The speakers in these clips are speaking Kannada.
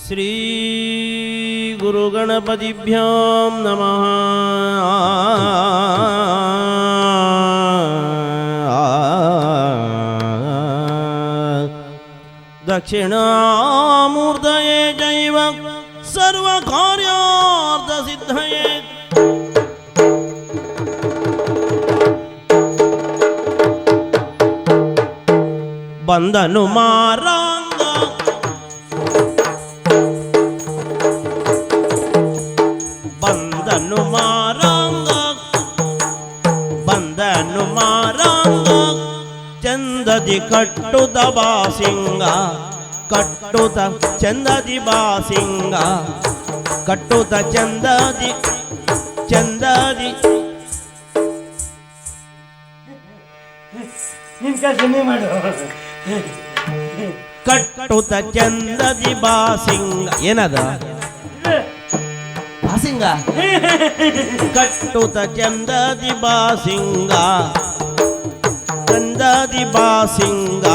ಶ್ರೀ ಗುರು ಗಣಪತಿಭ್ಯೋ ನಮಃ. ದಕ್ಷಿಣಾಮೂರ್ತಯೇ ಜೈವ ಸರ್ವಕಾರ್ಯಾರ್ಥ ಸಿದ್ಧಯೇ. ಬಂದನು ಮಾರಾಂಗ ಬಂದನು ಮಾರಾಂಗ ಬಂದನು ಮಾರಾಂಗ ಚಂದದಿ ಕಟ್ಟುದ ಬಾಸಿಂಗ ಕಟ್ಟುದ ಚಂದದಿ ಬಾಸಿಂಗ ಕಟ್ಟುದ ಚಂದದಿ ಚಂದದಿ ಕಟ್ಟುತ ಚಂದದಿ ಬಾಸಿಂಗ. ಏನದ ಬಾಸಿಂಗ? ಕಟ್ಟುತ ಚಂದದಿ ಬಾಸಿಂಗ ಚಂದದಿ ಬಾಸಿಂಗ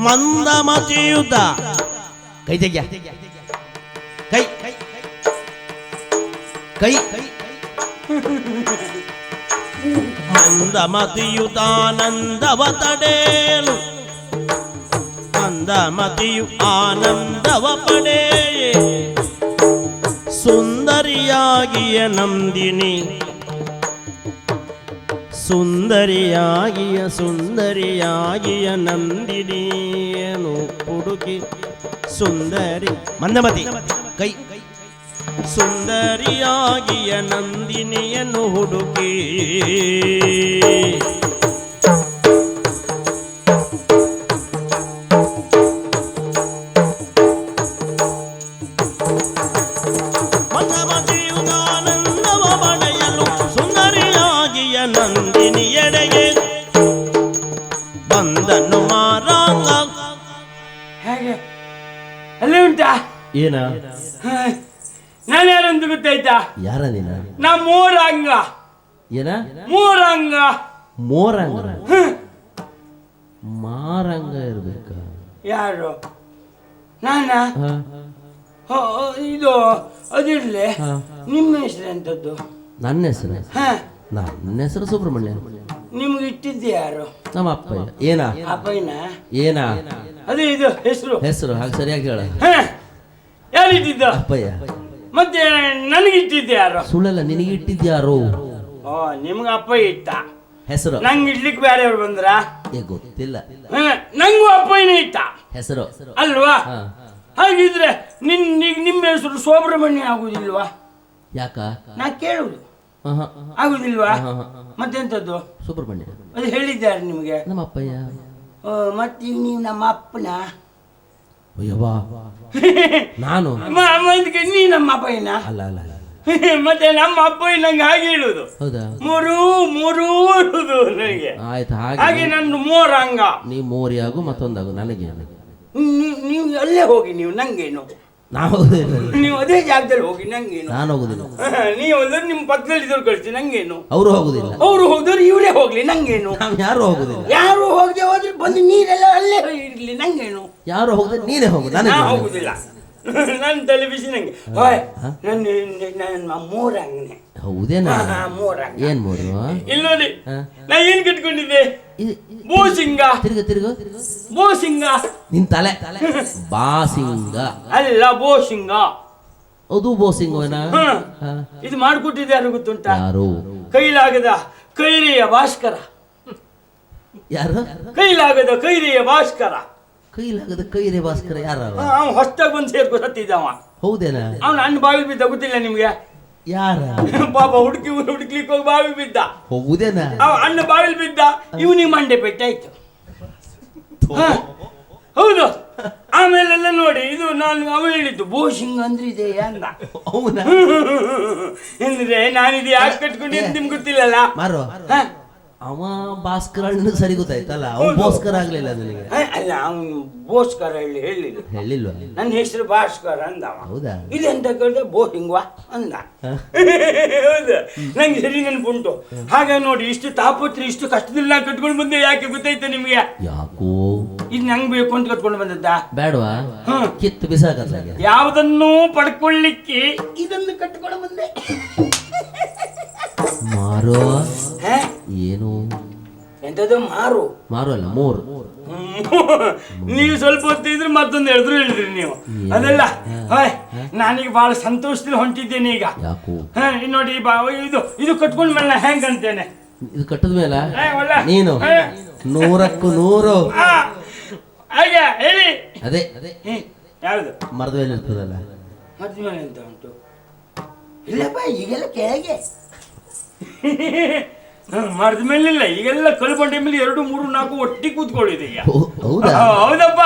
ಮಂದಮತಿಯುತ ಕೈ ತೆಗ್ಯ ಕೈ ಕೈ ಮಂದಮತಿಯುತಾನಂದವ ತಡೇಲು ಮಂದಮತಿಯು ಆನಂದವ ಪಡೆಯೇ ಸುಂದರಿಯಾಗಿಯ ನಂದಿನಿ ಸುಂದರಿಯಾಗಿಯ ಸುಂದರಿಯಾಗಿಯ ನಂದಿನಿಯನು ಹುಡುಕಿ ಸುಂದರಿ ಮಂದಮತಿ ಕೈ ಸುಂದರಿಯಾಗಿಯ ನಂದಿನಿಯನ್ನು ಹುಡುಕಿ ಮಂದಮತಿಯುಗಾನಂದವ ಪಡೆಯಲು ಸುಂದರಿಯಾಗಿಯ ನಂದಿನಿಯೆಡೆಗೆ ಬಂದನು ಮಾರಾಂಗ. ಹೇಗೆ ಅಲ್ಲಿ ಉಂಟಾ? ಏನ ನಾನು ಯಾರಂತ ಗೊತ್ತಾಯ್ತಾ? ಯಾರ ನೀನ? ನಾ ಮೋರಂಗ. ಏನ ಮೋರಂಗ? ಮೋರಂಗ ಮಾರಂಗ ಇರ್ಬೇಕ. ಯಾರು? ನಾನ? ಇದು ಅದಿರ್ಲಿ. ನಿಮ್ಮ ಹೆಸರು ಎಂತದ್ದು? ನನ್ನ ಹೆಸರು? ನನ್ನ ಹೆಸರು ಸುಬ್ರಹ್ಮಣ್ಯ. ನಿಮ್ಗೆ ಇಟ್ಟಿದ್ದೆ ಯಾರು? ನಮ್ಮ ಅಪ್ಪಯ್ಯ. ಏನ ಅಪ್ಪಯ್ಯನ? ಏನ ಅದೇ ಇದು ಹೆಸರು? ಹೆಸರು ಹಾಗೆ ಸರಿಯಾಗಿ ಹೇಳ. ಯಾರು ಇಟ್ಟಿದ್ದ? ಅಪ್ಪಯ್ಯ. ಮತ್ತೆ ನನಗೆ ಇಟ್ಟಿದ್ದೆ ಯಾರು? ಸುಳ್ಳಲ್ಲ, ನಿನಗೆ ಇಟ್ಟಿದ್ಯಾರು? ಓ, ನಿಮ್ಗೆ ಅಪ್ಪಯ್ಯ ಇಟ್ಟ ಹೆಸರು. ನಂಗೆ ಇಡ್ಲಿಕ್ಕೆ ಬೇರೆಯವ್ರು ಬಂದ್ರ? ಗೊತ್ತಿಲ್ಲ. ನಂಗೂ ಅಪ್ಪಯ್ಯನೇ ಇಟ್ಟ ಹೆಸರು ಅಲ್ವಾ? ಹಾಗಿದ್ರೆ ನಿಮ್ಮ ಹೆಸರು ಸುಬ್ರಹ್ಮಣ್ಯ ಆಗುದಿಲ್ವಾ? ಯಾಕ? ನಾ ಕೇಳುದು ಆಗುದಿಲ್ವಾ? ಮತ್ತೆಂತದ್ದು? ಸುಬ್ರಹ್ಮಣ್ಯ. ಅದು ಹೇಳಿದ್ದಾರೆ ನಿಮಗೆ? ನಮ್ಮ ಅಪ್ಪಯ್ಯ. ಮತ್ತೆ ನೀವು ನಮ್ಮ ಅಪ್ಪನ? ಅಯ್ಯವ್ವಾ, ನಾನು ನೀ ನಮ್ಮ ಅಪ್ಪಯ್ಯನ? ಅಲ್ಲ ಅಲ್ಲ ಅಲ್ಲ. ಮತ್ತೆ ನಮ್ಮ ಅಪ್ಪಯ್ಯ ನಂಗೆ ಹಾಗೆ ಹೇಳುದು. ಹೌದಾ? ಮೂರು ಮೂರು ಹೇಳುದು ನನಗೆ. ಆಯ್ತು, ಹಾಗೆ ನಂದು ಮೋರಂಗ. ನೀ ಮೋರಿಯಾಗು ಮತ್ತೊಂದಾಗು ನನಗೆ. ನೀವು ಅಲ್ಲೇ ಹೋಗಿ, ನೀವು ನಂಗೇನು? ನಾವು ಹೋಗುದಿಲ್ಲ. ನೀವು ಅದೇ ಜಾಗದಲ್ಲಿ ಹೋಗಿ, ನಂಗೇನು? ನಾನು ಹೋಗುದಿಲ್ಲ. ನೀವು ಹೋದ್ರೆ ನಿಮ್ಮ ಪಕ್ಕದಲ್ಲಿ ಇದ್ದವ್ರು ಕಳಿಸಿ, ನಂಗೇನು? ಅವರು ಹೋಗುದಿಲ್ಲ. ಅವರು ಹೋದ್ರೆ ಇವರೇ ಹೋಗ್ಲಿ, ನಂಗೇನು? ನಾವು ಯಾರು ಹೋಗುದಿಲ್ಲ. ಯಾರು ಹೋಗದೆ ಹೋದ್ರೆ ಬಂದು ನೀರೆಲ್ಲ ಅಲ್ಲೇ ಇರ್ಲಿ, ನಂಗೇನು? ಯಾರು ಹೋಗುದ್ರೆ ನೀನೇ ಹೋಗು, ನಾ ಹೋಗುದಿಲ್ಲ. ನನ್ನ ತಲೆ ಬಿಸಿ ನಂಗೆ. ನನ್ನ ಮೋರಂಗನೆ. ಹೌದೇನಾ? ಮೋರಂಗ. ಏನ್ ಮೋರು? ಇಲ್ಲಿ ನೋಡಿ, ನಾ ಏನ್ ಕಟ್ಕೊಂಡಿದ್ದೆ? ಬೋಸಿಂಗ. ತಿರುಗ ಬೋಸಿಂಗ. ನಿನ್ ತಲೆ ಬಾಸಿಂಗ ಅಲ್ಲ, ಬೋಸಿಂಗ. ಅದು ಬೋಸಿಂಗನ. ಇದು ಮಾಡ್ಕೊಟ್ಟಿದ್ದೆ ಯಾರು ಗೊತ್ತುಂಟಾ? ಯಾರು? ಕೈಲಾಗದ ಕೈರಿಯ ಭಾಸ್ಕರ. ಯಾರು? ಕೈಲಾಗದ ಕೈರಿಯ ಭಾಸ್ಕರ. ಕೈಲಾಗದ ಕೈರೇ ಭಾಸ್ಕರ ಯಾರ? ಅವ್ನು ಹೊಸ್ತಾಗ ಬಂದು ಸೇರ್ಕೊ ಸತ್ತಿದ್ದವ. ಹೌದೇನಾ? ಅವ್ನು ನನ್ನ ಬಾವಿ ಬಿದ್ದ, ಗೊತ್ತಿಲ್ಲ ನಿಮ್ಗೆ? ಯಾರ? ಪಾಪ ಹುಡುಕ್ಲಿಕ್ಕೆ ಹೋಗಿ ಬಾವಿ ಬಿದ್ದ. ಹೌದೇನಾ? ಅವ ಅಣ್ಣ ಬಾವಿಲಿ ಬಿದ್ದ, ಇವನಿಗೆ ಮಂಡೆ ಪೆಟ್ಟಾಯ್ತು. ಹೌದು. ಆಮೇಲೆಲ್ಲ ನೋಡಿ, ಇದು ನಾನು ಅವ ಹೇಳಿದ್ದು ಬೋಸಿಂಗ್ ಅಂದ್ರೆ ಇದೆ ಅಂದ. ಹೌದಾ? ಅಂದ್ರೆ ನಾನಿದು ಯಾಕೆ ಕಟ್ಕೊಂಡಿದ್ದು ನಿಮ್ಗೆ ಗೊತ್ತಿಲ್ಲಲ್ಲ. ಮಾರು, ಅವ ಭಾಸ್ಕರ ಸರಿ ಗೊತ್ತಾಯ್ತಲ್ಲ, ಅವ್ನು ಭಾಸ್ಕರ ಆಗ್ಲಿಲ್ಲ ನನಗೆ. ಅಲ್ಲ, ಅವನು ಬೋಸ್ಕರ ಹೇಳಿಲ್ವ? ನನ್ನ ಹೆಸರು ಭಾಸ್ಕರ ಅಂದವ. ಹೌದಾ? ಇದೆಂತ ಕೇಳಿದ್ರೆ ಬೋಹಿಂಗ್ವಾ ಅಂದ. ಹೌದು, ನಂಗೆ ಸರಿ ನೆನಪುಂಟು. ಹಾಗೆ ನೋಡಿ, ಇಷ್ಟು ತಾಪತ್ರೆ, ಇಷ್ಟು ಕಷ್ಟದಲ್ಲಿ ನಾ ಕಟ್ಕೊಂಡು ಬಂದೆ. ಯಾಕೆ ಗೊತ್ತಾಯ್ತು ನಿಮ್ಗೆ? ಯಾಕೋ ಇದು ನಂಗೆ ಬೇಕು ಅಂತ ಕಟ್ಕೊಂಡು ಬಂದದ್ದ. ಬೇಡವಾ? ಹ್ಮ್. ಕಿತ್ತು ಬಿಸಾಕತ್ಲಾಗೆ. ಯಾವುದನ್ನೂ ಪಡ್ಕೊಳ್ಳಿಕ್ಕೆ ಇದನ್ನು ಕಟ್ಕೊಂಡು ಬಂದೆ. ಮಾರೋ ಹೇ? ಏನು? ಎಂತದು ಮಾರು? ಮಾರು ಅಲ್ಲ, ಮೂರು. ನೀವು ಸ್ವಲ್ಪ ಹೊತ್ತಿದ್ರೆ ಮತ್ತೊಂದು ಹೇಳಿದ್ರಿ ನೀವು. ಅದೆಲ್ಲ ಹಾಯ್, ನಾನೀಗ ಬಹಳ ಸಂತೋಷದಲ್ಲಿ ಹೊಂಟಿದ್ದೇನೆ ಈಗ. ಯಾಕೋ? ನೋಡಿ ಇದು ಕಟ್ಕೊಂಡ್ ಮೇಲೆ ನಾ ಹೆಂಗ್ ಅಂತೇನೆ. ಇದು ಕಟ್ಟದ ಮೇಲೆ ಒಳ್ಳೆ. ನೀನು 100ಕ್ಕೂ 100. ಹಾಗೆ ಹೇಳಿ. ಅದೇ ಯಾವ್ದು? ಮರದ ಮೇಲೆ ಇರ್ತದಲ್ಲ. ಮರದ ಮೇಲೆ ಅಂತ ಉಂಟು? ಇಲ್ಲಪ್ಪ, ಈಗೆಲ್ಲ ಕೆಳಗೆ. ಮರದ ಮೇಲಿಲ್ಲ, ಈಗೆಲ್ಲ ಕಲ್ಲು ಬಂಡೆ ಮೇಲೆ 2, 3, 4 ಒಟ್ಟಿಗೆ ಕೂತ್ಕೊಳ್ಳಿದೆ ಈಗ. ಹೌದಾ? ಹೌದಪ್ಪ.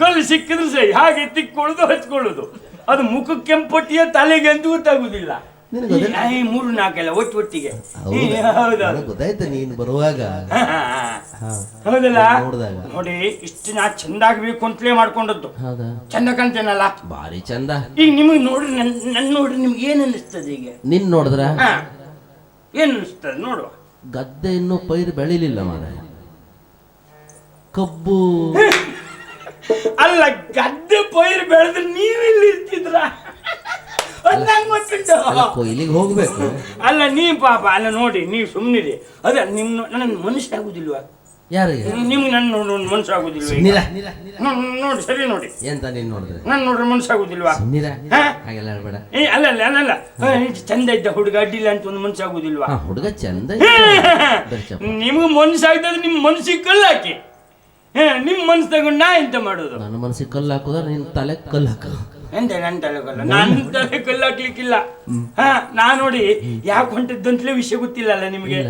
ಕಲ್ಲು ಸಿಕ್ಕಿದ್ರು ಸರಿ, ಹಾಗೆ ತಿಕ್ಕೊಳ್ಳೋದು ಹಚ್ಕೊಳ್ಳೋದು. ಅದು ಮುಖಕ್ಕೆ ಕೆಂಪಟ್ಟಿಯ ತಲೆಗೆ ಅಂತ ಗೊತ್ತಾಗುದಿಲ್ಲ. 3, 4 ಎಲ್ಲ ಒಟ್ಟಿಗೆ. ಹೌದಾ? ಗೊತ್ತಾಯ್ತು ನೀನು ಬರುವಾಗ. ಹೌದಲ್ಲ? ನೋಡಿದಾಗ ನೋಡಿ, ಇಷ್ಟು ನಾ ಚಂದಾಗಬೇಕು ಅಂತಲೇ ಮಾಡ್ಕೊಂಡದ್ದು. ಹೌದಾ? ಚಂದ ಕಾಣ್ತೇನಲ್ಲ? ಭಾರಿ ಚಂದ. ಈಗ ನಿಮಗೆ ನೋಡ್ರಿ, ನನ್ನ ನೋಡ್ರಿ, ನಿಮ್ಗೆ ಏನ್ ಅನಿಸ್ತದೆ ಈಗ? ನಿನ್ ನೋಡಿದ್ರ ಏನ್ ಅನಿಸ್ತದೆ ನೋಡುವ. ಗದ್ದೆ ಇನ್ನೂ ಪೈರು ಬೆಳಿಲಿಲ್ಲ ಮಾರ. ಕಬ್ಬು ಅಲ್ಲ, ಗದ್ದೆ ಪೈರು ಬೆಳೆದ್ರೆ ನೀವಿಲ್ಲಿ ಇರ್ತಿದ್ರ? ಕೊಯ್ಲಿಗೆ ಹೋಗ್ಬೇಕು. ಅಲ್ಲ, ನೀ ಪಾಪ ಅಲ್ಲ ನೋಡಿ, ನೀವು ಸುಮ್ಮನಿರಿ. ಅದ ನನ್ನ ಮನುಷ್ಯ ಆಗುದಿಲ್ವಾ? ಯಾರಿಗೆ? ನಿಮ್ಗೆ ನನ್ನ ನೋಡಿ ಮನುಷ್ಯ ಆಗುದಿಲ್ವಾ? ನೋಡಿ, ಸರಿ ನೋಡಿ. ಎಂತ ನೀನ್ ನೋಡಿದ್ರೆ ನಾನು ನೋಡ್ರಿ ಮನುಷ್ಯ ಆಗುದಿಲ್ವಾ? ಹಾಗೆಲ್ಲ ಹೇಳ್ಬೇಡ. ಅಲ್ಲ ಚಂದ ಇದ್ದ ಹುಡುಗ ಅಡ್ಡಿಲ್ಲ ಅಂತ ಒಂದು ಮನುಷ್ಯ ಆಗುದಿಲ್ವಾ? ಹುಡುಗ ಚಂದ. ನಿಮ್ಗೆ ಮನುಷ್ಯ ಆಗಿದ್ರೆ ನಿಮ್ ಮನಸ್ಸಿಗೆ ಕಲ್ಲು ಹಾಕಿ. ನಿಮ್ ಮನ್ಸು ತಗೊಂಡು ನಾ ಎಂತ ಮಾಡೋದು? ನನ್ನ ಮನಸ್ಸಿಗೆ ಕಲ್ಲು ಹಾಕುದ, ನಿನ್ ತಲೆ ಕಲ್ಲು ಹಾಕ. ಎಂತ ನನ್ನ ತಲೆ ಕಲ್ಲ? ನನ್ನ ತಲೆ ಕಲ್ಲು ಹಾಕ್ಲಿಕ್ಕಿಲ್ಲ. ನಾ ನೋಡಿ ಯಾಕೆ ಹೊಂಟಿದ್ದಂತಲೇ ವಿಷಯ ಗೊತ್ತಿಲ್ಲಲ್ಲ ನಿಮಗೆ.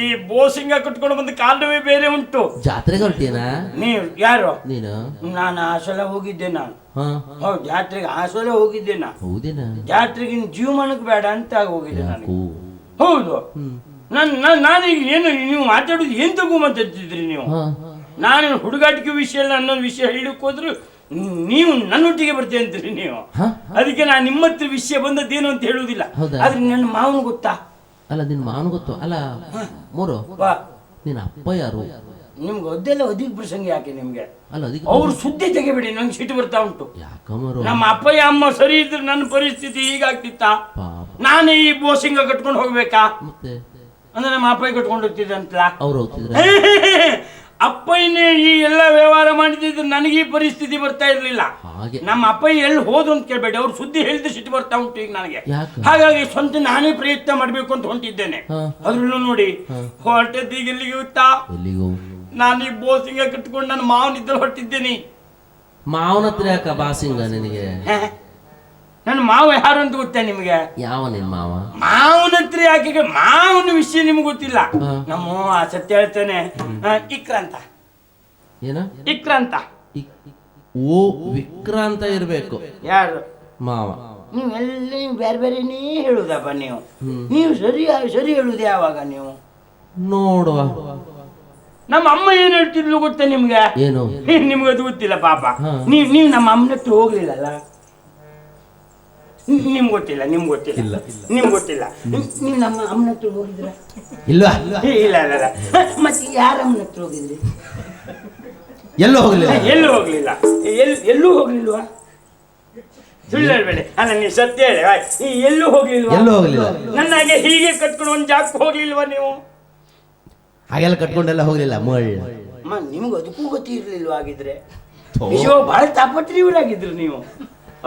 ಈ ಬೋಸಿಂಗ ಕಟ್ಕೊಂಡು ಬಂದ ಕಾರಣವೇ ಬೇರೆ ಉಂಟು. ಜಾತ್ರೆಗೆ ಹೊರಟೇನಾ ನೀವು? ಯಾರು? ನೀನು? ನಾನು ಆ ಸಲ ಹೋಗಿದ್ದೆ. ನಾನು ಹೌದು, ಜಾತ್ರೆಗೆ ಆ ಸಲ ಹೋಗಿದ್ದೆ. ನಾ ಹೌದೇನಾ? ಜಾತ್ರೆಗೆ ಜೀವಮಾನಕ್ಕೆ ಬೇಡ ಅಂತ ಹೋಗಿದ್ದೆ ನಾನು. ಹೌದು. ನಾನೀಗ ಏನು ನೀವು ಮಾತಾಡುದು ಏನ್ ತಗೋ ಮಾತಾಡ್ತಿದ್ರಿ ನೀವು? ನಾನು ಹುಡುಗಾಟಿಕೆ ವಿಷಯ ಎಲ್ಲ ಅನ್ನೊಂದು ವಿಷಯ ಹೇಳಿಕ್ ಹೋದ್ರು ನೀವು ನನ್ನೊಟ್ಟಿಗೆ ಬರ್ತೇನೆ ಅಂತೀರಿ ನೀವು. ಅದಕ್ಕೆ ನಾನು ನಿಮ್ಮ ಹತ್ರ ವಿಷಯ ಬಂದದ್ದೇನು ಅಂತ ಹೇಳುವುದಿಲ್ಲ. ಆದ್ರೆ ನನ್ನ ಮಾವನು ಗೊತ್ತಾ? ಅಲ್ಲ, ನಿನ್ ಮಾವನು ಗೊತ್ತು. ಅಲ್ಲ ಮೂರು, ನಿನ್ನ ಅಪ್ಪ ಯಾರು? ನಿಮ್ಗೆ ಅದೆಲ್ಲ ಅಧಿಕ ಪ್ರಸಂಗ ಯಾಕೆ ನಿಮ್ಗೆ? ಅಲ್ಲ, ಅವ್ರು ಸುದ್ದಿ ತೆಗಿಬೇಡಿ, ನಂಗೆ ಸಿಟ್ಟು ಬರ್ತಾ ಉಂಟು. ಯಾಕಮ್ಮರು? ನಮ್ಮ ಅಪ್ಪಯ್ಯ ಅಮ್ಮ ಸರಿ ಇದ್ರೆ ನನ್ನ ಪರಿಸ್ಥಿತಿ ಹೀಗಾಗ್ತಿತ್ತ? ನಾನೇ ಈ ಬೋಸಿಂಗ ಕಟ್ಕೊಂಡು ಹೋಗ್ಬೇಕಾ? ಮತ್ತೆ ಅಂದ್ರೆ ನಮ್ಮ ಅಪ್ಪಯ್ಯ ಕಟ್ಕೊಂಡು ಹೋಗ್ತಿದ್ದೆ ಅಂತಲ್ಲ. ಅವ್ರು ಹೋಗ್ತಿದ್ರ? ಅಪ್ಪಯ್ಯನೇ ಈ ಎಲ್ಲ ವ್ಯವಹಾರ ಮಾಡಿದ್ರೆ ನನಗೆ ಈ ಪರಿಸ್ಥಿತಿ ಬರ್ತಾ ಇರ್ಲಿಲ್ಲ. ನಮ್ಮ ಅಪ್ಪಯ್ಯ ಎಲ್ಲಿ ಹೋದ್ರು ಅಂತ ಕೇಳ್ಬೇಡಿ, ಅವ್ರು ಸುದ್ದಿ ಹೇಳಿದ್ರೆ ಸಿಟ್ಟು ಬರ್ತಾ ಉಂಟು ಈಗ ನನಗೆ. ಹಾಗಾಗಿ ಸ್ವಂತ ನಾನೇ ಪ್ರಯತ್ನ ಮಾಡ್ಬೇಕು ಅಂತ ಹೊಂಟಿದ್ದೇನೆ. ಅದ್ರಲ್ಲೂ ನೋಡಿ ಹೊರಟದ್ದು ಈಗ ಎಲ್ಲಿಗೆ ಗೊತ್ತಾ? ನಾನೀಗ ಬೋಸಿಂಗ ಕಟ್ಕೊಂಡು ನನ್ನ ಮಾವನಿದ್ದಲ್ಲಿ ಹೊರಟಿದ್ದೇನೆ. ಮಾವನ ಹತ್ರ ಯಾಕ ಬಾಸಿಂಗ ನಿನಗೆ? ನನ್ನ ಮಾವ ಯಾರು ಅಂತ ಗೊತ್ತಾ ನಿಮ್ಗೆ? ಯಾವ ನಿನ್ ಮಾವ? ಮಾವನ ಹತ್ರ ಯಾಕೆ? ಮಾವನ ವಿಷಯ ನಿಮ್ಗೆ ಗೊತ್ತಿಲ್ಲ. ನಮ್ಮ ಸತ್ಯ ಹೇಳ್ತೇನೆ. ಇಕ್ರಾಂತ. ಏನ? ಇಕ್ರಾಂತ. ಓ, ವಿಕ್ರಾಂತ ಇರ್ಬೇಕು. ಯಾರು? ಮಾವ. ನೀವು ಎಲ್ಲಿ ಬೇರೆ ಬೇರೆನೇ ಹೇಳುದಪ್ಪ ನೀವು. ನೀವು ಸರಿ ಹೇಳುದು ಯಾವಾಗ ನೀವು? ನೋಡುವ. ನಮ್ಮ ಅಮ್ಮ ಏನ್ ಹೇಳ್ತಿದ್ಲು ಗೊತ್ತಾ ನಿಮ್ಗೆ? ಏನು? ನಿಮ್ಗೆ ಅದು ಗೊತ್ತಿಲ್ಲ ಪಾಪ. ನೀವು ನಮ್ಮ ಅಮ್ಮನ ಹತ್ರ ಹೋಗ್ಲಿಲ್ಲಲ್ಲ. ನಿಮ್ಗೆ ಗೊತ್ತಿಲ್ಲ. ನೀವು ನಮ್ಮ ಅಮ್ಮನ ಹತ್ರ ಹೋಗಿದ್ರ? ಇಲ್ವಾ? ಇಲ್ಲ. ಮತ್ತೆ ಯಾರ ಅಮ್ಮನ ಹತ್ರ ಹೋಗಿದ್ರಿ? ಎಲ್ಲೂ ಹೋಗ್ಲಿಲ್ಲ. ಎಲ್ಲೂ ಹೋಗ್ಲಿಲ್ವಾ? ಸುಳ್ಳು ಹೇಳ್ಬೇಡಿ. ಅಲ್ಲ, ನೀವು ಸತ್ಯ ಹೇಳಿ. ಎಲ್ಲೂ ಹೋಗ್ಲಿಲ್ವಾ? ನನಗೆ ಹೀಗೆ ಕಟ್ಕೊಂಡು ಒಂದು ಜಾಗಕ್ಕೆ ಹೋಗ್ಲಿಲ್ವಾ ನೀವು? ಹಾಗೆಲ್ಲ ಕಟ್ಕೊಂಡೆಲ್ಲ ಹೋಗ್ಲಿಲ್ಲ. ನಿಮ್ಗೆ ಅದಕ್ಕೂ ಗೊತ್ತಿ ಇರ್ಲಿಲ್ವಾ? ಆಗಿದ್ರೆ ನಿಜ ಬಹಳ ತಾಪತ್ರಿಯವರಾಗಿದ್ರು ನೀವು.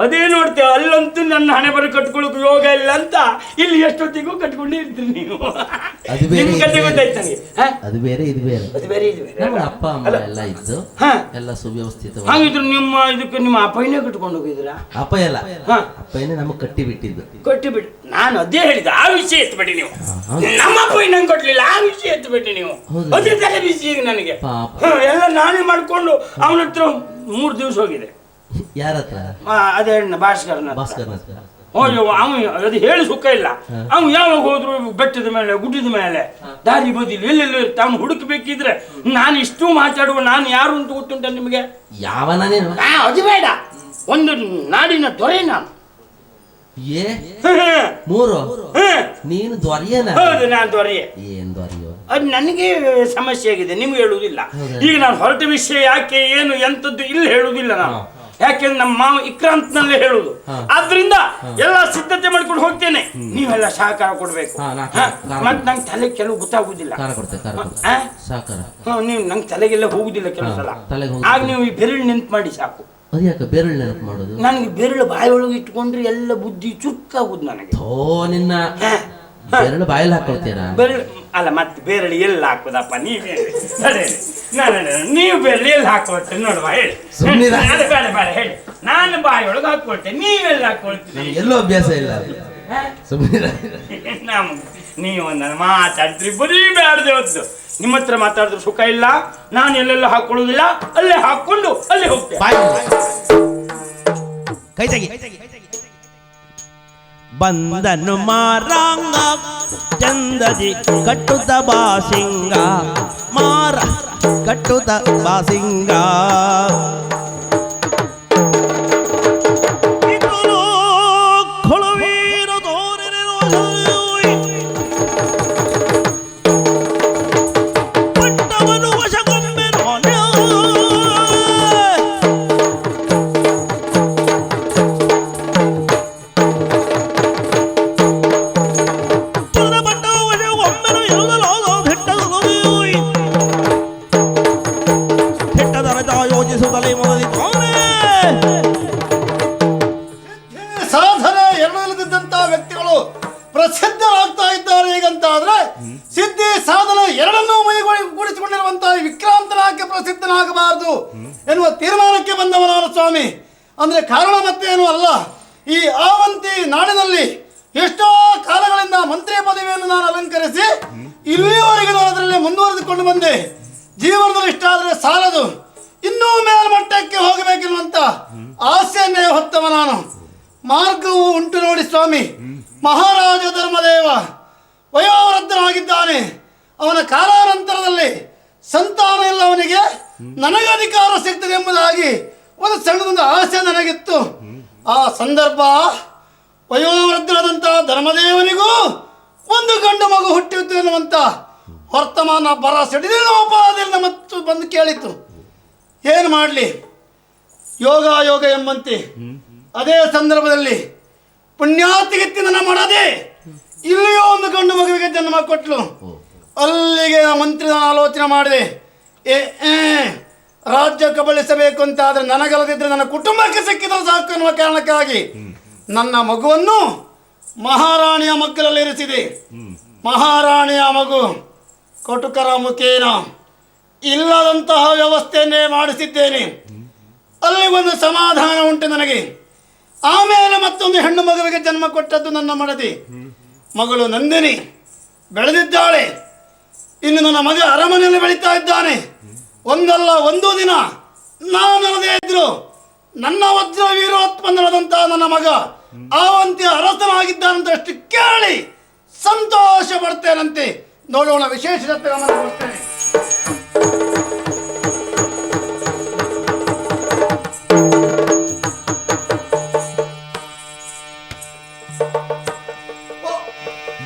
ಅದೇ ನೋಡ್ತೇವೆ, ಅಲ್ಲಂತೂ ನನ್ನ ಹಣೆ ಬರ ಕಟ್ಕೊಳಕ್ ಯೋಗ ಇಲ್ಲ ಅಂತ ಇಲ್ಲಿ ಎಷ್ಟೊತ್ತಿಗೂ ಕಟ್ಕೊಂಡೇ ಇರ್ತೀರಿ ನೀವು. ನಿಮ್ ಕತೆ ಗೊತ್ತಾಯ್ತು ನನಗೆ. ಅದು ಬೇರೆ ಇದು ಬೇರೆ. ಅದು ಬೇರೆ ಇದು ಬೇರೆ. ಅಪ್ಪ ಅಮ್ಮ ಎಲ್ಲ ಇದ್ದು ಎಲ್ಲ ಸುವ್ಯವಸ್ಥಿತ. ಹಾಗಿದ್ರು ನಿಮ್ಮ ಇದಕ್ಕೆ ನಿಮ್ಮ ಅಪ್ಪಯ್ಯನೇ ಕಟ್ಕೊಂಡು ಹೋಗಿದ್ದೀರಾ? ಅಪ್ಪ ಎಲ್ಲ ಅಪ್ಪಯ್ಯನೇ ನಮಗೆ ಕಟ್ಟಿ ಬಿಟ್ಟಿದ್ದು. ಕಟ್ಟಿಬಿಟ್ಟು ನಾನು ಅದೇ ಹೇಳಿದ ಆ ವಿಷಯ ಎತ್ಬೇಡಿ ನೀವು. ನಮ್ಮ ಅಪ್ಪಯ್ಯ ನಂಗೆ ಕೊಟ್ಲಿಲ್ಲ, ಆ ವಿಷಯ ಎತ್ಬೇಡಿ ನೀವು. ಅದೇ ತಲೆ ಬಿಸಿ ಈಗ ನನಗೆ. ಎಲ್ಲ ನಾನೇ ಮಾಡ್ಕೊಂಡು ಅವನ ಹತ್ರ 3 ದಿವಸ ಹೋಗಿದೆ. ಯಾರ ಹತ್ರ? ಅದೇ ಭಾಸ್ಕರ್ನ. ಅಯ್ಯೋ, ಅದು ಹೇಳಿ ಸುಖ ಇಲ್ಲ. ಅವ್ನು ಯಾವಾಗ ಹೋದ್ರು ಬೆಟ್ಟದ ಮೇಲೆ, ಗುಡ್ಡದ ಮೇಲೆ, ದಾರಿ ಬದಿಲಿ ಎಲ್ಲೆಲ್ಲೋ ಇರ್ತಾ. ಅವ್ನು ಹುಡುಕ್ಬೇಕಿದ್ರೆ ನಾನು ಇಷ್ಟು ಮಾತಾಡುವ ನಾನು ಯಾರು ಅಂತ ಗೊತ್ತುಂಟ ನಿಮಗೆ? ಯಾವನ ನೀನು? ಅದು ಬೇಡ, ಒಂದು ನಾಡಿನ ದೊರೆ ನಾನು. ಏ 3 ನೀನು ದೊರೆಯನ? ಹೌದು, ನಾನು ದೊರೆಯೇ. ಏನ್ ದೊರೆಯೋ? ಅದು ನನಗೆ ಸಮಸ್ಯೆ ಆಗಿದೆ, ನಿಮ್ಗೆ ಹೇಳುವುದಿಲ್ಲ. ಈಗ ನಾನು ಹೊರಟ ವಿಷಯ ಯಾಕೆ ಏನು ಎಂತದ್ದು ಇಲ್ಲಿ ಹೇಳುವುದಿಲ್ಲ ನಾನು, ಯಾಕೆಂದ್ರೆ ನಮ್ಮ ಮಾವ ಇಕ್ರಾಂತ್ನಲ್ಲೇ ಹೇಳುದು. ಆದ್ರಿಂದ ಎಲ್ಲ ಸಿದ್ಧತೆ ಮಾಡ್ಕೊಂಡು ಹೋಗ್ತೇನೆ, ನೀವೆಲ್ಲ ಸಹಕಾರ ಕೊಡ್ಬೇಕು. ಮತ್ ನಂಗೆ ತಲೆ ಕೆಲವು ಗೊತ್ತಾಗುದಿಲ್ಲ. ನೀವು ನಂಗೆ ತಲೆಗೆಲ್ಲ ಹೋಗುದಿಲ್ಲ ಕೆಲವು ಸಲ. ಆಗ ನೀವು ಈ ಬೆರಳು ನೆನ್ಪು ಮಾಡಿ ಸಾಕು. ಅದ್ಯಾಕೆ ಬೆರಳು ನೆನಪು ಮಾಡೋದು? ನನಗೆ ಬೆರಳು ಬಾಯಿ ಒಳಗೆ ಇಟ್ಕೊಂಡ್ರೆ ಎಲ್ಲ ಬುದ್ಧಿ ಚುರುಕಾಗುದು ನನಗೆ. ನಿನ್ನ ಬೆರಳು ಬಾಯಲ್ಲಿ ಹಾಕೊಳ್ತೀರಾ? ಬೆರಳು ಅಲ್ಲ, ಮತ್ತೆ ಬೆರಳು ಎಲ್ಲಿ ಹಾಕುದಪ್ಪ? ನೀವೇ ನೀವು ಬೆರಳು ಎಲ್ಲಿ ಹಾಕೊಳ್ತೀರಿ ನೋಡುವ, ಹೇಳಿ. ಬೇಡ ಬೇಡ ಹೇಳಿ, ನಾನು ಬಾಯಿ ಒಳಗೆ ಹಾಕೊಳ್ತೇನೆ, ನೀವೆಲ್ಲ ಹಾಕೊಳ್ತೀರಿ? ಎಲ್ಲೂ ಅಭ್ಯಾಸ ಇಲ್ಲ. ನೀವು ನನ್ನ ಮಾತಾಡ್ತೀರಿ ಬರೀ ಬ್ಯಾಡ್ದೆ ಹೊತ್ತು. ನಿಮ್ಮ ಹತ್ರ ಮಾತಾಡಿದ್ರೆ ಸುಖ ಇಲ್ಲ. ನಾನು ಎಲ್ಲೆಲ್ಲ ಹಾಕೊಳ್ಳುವುದಿಲ್ಲ, ಅಲ್ಲೇ ಹಾಕೊಂಡು ಅಲ್ಲೇ ಹೋಗ್ತೇನೆ. ಕೈ ತೆಗಿ. ಬಂದನು ಮಾರಾಂಗ ಚಂದದಿ ಕಟ್ಟುತ್ತ ಬಾಸಿಂಗ, ಮಾರ ಕಟ್ಟುತ್ತ ಬಾಸಿಂಗ. ಸಾಧನೆ ಎರಡಲ್ಲಿದ್ದಂತ ವ್ಯಕ್ತಿಗಳು ಪ್ರಸಿದ್ಧರಾಗ್ತಾ ಇದ್ದಾರೆ. ಈಗಂತ ಆದ್ರೆ ಸಿದ್ಧಿ ಸಾಧನೆ ಎರಡನ್ನೂ ಮೈಗೂಡಿಸಿಕೊಂಡಿರುವಂತಹ ವಿಕ್ರಾಂತನಾಗಿ ಪ್ರಸಿದ್ಧನಾಗಬಾರದು ಎನ್ನುವ ತೀರ್ಮಾನಕ್ಕೆ ಬಂದವನಾದ ಸ್ವಾಮಿ. ಅಂದ್ರೆ ಕಾರಣ ಮತ್ತೇನು ಅಲ್ಲ, ಈ ಆವಂತಿ ನಾಡಿನಲ್ಲಿ ಎಷ್ಟೋ ಕಾಲಗಳಿಂದ ಮಂತ್ರಿ ಪದವಿಯನ್ನು ನಾನು ಅಲಂಕರಿಸಿ ಇಲ್ಲಿಯವರೆಗೆ ನಾನು ಅದರಲ್ಲಿ ಮುಂದುವರೆದುಕೊಂಡು ಬಂದೆ. ಜೀವನದಲ್ಲಿ ಇಷ್ಟ ಆದರೆ ಸಾಲದು, ಇನ್ನೂ ಮೇಲ್ಮಟ್ಟಕ್ಕೆ ಹೋಗಬೇಕೆನ್ನುವಂತ ಆಸೆಯನ್ನೇ ಹೊತ್ತವ ನಾನು. ಮಾರ್ಗವು ಉಂಟು ನೋಡಿ ಸ್ವಾಮಿ. ಮಹಾರಾಜ ಧರ್ಮದೇವ ವಯೋವೃದ್ಧನಾಗಿದ್ದಾನೆ. ಅವನ ಕಾಲಾನಂತರದಲ್ಲಿ ಸಂತಾನ ಇಲ್ಲ ಅವನಿಗೆ, ನನಗೆ ಅಧಿಕಾರ ಸಿಗ್ತದೆ ಎಂಬುದಾಗಿ ಒಂದು ಸಣ್ಣದೊಂದು ಆಸೆ ನನಗಿತ್ತು. ಆ ಸಂದರ್ಭ ವಯೋವೃದ್ಧರಾದಂತಹ ಧರ್ಮದೇವನಿಗೂ ಒಂದು ಗಂಡು ಮಗು ಹುಟ್ಟಿತ್ತು ಎನ್ನುವಂತ ವರ್ತಮಾನ ಬರ ಸಿಡಿದ ಮತ್ತು ಬಂದು ಕೇಳಿತು. ಏನು ಮಾಡಲಿ, ಯೋಗ ಎಂಬಂತೆ ಅದೇ ಸಂದರ್ಭದಲ್ಲಿ ಪುಣ್ಯಾತಿಗಿತ್ತಿ ನನ್ನ ಮಾಡದೆ ಇಲ್ಲಿಯೋ ಒಂದು ಗಂಡು ಮಗುವಿಗೆ ಜನ್ಮ ಕೊಟ್ಲು. ಅಲ್ಲಿಗೆ ಮಂತ್ರಿ ನಾನು ಆಲೋಚನೆ ಮಾಡಿದೆ, ರಾಜ್ಯ ಕಬಳಿಸಬೇಕು ಅಂತ ಆದರೆ ನನಗಲ್ಲದಿದ್ದರೆ ನನ್ನ ಕುಟುಂಬಕ್ಕೆ ಸಿಕ್ಕಿದ್ರೆ ಸಾಕು ಎನ್ನುವ ಕಾರಣಕ್ಕಾಗಿ ನನ್ನ ಮಗುವನ್ನು ಮಹಾರಾಣಿಯ ಮಗ್ಗಲಲ್ಲಿ ಇರಿಸಿದೆ. ಮಹಾರಾಣಿಯ ಮಗು ಕಟುಕರ ಮುಖೇನ ಇಲ್ಲದಂತಹ ವ್ಯವಸ್ಥೆಯನ್ನೇ ಮಾಡಿಸಿದ್ದೇನೆ. ಅಲ್ಲಿ ಒಂದು ಸಮಾಧಾನ ಉಂಟು ನನಗೆ. ಆಮೇಲೆ ಮತ್ತೊಂದು ಹೆಣ್ಣು ಮಗುವಿಗೆ ಜನ್ಮ ಕೊಟ್ಟದ್ದು ನನ್ನ ಮಡದಿ. ಮಗಳು ನಂದಿನಿ ಬೆಳೆದಿದ್ದಾಳೆ. ಇನ್ನು ನನ್ನ ಮಗ ಅರಮನೆಯಲ್ಲಿ ಬೆಳೀತಾ ಇದ್ದಾನೆ. ಒಂದಲ್ಲ ಒಂದು ದಿನ ನಾನಲ್ಲದೇ ಇದ್ರು ನನ್ನ ವಜ್ರ ವೀರೋತ್ಪನ್ನವಾದಂತಹ ನನ್ನ ಮಗ ಆವಂತಿಯ ಅರಸನಾಗಿದ್ದಾನಂತ ಅಷ್ಟು ಕೇಳಿ ಸಂತೋಷ ಪಡ್ತೇನಂತೆ. ನೋಡೋಣ, ವಿಶೇಷತೆ ಗಮನ ಕೊಡ್ತೇನೆ.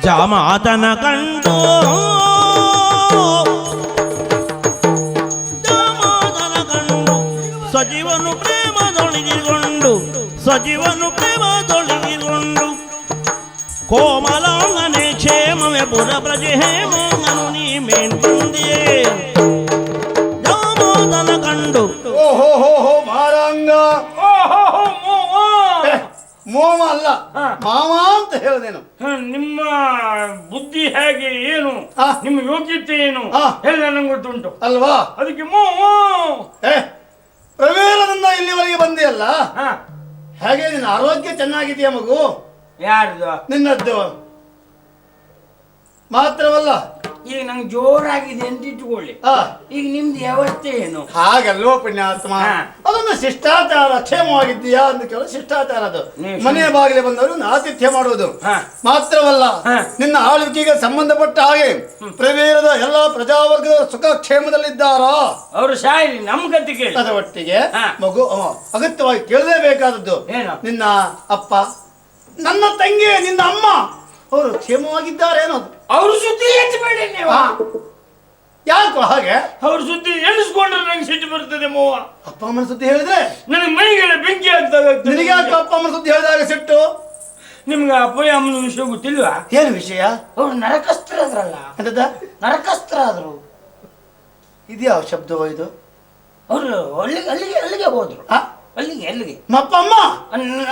ಜಾಮಾತನ ಕಂಡು ಸಜೀವನು ಪ್ರೇಮದೊಳಗಿಕೊಂಡು ಕೋಮಲಾಂಗನೆ ಕ್ಷೇಮವೇ ಪುರ ಪ್ರಜೆ ಹೇಮಂಗನು ನೀ ಮೇಂಟಿಯೇ ಜಾಮಾತನ ಕಂಡು. ಓಹೋ ಮಾರಾಂಗ, ಮೋಮ ಅಲ್ಲ ಮಾಮ ಅಂತ ಹೇಳಿದೆನು. ನಿಮ್ಮ ಬುದ್ಧಿ ಹೇಗೆ, ಏನು ನಿಮ್ಮ ಯೋಗ್ಯತೆ ಏನು ಎಲ್ಲ ನಂಗೆ ಗೊತ್ತುಂಟು ಅಲ್ವಾ? ಅದಕ್ಕೆ ಪ್ರವೀರದಿಂದ ಇಲ್ಲಿವರೆಗೆ ಬಂದಿಯಲ್ಲ, ಹಾಗೆ ನಿನ್ನ ಆರೋಗ್ಯ ಚೆನ್ನಾಗಿದೆಯಾ ಮಗು? ಯಾರ್ದು? ನಿನ್ನದ್ದು. ಮಾತ್ರವಲ್ಲ ಈಗ ನಂಗೆ ಜೋರಾಗಿದೆ ಅಂತ ಇಟ್ಕೊಳ್ಳಿ, ಈಗ ನಿಮ್ದು ವ್ಯವಸ್ಥೆ ಏನು? ಹಾಗಲ್ವೋ ಪುಣ್ಯಾತ್ಮ, ಅದೊಂದು ಶಿಷ್ಟಾಚಾರ. ಕ್ಷೇಮವಾಗಿದ್ದೀಯಾ ಅಂತ ಕೇಳೋ ಶಿಷ್ಟಾಚಾರ ಅದು. ಮನೆಯ ಬಾಗಿಲೆ ಬಂದವರು ಆತಿಥ್ಯ ಮಾಡುವುದು ಮಾತ್ರವಲ್ಲ, ನಿನ್ನ ಆಳ್ವಿಕೆಗೆ ಸಂಬಂಧಪಟ್ಟ ಹಾಗೆ ಪ್ರವೀರದ ಎಲ್ಲ ಪ್ರಜಾವರ್ಗದ ಸುಖ ಕ್ಷೇಮದಲ್ಲಿದ್ದಾರೋ ಅವರು ಶಾಯಿ ನಮ್ ಗತಿ ಕೇಳಿ. ಅದರ ಒಟ್ಟಿಗೆ ಮಗು ಅಗತ್ಯವಾಗಿ ಕೇಳಲೇಬೇಕಾದದ್ದು, ನಿನ್ನ ಅಪ್ಪ ನನ್ನ ತಂಗಿ ನಿನ್ನ ಅಮ್ಮ ಅವರು ಕ್ಷೇಮವಾಗಿದ್ದಾರೆ ಅನ್ನೋದು. ಅವ್ರ ಸುದ್ದಿ ಹೆಚ್ಚಬೇಡಿ ನೀವು. ಯಾಕೋ ಹಾಗೆ? ಅವ್ರ ಸುದ್ದಿ ಎಣಿಸ್ಕೊಂಡ್ರೆ ನಂಗೆ ಸಿಟ್ಟು ಬರ್ತದೆ ಮೋವ. ಅಪ್ಪ ಅಮ್ಮನ ಸುದ್ದಿ ಹೇಳಿದ್ರೆ ನನಗೆ ಮೈಗೆಲ್ಲ ಬೆಂಕಿ ಆಗ್ತದೆ. ನಿನಗೆ ಯಾಕೆ ಅಪ್ಪ ಅಮ್ಮನ ಸುದ್ದಿ ಹೇಳಿದಾಗ ಸಿಟ್ಟು? ನಿಮ್ಗೆ ಅಪ್ಪಯ್ಯ ಅಮ್ಮನ ವಿಷಯ ಗೊತ್ತಿಲ್ವಾ? ಏನು ವಿಷಯ? ಅವ್ರು ನರಕಸ್ಥರಾದ್ರಲ್ಲ. ಎಂತದ? ನರಕಸ್ಥರಾದ್ರು. ಇದ್ಯಾವ ಶಬ್ದವೋ ಇದು? ಅವರು ಅಲ್ಲಿಗೆ ಅಲ್ಲಿಗೆ ಅಲ್ಲಿಗೆ ಹೋದ್ರು. ಅಲ್ಲಿಗೆ ಅಲ್ಲಿಗೆ ಅಪ್ಪ ಅಮ್ಮ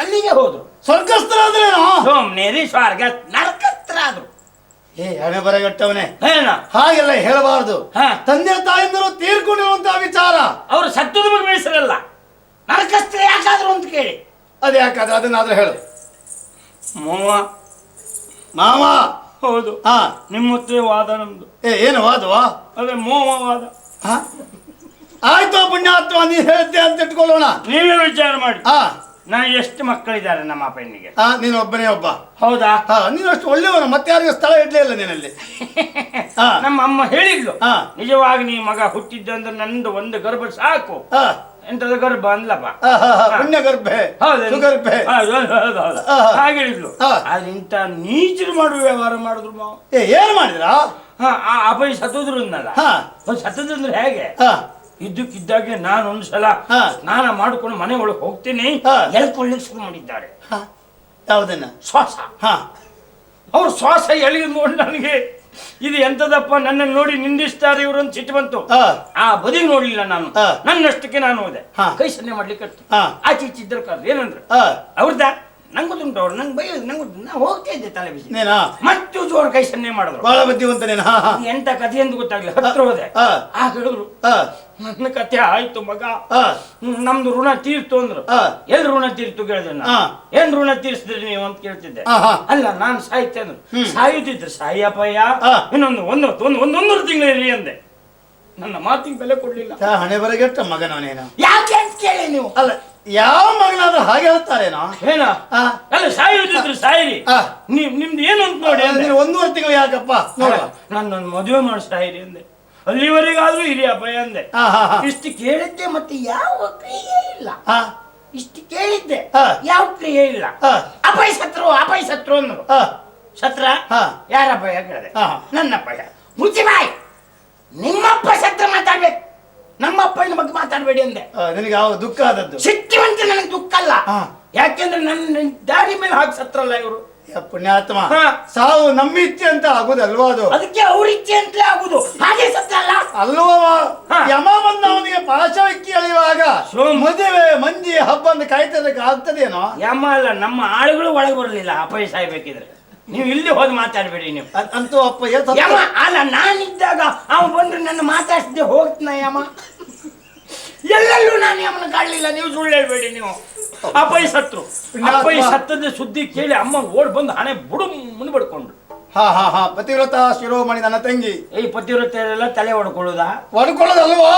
ಅಲ್ಲಿಗೆ ಹೋದ್ರು. ಸ್ವರ್ಗಸ್ಥರಾದ್ರೇನೋ? ಸೋಮ್ನೇರಿ ಸ್ವರ್ಗ ನರಕಸ್ಥರಾದ್ರು. ಹಣೆ ಬರಗಟ್ಟವನೇ, ಏನ ಹಾಗೆಲ್ಲ ಹೇಳಬಾರದು. ತಂದೆ ತಾಯಿಂದರು ತೀರ್ಕೊಂಡಿರುವಂತಹ ವಿಚಾರ. ಅವರು ಸತ್ತದ ಬಗ್ಗೆ ಬೇಸರಲ್ಲ, ನರಕಸ್ತ್ರ ಯಾಕಾದ್ರು ಅಂತ ಕೇಳಿ. ಅದೇ ಯಾಕಾದ್ರೆ ಅದನ್ನಾದ್ರೂ ಹೇಳು. ಮೋವ ಮಾವ. ಹೌದು. ನಿಮ್ಮ ಹತ್ರ ವಾದ ನಮ್ದು. ಏನು ವಾದವಾ? ಅದೇ ಮೋವ ವಾದ. ಆಯ್ತು ಪುಣ್ಯಾತ್ಮ, ನೀ ಹೇಳ್ತೆ ಅಂತ ಇಟ್ಕೊಳ್ಳೋಣ. ನೀವೇ ವಿಚಾರ ಮಾಡಿ. ನಾನು ಎಷ್ಟು ಮಕ್ಕಳಿದ್ದಾರೆ ನಮ್ಮ ಅಪ್ಪನಿಗೆ? ನೀನು ಒಬ್ಬನೇ ಒಬ್ಬ. ಹೌದಾ? ನೀನು ಅಷ್ಟು ಒಳ್ಳೆಯವನು, ಮತ್ತೆ ಯಾರಿಗೂ ಸ್ಥಳ ಇಡ್ಲೇ ಇಲ್ಲ ನೀನಲ್ಲಿ. ನಮ್ಮ ಅಮ್ಮ ಹೇಳಿದ್ಲು, ನಿಜವಾಗಿ ನೀ ಮಗ ಹುಟ್ಟಿದ್ದಂದ್ರೆ ನಂದು ಒಂದು ಗರ್ಭ ಸಾಕು. ಎಂತದ ಗರ್ಭ ಅನ್ಲಪ್ಪ, ಪುಣ್ಯ ಗರ್ಭೆ, ಸುಗರ್ಭೆ ಹಾಗೆ ಹೇಳಿದ್ಲು. ಆದ್ರೆ ಇಂಥ ನೀಚರು ಮಾಡುವ ವ್ಯವಹಾರ ಮಾಡಿದ್ರು ಮಾವ. ಏನ್ ಮಾಡಿದ್ರ? ಅಪ್ಪಯ್ಯ ಸತ್ತೋದ್ರು ಅನ್ನಲ್ಲ. ಸತ್ತದಂದ್ರೆ ಹೇಗೆ? ಇದ್ದಕ್ಕಿದ್ದಾಗೆ ನಾನು ಒಂದ್ಸಲ ಸ್ನಾನ ಮಾಡ್ಕೊಂಡು ಮನೆ ಒಳಗೆ ಹೋಗ್ತೀನಿ, ಎಳ್ಕೊಳ್ಳಿಕ್ಕೆ ಶುರು ಮಾಡಿದ್ದಾರೆ. ಯಾವುದನ್ನ? ಶ್ವಾಸ. ಅವ್ರ ಶ್ವಾಸ ಎಳೆದು ನೋಡಿ ನನಗೆ ಇದು ಎಂತದಪ್ಪ, ನನ್ನ ನೋಡಿ ನಿಂದಿಸ್ತಾರೆ ಇವರು ಅಂತ ಸಿಟ್ಟು ಬಂತು. ಆ ಬದಿಗೆ ನೋಡ್ಲಿಲ್ಲ ನಾನು, ನನ್ನಷ್ಟಕ್ಕೆ ನಾನು ಹೋದೆ. ಕೈ ಸನ್ನೆ ಮಾಡ್ಲಿಕ್ಕೆ ಆಚೆ ಈಚೆ ಇದ್ರ ಕಾದ್ರೆ ಏನಂದ್ರೆ ಅವ್ರದ್ದ ನಂಗೆ ಗೊತ್ತುಂಟು. ಅವ್ರು ನಂಗೆ ಬೈ ನಂಗೆ ನಾ ಹೋಗ್ತಾ ಇದ್ದೆ ತಲೆ ಬಿಸಿ. ಮತ್ತೆ ಜೋರು ಕೈ ಸನ್ನೆ ಮಾಡಿದ್ರು. ಬಹಳ ಬುದ್ಧಿವಂತ ನೀನು. ಎಂತ ಕಥೆ ಎಂದು ಗೊತ್ತಾಗ್ಲಿ. ಹತ್ರ ಹೋದೆ. ಹೇಳಿದ್ರು ನನ್ನ ಕಥೆ ಆಯ್ತು ಮಗ, ನಮ್ದು ಋಣ ತೀರ್ತು ಅಂದ್ರು. ಎಲ್ ಋಣ ತೀರ್ತು ಕೇಳಿದೆ ನಾನು. ಏನ್ ಋಣ ತೀರ್ಸಿದ್ರಿ ನೀವು ಅಂತ ಕೇಳ್ತಿದ್ದೆ. ಅಲ್ಲ ನಾನು ಸಾಯ್ತೆ ಅಂದ್ರು. ಸಾಯುತ್ತಿದ್ರು ಸಾಯಪ್ಪಯ್ಯ, ಇನ್ನೊಂದು ಒಂದೊಂದು ತಿಂಗಳು ಇರಿ ಅಂದೆ. ನನ್ನ ಮಾತಿಗೆ ಬೆಲೆ ಕೊಡ್ಲಿಲ್ಲ. ಹಣೆ ಬರಗೆಟ್ಟ ಮಗನೇನು? ಯಾಕೆ ಅಂತ ಕೇಳಿ ನೀವು. ಅಲ್ಲ ಯಾವ ಮಗನಾದ್ರೂ ಹಾಗೆ ಹೇಳ್ತಾರೇನೋ? ಏನ ಅಲ್ಲ ಸಾಯುತ್ತಿದ್ರು ಸಾಯಿರಿ, ನಿಮ್ದು ಏನು ಅಂತ ನೋಡಿ. ನೀನು 1.5 ತಿಂಗಳು ಯಾಕಪ್ಪ? ನನ್ನ ಮದುವೆ ಮಾಡಿ ಸಾಯಿರಿ ಅಂದೆ. ಅಲ್ಲಿವರೆಗಾದ್ರೂ ಹಿರಿಯ ಅಭಯ ಅಂದೆ. ಇಷ್ಟು ಕೇಳಿದ್ದೆ, ಮತ್ತೆ ಯಾವ ಕ್ರಿಯೆ ಇಲ್ಲ. ಇಷ್ಟು ಕೇಳಿದ್ದೆ, ಯಾವ ಕ್ರಿಯೆ ಇಲ್ಲ. ಅಭಯ ಸತ್ರು ಅಂದ್ರು. ಸತ್ರ ಯಾರ ಅಭಯ ಕೇಳಿದೆ? ನನ್ನ ಅಭಯ. ಮುಚ್ಚಿಬಾಯ್, ನಿಮ್ಮಪ್ಪ ಸತ್ರ ಮಾತಾಡ್ಬೇಕು, ನಮ್ಮಪ್ಪನ ಬಗ್ಗೆ ಮಾತಾಡ್ಬೇಡಿ ಅಂದೆ. ನಿನಗೆ ಯಾವ ದುಃಖ ಆದದ್ದು? ಸಿಟ್ಟಿವಂತ ನನಗೆ ದುಃಖ ಅಲ್ಲ, ಯಾಕೆಂದ್ರೆ ನನ್ನ ದಾರಿ ಮೇಲೆ ಹಾಕಿ ಸತ್ರಲ್ಲ ಇವರು. ಪುಣ್ಯಾತ್ಮ, ಸಾವು ನಮ್ಮ ಇಚ್ಛೆ ಅಂತ ಆಗುದಲ್ವಾ ಅದು? ಅದಕ್ಕೆ ಅವ್ರ ಇಚ್ಛೆ ಅಂತಲೇ ಆಗುದು, ಹಾಗೆ ಸತ್ತಲ್ಲ ಅಲ್ವಾ? ಯಮ ಬಂದ ಅವನಿಗೆ ಪಾಶವಿಕ್ಕಿ ಅಳಿಯುವಾಗ ಮದುವೆ ಮಂಜಿ ಹಬ್ಬ ಅಂತ ಕಾಯ್ತದಕ್ಕೆ ಆಗ್ತದೇನೋ? ಯಮ ಅಲ್ಲ, ನಮ್ಮ ಆಳುಗಳು ಒಳಗೆ ಬರಲಿಲ್ಲ ಅಪ್ಪಯ್ಯ ಸಾಯ್ಬೇಕಿದ್ರೆ. ನೀವು ಇಲ್ಲಿ ಹೋಗಿ ಮಾತಾಡ್ಬೇಡಿ ನೀವು. ಅಂತೂ ಅಪ್ಪಯ್ಯ ಯಮ ಅಲ್ಲ, ನಾನಿದ್ದಾಗ ಅವನು ಬಂದ್ರೆ ನನ್ನ ಮಾತಾಡ್ಸಿದ್ದೆ ಹೋಗ್ತೀನ ಯಮ. ಎಲ್ಲೆಲ್ಲೂ ನಾನು ಯಮನ ಕಾಡಲಿಲ್ಲ, ನೀವು ಸುಳ್ಳು ಹೇಳ್ಬೇಡಿ ನೀವು. ಅಪ್ಪಯ್ಯ ಸತ್ರು. ಅಪ್ಪಯ್ಯ ಸತ್ತದ ಸುದ್ದಿ ಕೇಳಿ ಅಮ್ಮ ಓಡ್ ಬಂದು ಹಣೆ ಬುಡು ಮುಂದೆ ಬಡ್ಕೊಂಡ್ರು. ಪತಿವ್ರತ ಶಿರೋಮಣಿ ನನ್ನ ತಂಗಿ. ಈ ಪತಿವ್ರತೆಲ್ಲ ತಲೆ ಹೊಡ್ಕೊಳ್ಳುದಾ? ಹೊಡ್ಕೊಳ್ಳೋದಲ್ವಾ?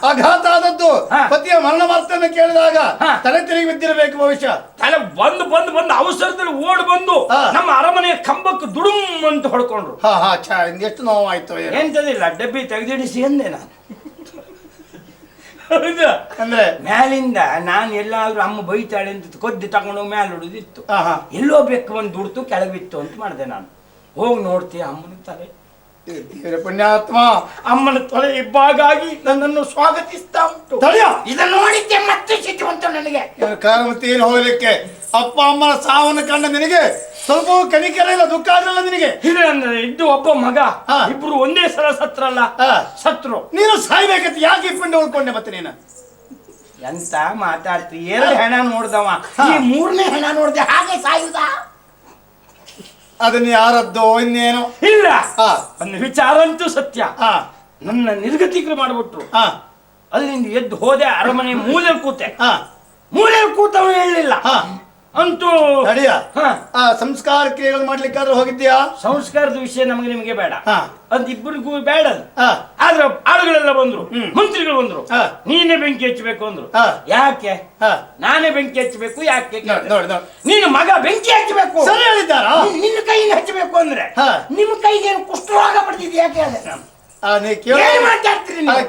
ಆಘಾತ ಆದದ್ದು. ಪತಿಯ ಮರಣ ವಾರ್ತೆಯನ್ನು ಕೇಳಿದಾಗ ತಲೆ ತಿರುಗಿ ಬಿದ್ದಿರಬೇಕು ಭವಿಷ್ಯ. ತಲೆ ಬಂದು ಅವಸರದಲ್ಲಿ ಓಡ್ ಬಂದು ನಮ್ಮ ಅರಮನೆಯ ಕಂಬಕ್ಕೆ ದುಡುಂ ಅಂತ ಹೊಡ್ಕೊಂಡ್ರು. ಎಷ್ಟು ನೋವಾಯ್ತು. ಎಂತದಿಲ್ಲ, ಡಬ್ಬಿ ತೆಗೆದಿಡಿಸಿ ಅಂದೆ ನಾನು. ಅಂದ್ರೆ ಮ್ಯಾಲಿಂದ ನಾನು ಎಲ್ಲಾದ್ರೂ ಅಮ್ಮ ಬೈತಾಳೆ ಅಂತ ಕೊದ್ದಿ ತಗೊಂಡೋಗಿ ಮ್ಯಾಲ ಹೊಡುದಿತ್ತು. ಎಲ್ಲೋ ಬೆಕ್ಕು ಬಂದು ದುಡ್ತು ಕೆಳಗೆ ಬಿತ್ತು ಅಂತ ಮಾಡಿದೆ ನಾನು. ಹೋಗಿ ನೋಡ್ತೀಯ ಅಮ್ಮನ ತಲೆ. ಪುಣ್ಯಾತ್ಮ, ಅಮ್ಮನ ತಲೆ ಇಬ್ಬಾಗಾಗಿ ನನ್ನನ್ನು ಸ್ವಾಗತಿಸ್ತಾ ಉಂಟು. ಇದನ್ನು ನೋಡಿದ್ದೆ ಮತ್ತೆ ಸಿಟ್ಟು ಬಂತು ನನಗೆ. ಕಾರಣಮತಿ ಏನು ಹೋಗ್ಲಿಕ್ಕೆ? ಅಪ್ಪ ಅಮ್ಮನ ಸಾವನ್ನು ಕಂಡ ನಿನಗೆ ಸ್ವಲ್ಪ ಕನಿಕರ ಇಲ್ಲ, ದುಃಖ ಆಗಲ್ಲ ನಿನಗೆ? ಇಲ್ಲ ಅಂದ್ರೆ ಇದ್ದು ಒಬ್ಬ ಮಗ, ಇಬ್ರು ಒಂದೇ ಸಲ ಸತ್ರಲ್ಲ, ಸತ್ರು. ನೀನು ಸಾಯ್ಬೇಕಂತ ಯಾಕೆ ಇಟ್ಕೊಂಡು ಉಳ್ಕೊಂಡೆ ಮತ್ತೆ ನೀನು? ಎಂತ ಮಾತಾಡ್ತಿ? 2 ಹೆಣ ನೋಡ್ದವ, ಈ 3ನೇ ಹೆಣ ನೋಡ್ದೆ, ಹಾಗೆ ಸಾಯುದ? ಅದನ್ನ ಯಾರದ್ದೋ ಇನ್ನೇನು ಇಲ್ಲ. ಒಂದು ವಿಚಾರ ಅಂತೂ ಸತ್ಯ. ನನ್ನ ನಿರ್ಗತಿಕರು ಮಾಡ್ಬಿಟ್ರು. ಅಲ್ಲಿಂದ ಎದ್ದು ಹೋದೆ, ಅರಮನೆ ಮೂಲೆಯಲ್ಲಿ ಕೂತೆ. ಮೂಲೆಯಲ್ಲಿ ಕೂತವ ಹೇಳಲಿಲ್ಲ ಅಂತೂ. ಸಂಸ್ಕಾರ ಕ್ರಿಯೆಗಳು ಮಾಡ್ಲಿಕ್ಕಾದ್ರೂ ಹೋಗಿದ್ಯಾ? ಸಂಸ್ಕಾರದ ವಿಷಯ ನಮಗೆ ನಿಮಗೆ ಬೇಡ, ಅದು ಇಬ್ಬರಿಗೂ ಬೇಡ. ಆದ್ರೆ ಆಳುಗಳೆಲ್ಲ ಬಂದ್ರು, ಮಂತ್ರಿಗಳು ಬಂದ್ರು. ನೀನೇ ಬೆಂಕಿ ಹಚ್ಚಬೇಕು ಅಂದ್ರು. ಯಾಕೆ? ನಾನೇ ಬೆಂಕಿ ಹಚ್ಚಬೇಕು ಯಾಕೆ? ನೀನು ಮಗ ಬೆಂಕಿ ಹಚ್ಚಬೇಕು, ಸರಿ ಹೇಳಿದ್ದಾರ? ನಿನ್ನ ಕೈಗೆ ಹಚ್ಚಬೇಕು ಅಂದ್ರೆ ನಿಮ್ಮ ಕೈಗೆ ಏನು ಕುಷ್ಠರೋಗ ಪಡ್ತಿದ್ದೆ ಯಾಕೆ?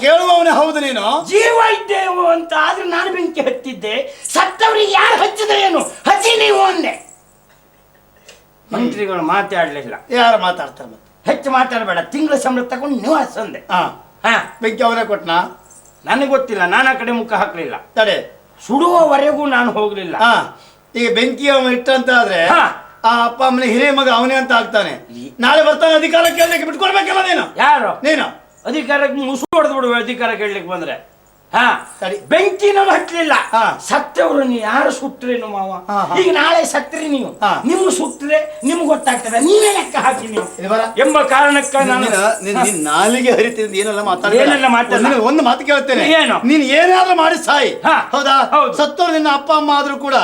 ಕೇಳುವವನೇ ಹೌದು. ನೀನು ಜೀವ ಇದ್ದೇವು ಅಂತ ಆದ್ರೆ ನಾನು ಬೆಂಕಿ ಹತ್ತಿದ್ದೆ. ಸತ್ತವ್ರಿಗೆ ಯಾರು ಹಚ್ಚಿದ್ರೆ ಏನು? ಹಚ್ಚಿ ನೀವು ಅಂದೆ. ಮಂತ್ರಿಗಳು ಮಾತಾಡ್ಲಿಲ್ಲ. ಯಾರು ಮಾತಾಡ್ತಾರೆ ಮತ್ತೆ? ಹೆಚ್ಚು ಮಾತಾಡಬೇಡ, ತಿಂಗಳ ಸಂಬಳ ತಗೊಂಡು ನಿವಾಸ ಅಂದೆ. ಹಾ, ಬೆಂಕಿ ಅವನೇ ಕೊಟ್ನಾ? ನನಗೆ ಗೊತ್ತಿಲ್ಲ, ನಾನು ಆ ಕಡೆ ಮುಖ ಹಾಕ್ಲಿಲ್ಲ. ತಡೆ, ಸುಡುವವರೆಗೂ ನಾನು ಹೋಗ್ಲಿಲ್ಲ. ಈಗ ಬೆಂಕಿ ಅವನು ಇಟ್ಟಂತ ಆದ್ರೆ ಹಾ, ಆ ಅಪ್ಪ ಅಮ್ಮನ ಹಿರಿಯ ಮಗ ಅವನೇ ಅಂತ ಆಗ್ತಾನೆ. ನಾಳೆ ಬರ್ತಾನೆ ಅಧಿಕಾರ ಕೇಳಲಿಕ್ಕೆ ಬಿಟ್ಕೊಡ್ಬೇಕಲ್ಲ ನೀನು. ಯಾರು ನೀನು? ಅಧಿಕಾರಕ್ಕೆ ಮುಸುಕು ಹೊಡೆದು ಬಿಡುವ, ಅಧಿಕಾರ ಕೇಳಲಿಕ್ಕೆ ಬಂದ್ರೆ. ಹಾ, ಸರಿ. ಬೆಂಕಿನ ಹತ್ತಲಿಲ್ಲ. ಸತ್ತವರು ನೀವು ಯಾರು ಸುಟ್ರೇನು ಮಾವ? ಈಗ ನಾಳೆ ಸತ್ರಿ ನೀವು, ನಿಮ್ಮ ಸುಟ್ರೆ ನಿಮ್ಗೆ ಗೊತ್ತಾಗ್ತದೆ, ನೀವೇ ಲೆಕ್ಕ ಹಾಕಿ ನೀವು ಎಂಬ ಕಾರಣಕ್ಕೆ ನಾನು ನಾಲಿಗೆ ಹರಿತಿದ್ದ ಏನೆಲ್ಲ ಏನೆಲ್ಲ ಮಾತಾಡ. ಒಂದು ಮಾತು ಕೇಳ್ತೇನೆ, ಏನು? ನೀನ್ ಏನಾದ್ರೂ ಮಾಡಿ ಸಾಯಿ, ಹೌದಾ? ಹೌದು. ಸತ್ತೋರು ನಿನ್ನ ಅಪ್ಪ ಅಮ್ಮ ಆದ್ರೂ ಕೂಡ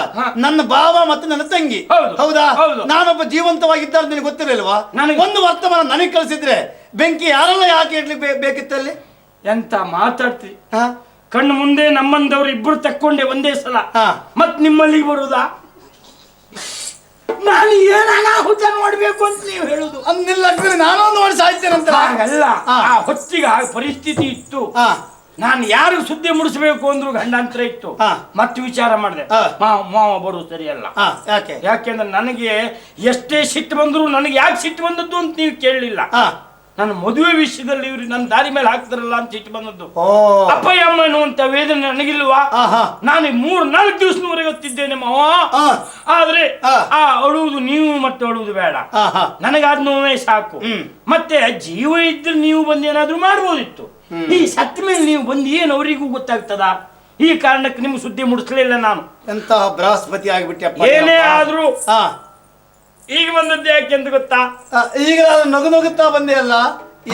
ನನ್ನ ಭಾವ ಮತ್ತು ನನ್ನ ತಂಗಿ, ಹೌದು. ಹೌದಾ? ಹೌದು. ನಾನೊಬ್ಬ ಜೀವಂತವಾಗಿದ್ದಾರೆ ನಿನಗೆ ಗೊತ್ತಿರಲಿಲ್ವಾ? ಒಂದು ವರ್ತಮಾನ ನನಗೆ ಕಳಿಸಿದ್ರೆ ಬೆಂಕಿ ಯಾರೆಲ್ಲ ಯಾಕೆ ಇಡ್ಲಿಕ್ಕೆ ಬೇಕಿತ್ತಲ್ಲಿ? ಎಂತ ಮಾತಾಡ್ತಿ? ಕಣ್ಣು ಮುಂದೆ ನಮ್ಮಂದವ್ರು ಇಬ್ಬರು ತಕ್ಕೊಂಡೆ ಒಂದೇ ಸಲ, ಮತ್ ನಿಮ್ಮಲ್ಲಿಗೆ ಬರುದಾ? ನಾನು ಏನ ಅನಾಹುತ ನೋಡ್ಬೇಕು ಅಂತ ನೀವು ಹೇಳುದು? ಅಂದಿಲ್ಲ, ನಾನೊಂದು ಮಾಡಿ ಸಾಯ್ತೇನಂತ. ಹಾಗಲ್ಲ, ಆ ಹೊತ್ತಿಗೆ ಆ ಪರಿಸ್ಥಿತಿ ಇತ್ತು. ನಾನು ಯಾರು ಸುದ್ದಿ ಮುಡಿಸ್ಬೇಕು ಅಂದ್ರು ಗಂಡಾಂತರ ಇತ್ತು. ಮತ್ತೆ ವಿಚಾರ ಮಾಡಿದೆ, ಮಾವ ಬರುದು ಸರಿಯಲ್ಲ. ಯಾಕೆಂದ್ರೆ ನನಗೆ ಎಷ್ಟೇ ಸಿಟ್ಟು ಬಂದ್ರು ನನಗೆ ಯಾಕೆ ಸಿಟ್ಟು ಬಂದದ್ದು ಅಂತ ನೀವು ಕೇಳಲಿಲ್ಲ. ನನ್ನ ಮದುವೆ ವಿಷಯದಲ್ಲಿ ಇವ್ರು ನನ್ನ ದಾರಿ ಮೇಲೆ ಹಾಕ್ತಾರಲ್ಲ ಅಂತ ಸಿಟ್ಟು ಬಂದದ್ದು. ಅಪ್ಪಯ್ಯ ಅಮ್ಮ ಎನ್ನುವಂತ ವೇದನೆ ನನಗಿಲ್ವಾ? ನಾನು 3-4 ದಿವಸದವರೆಗೆ ಗೊತ್ತಿದ್ದೇನೆ ಮಾವ. ಆದ್ರೆ ಆ ಅಳುವುದು ನೀವು ಮತ್ತೆ ಅಳುವುದು ಬೇಡ, ನನಗಾದ ನೋವೇ ಸಾಕು. ಮತ್ತೆ ಜೀವ ಇದ್ರೆ ನೀವು ಬಂದು ಏನಾದ್ರೂ ಮಾಡ್ಬೋದಿತ್ತು. ಈ ಸತ್ತ ಮೇಲೆ ನೀವು ಬಂದು ಏನು ಅವರಿಗೂ ಗೊತ್ತಾಗ್ತದ? ಈ ಕಾರಣಕ್ಕೆ ನಿಮ್ಗೆ ಸುದ್ದಿ ಮುಡಿಸ್ಲಿಲ್ಲ ನಾನು. ಎಂತಹ ಬೃಹಸ್ಪತಿ ಆಗಿಬಿಟ್ಟೆ. ಏನೇ ಆದ್ರೂ ಈಗ ಬಂದದ್ದು ಯಾಕೆ ಅಂತ ಗೊತ್ತಾ? ಈಗ ನಗು ನಗುತ್ತಾ ಬಂದೆ ಅಲ್ಲ,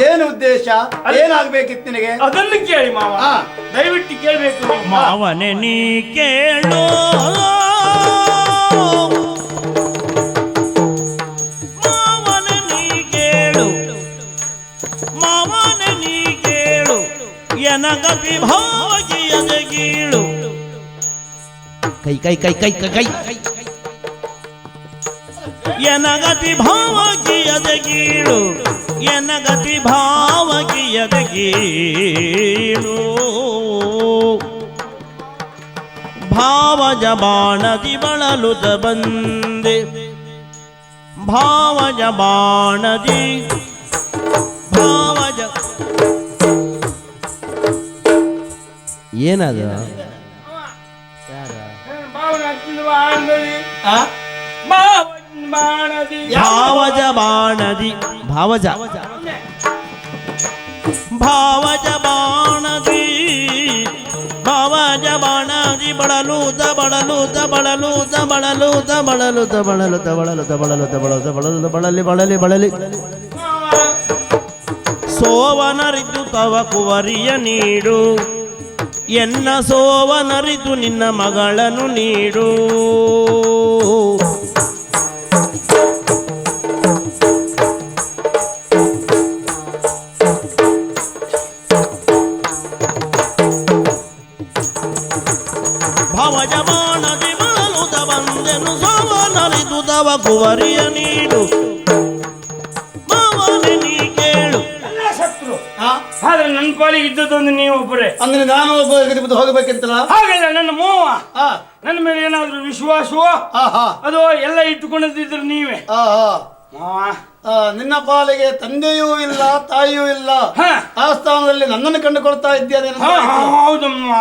ಏನು ಉದ್ದೇಶ? ಏನಾಗ್ಬೇಕಿತ್ತು ನಿನಗೆ? ಅದನ್ನು ಕೇಳಿ ಮಾವ, ದಯವಿಟ್ಟು ಕೇಳಬೇಕು. ಮಾವನೆ ನೀ ಕೇಳು, ಮಾವನೆ ನೀ ಕೇಳು, ಮಾವನೆ ನೀ ಕೇಳು, ಎನಗತಿ ಭಾವಗಿಯದ ಗೀಳು. ಕೈ ಕೈ ಕೈ ಕೈ ಕೈ ಕೈ ಎನಗತಿ ಭಾವಗಿಯದ ಗೀಳು, ಎನಗತಿ ಭಾವಗಿಯದ ಗೀಳು. ಭಾವಜ ಬಾಣದಿ ಬಳಲುತ ಬಂದೆ, ಭಾವಜ ಬಾಣದಿ ಭಾವಜ. ಏನದ ಭಾವಜ ಬಾಣದಿ ಭಾವಜ ಭಾವಜ ಬಾಣದಿ ಭಾವಜ ಬಾಣದಿ ಬಳಲುತ ಬಳಲುತ ಬಳಲುತ ಬಳಲುತ ಬಳಲುತ ಬಳಲುತ ಬಳಲುತ ಬಳಲುತ ಬಳಲುತ ಬಳಲುತ ಬಳಲಿ ಬಳಲಿ ಬಳಲಿ. ಸೋವನರಿತು ತವ ಕುವರಿಯ ನೀಡು, ಎನ್ನ ಸೋವನರಿತು ನಿನ್ನ ಮಗಳನ್ನು ನೀಡು. ಭಾವಜ ಬಾಣದಿ ಬಳಲುತ ಬಂದೆನು, ಸೋವನರಿತು ತವ ಕುವರಿಯ ನೀಡು, ಮಾವನೆ ನೀ ಕೇಳು. ಎಲ್ಲ ಸತ್ರು, ಆದ್ರೆ ನನ್ನ ಪಾಲಿಗೆ ಇದ್ದದೊಂದು ನೀವು ಒಬ್ಬರೇ. ಅಂದ್ರೆ ನಾನು ಒಬ್ಬ ಹೋಗಬೇಕಂತಲ್ಲ? ಹಾಗಲ್ಲ, ನನ್ನ ಮೋಹ, ನನ್ನ ಮೇಲೆ ಏನಾದ್ರೂ ವಿಶ್ವಾಸವೋ ಅದು ಎಲ್ಲ ಇಟ್ಟುಕೊಂಡಿದ್ರೆ ನೀವೇ. ನಿನ್ನ ಪಾಲಿಗೆ ತಂದೆಯೂ ಇಲ್ಲ ತಾಯಿಯೂ ಇಲ್ಲ, ಆ ಸ್ಥಾನದಲ್ಲಿ ನನ್ನನ್ನು ಕಂಡುಕೊಳ್ತಾ ಇದ್ದೇನೆ. ಹೌದಮ್ಮ,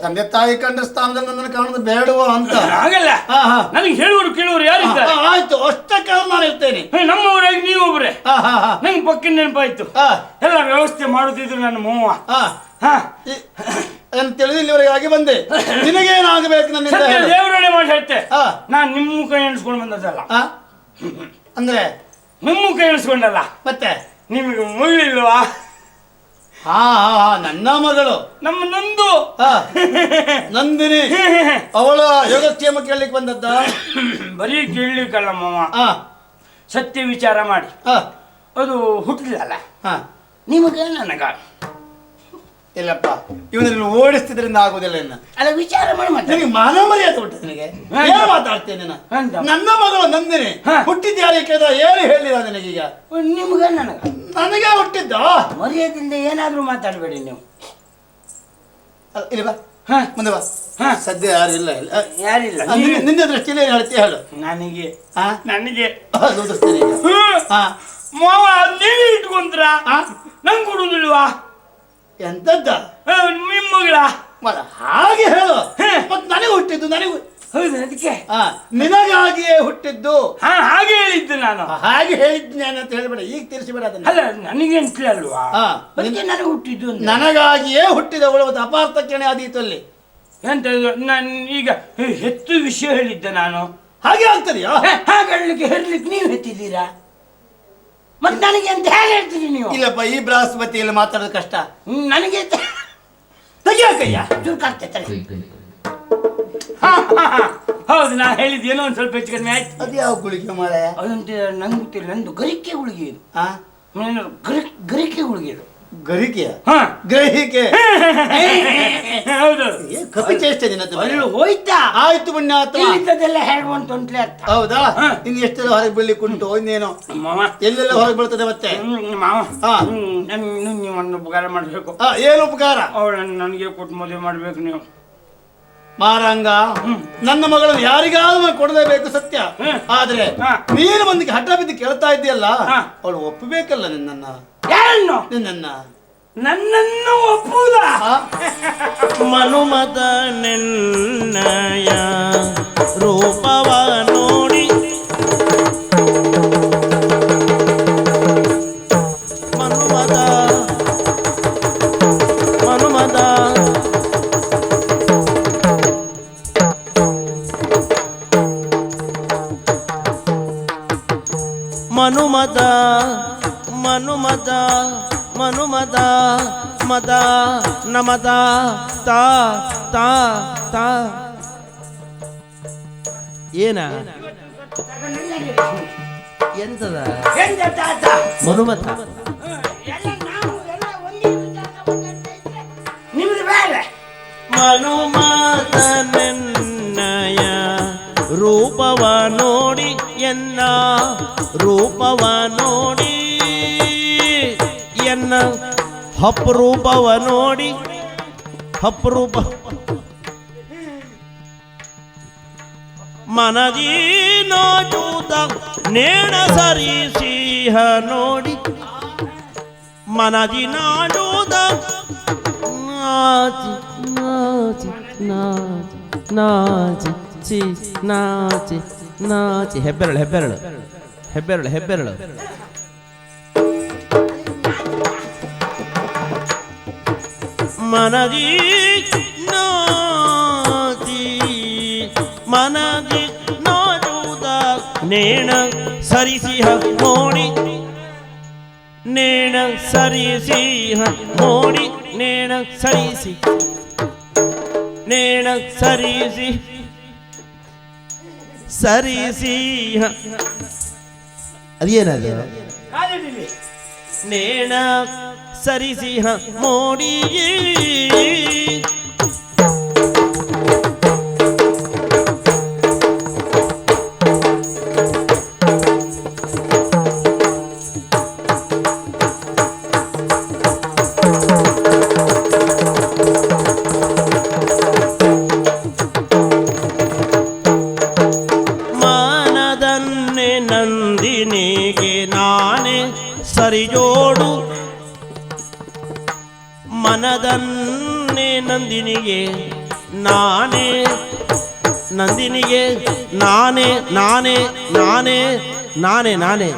ತಂದೆ ತಾಯಿ ಕಂಡ ಸ್ಥಾನದಲ್ಲಿ ನನ್ನನ್ನು ಕಾಣೋದು ಬೇಡವೋ ಅಂತ. ಹಾಗಲ್ಲ, ನನಗೆ ಹೇಳುವರು ಕೇಳುವರು ಯಾರಿದ್ದಾರೆ? ಆಯ್ತು, ಅಷ್ಟೇ ಕಾರಣ ನಾನು ಇರ್ತೇನೆ. ನಮ್ಮವರಾಗಿ ನೀವು ಒಬ್ರೆ. ನಂಗೆ ಪಕ್ಕ ನೆನಪಾಯ್ತು, ಎಲ್ಲ ವ್ಯವಸ್ಥೆ ಮಾಡುತ್ತಿದ್ರು ನನ್ನ ಮೋಹ. ತಿಳಿದು ಇಲ್ಲಿವರೆಗೆ ಆಗಿ ಬಂದೆ. ನಿನಗೇನಾಗಬೇಕು ನನ್ನಿಂದ? ದೇವರಣೆ ಮಾಡಿ ಹೇಳ್ತೆ, ನಾನು ನಿಮ್ಮ ಮುಖ ಎಣಿಸ್ಕೊಂಡು ಬಂದದ್ದಲ್ಲ. ಅಂದ್ರೆ ನಿಮ್ಮ ಮುಖ ಎಣಿಸ್ಕೊಂಡಲ್ಲ, ಮತ್ತೆ ನಿಮಗೆ ಮುಗಿಲಿಲ್ವಾ? ನನ್ನ ಮಗಳು ನಮ್ಮ ನಂದು ನಂದಿನಿ, ಅವಳ ಯೋಗಕ್ಷೇಮ ಕೇಳಲಿಕ್ಕೆ ಬಂದದ್ದ? ಬರೀ ಕೇಳಲಿಕ್ಕಲ್ಲ ಮಾವ, ಸತ್ಯ ವಿಚಾರ ಮಾಡಿ ಅದು ಹುಟ್ಟಲಿಲ್ಲ ನಿಮಗೆ ನನಗ. ಇಲ್ಲಪ್ಪ, ಇವನನ್ನು ಓಡಿಸ್ತಿದ್ರಿಂದ ಆಗುದಿಲ್ಲ. ಅಲ್ಲ, ವಿಚಾರ ಮಾಡಿ ನನಗೆ ಮಾನ ಮರ್ಯಾದೆ ಉಂಟು ನಿನಗೆ. ಏನು ಮಾತಾಡ್ತೇನೆ? ನನ್ನ ಮಗಳು ನಂದಿನಿ ಹುಟ್ಟಿದ ಯಾರಿಗೆ ಕೇಳಿದ ಏನು ಹೇಳಿದ ನಿನಗೀಗ? ನಿಮ್ಗ ನನಗ? ನನಗೆ ಹುಟ್ಟಿದ್ದ. ಮರ್ಯಾದೆಯಿಂದ ಏನಾದ್ರೂ ಮಾತಾಡಬೇಡಿ ನೀವು. ಇಲ್ಲಿ ಬಾ, ಮುಂದೆ ಬಾ. ಹಾ. ಸದ್ಯ ಯಾರು ಇಲ್ಲ ಇಲ್ಲ. ಯಾರಿಲ್ಲ ನಿನ್ನ ದೃಷ್ಟಿಯಲ್ಲಿ ಏನು ಹೇಳ್ತೀಯ ಹೇಳು. ನನಗೆ ಹಾ? ನನಗೆ ನೋಡಿಸ್ತೇನೆ ಈಗ. ಹಾ. ಮಾವ ನೀವೇ ಇಟ್ಕೊಂತ್ರ ನಂಗೆ ಕೊಡುದಿಲ್ವಾ? ಎಂತದ್ದ ನಿಮ್ಮ ಮಗಳ ಮರ ಹಾಗೆ ಹೇಳು. ಮತ್ತೆ ನನಗೆ ಹುಟ್ಟಿದ್ದು ನನಗೆ ಹೌದು ಅದಕ್ಕೆ ನಿನಗಾಗಿಯೇ ಹುಟ್ಟಿದ್ದು. ಹಾಗೆ ಹೇಳಿದ್ದು ನಾನು. ಹಾಗೆ ಹೇಳಿದ್ದೀನಿ ಅಂತ ಹೇಳ್ಬೇಡ, ಈಗ ತಿಳಿಸಿಬೇಡ ಅದನ್ನ. ಅಲ್ಲ ನನಗೆ ಅಂತಲೇ ಅಲ್ವಾ, ಅದಕ್ಕೆ ನನಗೆ ಹುಟ್ಟಿದ್ದು ಅಂತ. ನನಗಾಗಿಯೇ ಹುಟ್ಟಿದವಳು ಒಂದು ಅಪಾರ್ಥಕ್ಕೆಣೆ ಆದೀತು ಅಲ್ಲಿ. ಎಂತ ನಾನು ಈಗ ಹೆಚ್ಚು ವಿಷಯ ಹೇಳಿದ್ದೆ ನಾನು. ಹಾಗೆ ಆಗ್ತದೆಯಾ? ಹಾಗೆ ಹೇಳಲಿಕ್ಕೆ ನೀವು ಹೆತ್ತಿದ್ದೀರಾ, ಮತ್ತೆ ನನಗೆ ಅಂತ ಹೇಗೆ ಹೇಳ್ತೀರಿ ನೀವು? ಇಲ್ಲಪ್ಪ, ಈ ಬೃಹಸ್ಪತಿಯಲ್ಲಿ ಮಾತಾಡೋದು ಕಷ್ಟ ನನಗೆ. ತೆಗಿಯಾಕಯ್ಯ ಚುರುಕಾಗ್ತೈತೆ. ಹೌದು, ನಾನು ಹೇಳಿದ್ದು ಏನೋ ಒಂದು ಸ್ವಲ್ಪ ಹೆಚ್ಚು ಕಡಿಮೆ ಆಯ್ತು. ಅದು ಯಾವ ಗುಳಿಗೆ ಮಾರೆ? ಅದಂತೆ ನಂಗೆ ಗೊತ್ತಿಲ್ಲ, ನಂದು ಗರಿಕೆ ಗುಳಿಗೆ ಇದು. ಗರಿಕೆ ಗುಳಿಗೆ ಇದು. ಗರಿಕೆಯ ಗ್ರಹಿಕೆ. ಹೌದು, ಕಪಿ ಚೇಷ್ಟೆ ನಿನ್ನದು. ಹೋಯ್ತಾ? ಆಯ್ತು ಪುಣ್ಯಾತ್ಮ. ಇಲ್ಲಿದ್ದದೆಲ್ಲ ಹೇಳುವಂತ ಉಂಟ್ಲೆ ಅರ್ಥ. ಹೌದಾ? ಇನ್ನು ಎಷ್ಟೆಲ್ಲ ಹೊರಗೆ ಬೀಳ್ಲಿಕ್ಕೆ ಉಂಟು ಇನ್ನೇನೋ. ಮಾವ ಎಲ್ಲೆಲ್ಲ ಹೊರಗೆ ಬೀಳ್ತದೆ ಮತ್ತೆ. ಮಾವ ನೀವು ಒಂದು ಉಪಕಾರ ಮಾಡಬೇಕು. ಏನು ಉಪಕಾರ? ಅವಳನ್ನು ನನಗೆ ಕೊಟ್ಟು ಮದುವೆ ಮಾಡ್ಬೇಕು ನೀವು. ಮಾರಂಗ, ನನ್ನ ಮಗಳನ್ನು ಯಾರಿಗಾದ್ರೂ ಕೊಡಲೇಬೇಕು ಸತ್ಯ. ಆದ್ರೆ ನೀನು ಮಂದಿಗೆ ಹಠ ಬಿದ್ದು ಕೇಳ್ತಾ ಇದ್ದೀಯಲ್ಲ, ಅವಳು ಒಪ್ಪಬೇಕಲ್ಲ ನಿನ್ನನ್ನ. ಯಾರನ್ನು? ನಿನ್ನನ್ನ. ನನ್ನನ್ನು ಒಪ್ಪುದ? ಮನುಮತ ನಿನ್ನಯ ರೂಪವ ನೋಡಿ ಮನುಮತ ಮನುಮತ ಮನುಮತ ಮನುಮತ ಮನುಮತ ಮತ ನಮತ ತಾ ತಾ ತಾ ಏನ ಎಂತದ ಮನುಮತ ಮನುಮತ ನಿನ್ನಯ ರೂಪವ ನೋಡಿ ಎನ್ನ ರೂಪವ ನೋಡಿ ಎನ್ನ ಅಪರೂಪವ ನೋಡಿ ಅಪರೂಪ ಮನದಿ ನೋಜೂತ ನೇಣ ಸರಿಸಿಹ ನೋಡಿ ಮನದಿ ನಾಡೂದ ನಾಚಿ ನಾಚಿ ನಾಚಿ ನಾಚಿ ನಾಚಿ ನಾಚಿ ಹೆಬ್ಬೆರಳು ಹೆಬ್ಬೆರಳು ಹೆಬ್ಬೆರಳು ಹೆಬ್ಬೆರಳು ಮನದಿ ನಾಚಿ ಮನದಿ ನೋಡುವುದ ನೇಣ ಸರಿಸಿಹ ನೋಡಿ ನೇಣ ಸರಿಸಿಹ ನೋಡಿ ನೇಣ ಸರಿಸಿ ನೇಣ ಸರಿಸಿ ಸರಿಸಿಹ ಅದೇನದು ನೇಣ ಸರಿಸಿಹ ಮೋಡಿ ಮಾನದನ್ನೆ ನಂದಿನಿಗೆ ನಾನೇ ಸರಿಜೋಡು ಮನದನ್ನೇ ನಂದಿನಿಗೆ ನಾನೇ ನಂದಿನಿಗೆ ನಾನೇ ನಾನೇ ನಾನೇ ನಾನೇ ನಾನೇ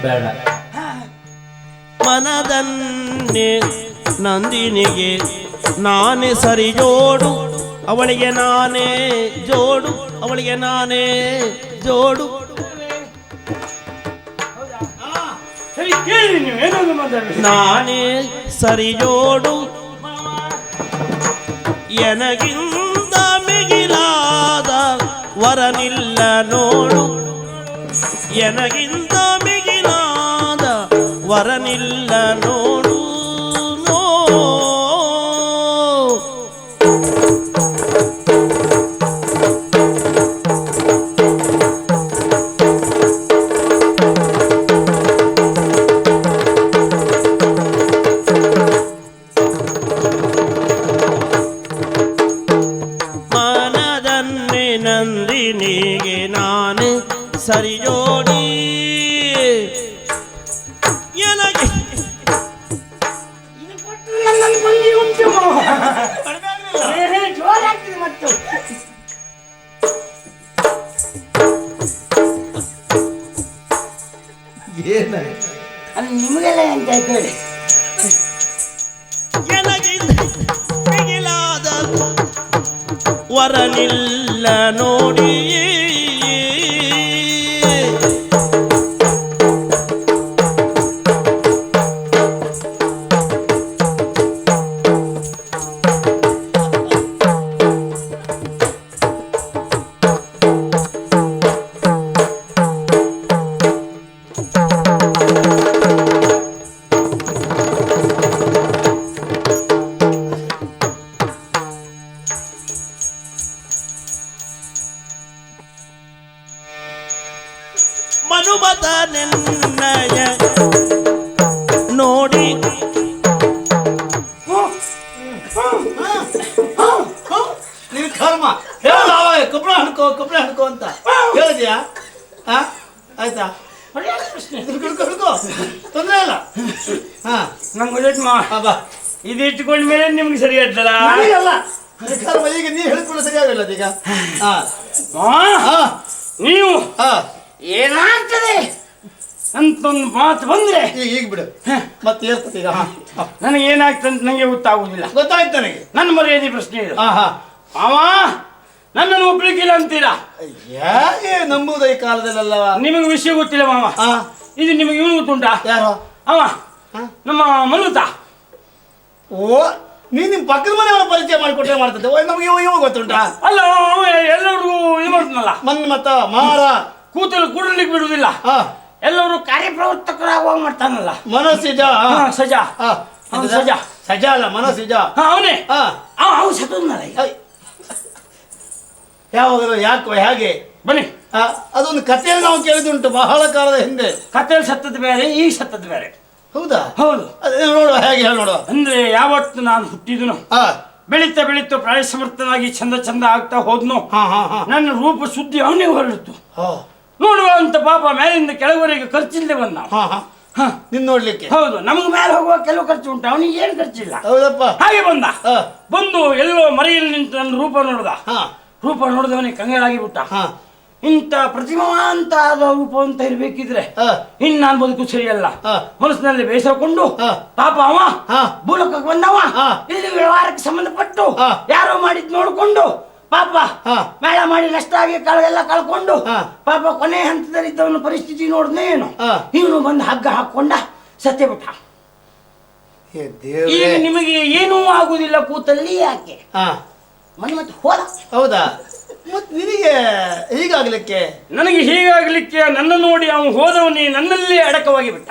ಬೇಡ ಮನದನ್ನೇ ನಂದಿನಿಗೆ ನಾನೇ ಸರಿ ಜೋಡು ಅವಳಿಗೆ ನಾನೇ ಜೋಡು ಅವಳಿಗೆ ನಾನೇ ಜೋಡು ನಾನೇ ಸರಿ ಜೋಡು ಎನಗಿಂದ ಮಿಗಿಲಾದ ವರನಿಲ್ಲ ನೋಡು ಎನಗಿಂದ ಮಿಗಿಲಾದ ವರನಿಲ್ಲ ನೋಡು ಏನ ಅದು ನಿಮಗೆಲ್ಲ ಎಂತ ಹೇಳಿ ಮಿಗಿಲಾದ ವರನಿಲ್ಲ ನೋಡಿ ಮನುಮತ ನಿನ್ನಯ ನೋಡಿ ನೀನು ಕರ್ಮ ಹೇಳ ಕಬ್ಬಳ ಹಣ್ಕೋ ಅಂತ ಹೇಳಿದ್ಯಾ ಆಯ್ತಾ ಹಿಡ್ಕೊ ತೊಂದ್ರೆ ಇಲ್ಲ ನಂಗೆ ಗೊತ್ತೈತೆ ಮಾವ ಬಾ ಇದು ಇಟ್ಕೊಂಡ ಮೇಲೆ ನಿಮ್ಗೆ ಸರಿ ಆಯ್ತಲ್ಲ ನನಗಲ್ಲ ಕರ್ಮ ಈಗ ನೀ ಹೇಳ್ಕೊಂಡು ಸರಿಯಾಗಿಲ್ಲ ಈಗ ನೀವು ಏನಾಗ್ತದೆ ಅಂತೊಂದು ಮಾತು ಬಂದ್ರೆ ಈಗ ಬಿಡು ಮತ್ತೆ ಏರ್ತದೆ ಈಗ ನನಗೆ ಏನಾಗ್ತದೆ ಅಂತ ನನಗೆ ಗೊತ್ತಾಗುದಿಲ್ಲ ಗೊತ್ತಾಯ್ತು ನನಗೆ ನನ್ನ ಮರ್ಯಾದೆ ಪ್ರಶ್ನೆ ಇದು ಹಾ ಅವ ನನ್ನನ್ನು ಒಪ್ಲಿಕ್ಕಿಲ್ಲ ಅಂತೀರಾ ಹೇಗೆ ನಂಬುವುದು ಈ ಕಾಲದಲ್ಲೆಲ್ಲ ನಿಮಗೆ ವಿಷಯ ಗೊತ್ತಿಲ್ಲ ಮಾವ ಇದು ನಿಮಗೆ ಇವನು ಗೊತ್ತುಂಟಾ ಯಾರು ಅವ ನಮ್ಮ ಮನುತ ಓ ನೀನ್ ನಿಮ್ ಪಕ್ಕದ ಮನೆಯವರ ಪರಿಚಯ ಮಾಡಿಕೊಟ್ಟೆ ಮಾಡ್ತದೆ ನಮಗೆ ಇವ ಗೊತ್ತುಂಟಾ ಅಲ್ಲ ಅವ ಎಲ್ಲರಿಗೂ ಇದು ಮಾಡ್ತಾನಲ್ಲ ಮತ್ತ ಮಾರ ಕೂತಲು ಕೂಡಲಿಕ್ಕೆ ಬಿಡುವುದಿಲ್ಲ ಎಲ್ಲರೂ ಕಾರ್ಯಪ್ರವರ್ತಕರಾಗುವಾಗ ಮಾಡ್ತಾನಲ್ಲ ಮನೋಸಿಜ ಸಜಾ ಸಜಾ ಸಜಾ ಅಲ್ಲ ಮನೋಸಿಜ ಅವನೇ ಅವ್ ಸತ್ತೋದ್ನಲ್ಲ ಈಗ ಯಾವಾಗ ಯಾಕೋ ಹೇಗೆ ಬನ್ನಿ ಅದೊಂದು ಕಥೆಯಲ್ಲಿ ನಾವು ಕೇಳಿದುಂಟು ಬಹಳ ಕಾಲದ ಹಿಂದೆ ಕಥೆಯಲ್ಲಿ ಸತ್ತದ್ದು ಬೇರೆ ಈಗ ಸತ್ತದ್ದು ಬೇರೆ ಹೌದಾ ಹೌದು ಅದೇ ನೋಡುವ ಹೇಗೆ ಹೇಳಿ ನೋಡುವ ಅಂದ್ರೆ ಯಾವತ್ತು ನಾನು ಹುಟ್ಟಿದನು ಬೆಳೀತಾ ಪ್ರಾಯ ಸಮರ್ಥನಾಗಿ ಚಂದ ಆಗ್ತಾ ಹೋದ್ನು ನನ್ನ ರೂಪ ಸುದ್ದಿ ಅವನಿಗೆ ಹೊರಡಿತು ನೋಡುವ ಅಂತ ಪಾಪ ಮೇಲಿಂದ ಕೆಳವರೆಗೆ ಖರ್ಚಿಲ್ಲದೆ ಬಂದ ನಿನ್ ನೋಡ್ಲಿಕ್ಕೆ ಹೌದು ನಮ್ಗೆ ಮೇಲೆ ಹೋಗುವ ಕೆಲವು ಖರ್ಚು ಉಂಟು ಅವನಿಗೆ ಏನು ಖರ್ಚಿಲ್ಲ ಹೌದಪ್ಪ ಹಾಗೆ ಬಂದು ಎಲ್ಲೋ ಮರೆಯಲ್ಲಿ ನಿಂತು ನನ್ನ ರೂಪ ನೋಡಿದವನಿಗೆ ಕಂಗಾಲಾಗಿ ಬಿಟ್ಟ ಇಂಥ ಪ್ರತಿಮಾಂತ ಆದ ರೂಪ ಅಂತ ಇರ್ಬೇಕಿದ್ರೆ ಇನ್ ನಾನು ಬದುಕು ಸರಿಯಲ್ಲ ಮನಸ್ಸಿನಲ್ಲಿ ಬೇಸರಕೊಂಡು ಪಾಪ ಅವ ಭೂಲೋಕಕ್ಕೆ ಬಂದವ ಇಲ್ಲಿ ವ್ಯವಹಾರಕ್ಕೆ ಸಂಬಂಧಪಟ್ಟು ಯಾರೋ ಮಾಡಿದ್ ನೋಡ್ಕೊಂಡು ಪಾಪ ಮೇಳ ಮಾಡಿ ನಷ್ಟ ಆಗಿ ಎಲ್ಲ ಕಳ್ಕೊಂಡು ಪಾಪ ಕೊನೆ ಹಂತದಲ್ಲಿ ಇದ್ದವನ ಪರಿಸ್ಥಿತಿ ನೋಡಿದ್ನೇ ಏನು ಇವನು ಬಂದು ಹಗ್ಗ ಹಾಕೊಂಡ ಸತ್ಯ ಬಿಟ್ಟ ಈಗ ನಿಮಗೆ ಏನೂ ಆಗುದಿಲ್ಲ ಕೂತಲ್ಲಿ ಯಾಕೆ ಮನೆ ಮತ್ತೆ ಹೋದ ಹೌದಾ ಮತ್ ನಿನಗೆ ಹೀಗಾಗ್ಲಿಕ್ಕೆ ನನಗೆ ಹೀಗಾಗ್ಲಿಕ್ಕೆ ನನ್ನ ನೋಡಿ ಅವನು ಹೋದವನೇ ನನ್ನಲ್ಲೇ ಅಡಕವಾಗಿ ಬಿಟ್ಟ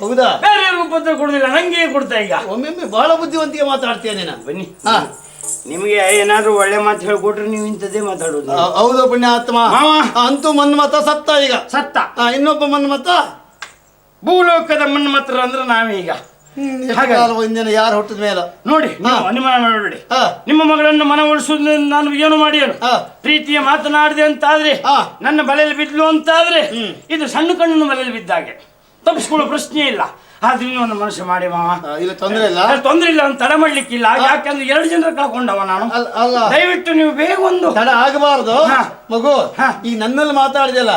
ಹೌದಾ ಬೇರೆ ಉಪದ್ರ ಕೊಡುದಿಲ್ಲ ನಂಗೆ ಕೊಡ್ತಾ ಈಗ ಒಮ್ಮೊಮ್ಮೆ ಬಹಳ ಬುದ್ಧಿವಂತಿಗೆ ಮಾತಾಡ್ತೀಯ ನೀನು ಬನ್ನಿ ನಿಮಗೆ ಏನಾದ್ರು ಒಳ್ಳೆ ಮಾತು ಹೇಳ್ಕೊಟ್ರೆ ನೀವು ಇಂಥದ್ದೇ ಮಾತಾಡೋದು ಹೌದು ಪುಣ್ಯಾತ್ಮ ಅಂತೂ ಮನ್ಮತ ಸತ್ತ ಈಗ ಸತ್ತ ಇನ್ನೊಬ್ಬ ಮನ್ಮತ ಭೂಲೋಕದ ಮನ್ಮತ್ರ ಅಂದ್ರೆ ನಾವೀಗ ಯಾರು ಹುಟ್ಟಿದ ಮೇಲೆ ನೋಡಿ ಅನುಮಾನ ಮಾಡಬೇಡಿ ನಿಮ್ಮ ಮಗಳನ್ನು ಮನವೊಲಿಸುವುದು ನಾನು ಏನು ಮಾಡಿಯನು ಪ್ರೀತಿಯ ಮಾತನಾಡಿದೆ ಅಂತಾದ್ರೆ ನನ್ನ ಬಲೆಯಲ್ಲಿ ಬಿದ್ಲು ಅಂತಾದ್ರೆ ಇದು ಸಣ್ಣ ಕಣ್ಣನ್ನು ಬಲೆಯಲ್ಲಿ ಬಿದ್ದಾಗೆ ತಪ್ಪಿಸ್ಕೊಳ್ಳೋ ಪ್ರಶ್ನೆ ಇಲ್ಲ ಆದ್ರೆ ಒಂದು ಮನುಷ್ಯ ಮಾಡಿ ಮಾವ ಇಲ್ಲ ತೊಂದ್ರೆ ಇಲ್ಲ ತೊಂದ್ರೆ ಇಲ್ಲ ಅಂತ ತಡ ಮಾಡ್ಲಿಕ್ಕಿಲ್ಲ ಯಾಕಂದ್ರೆ 2 ಜನರ ಕಳ್ಕೊಂಡವ ನಾನು ದಯವಿಟ್ಟು ನೀವು ಬೇಗ ಒಂದು ತಡ ಆಗಬಾರದು ಮಗು ಈ ನನ್ನಲ್ಲಿ ಮಾತಾಡಿದೆಲ್ಲ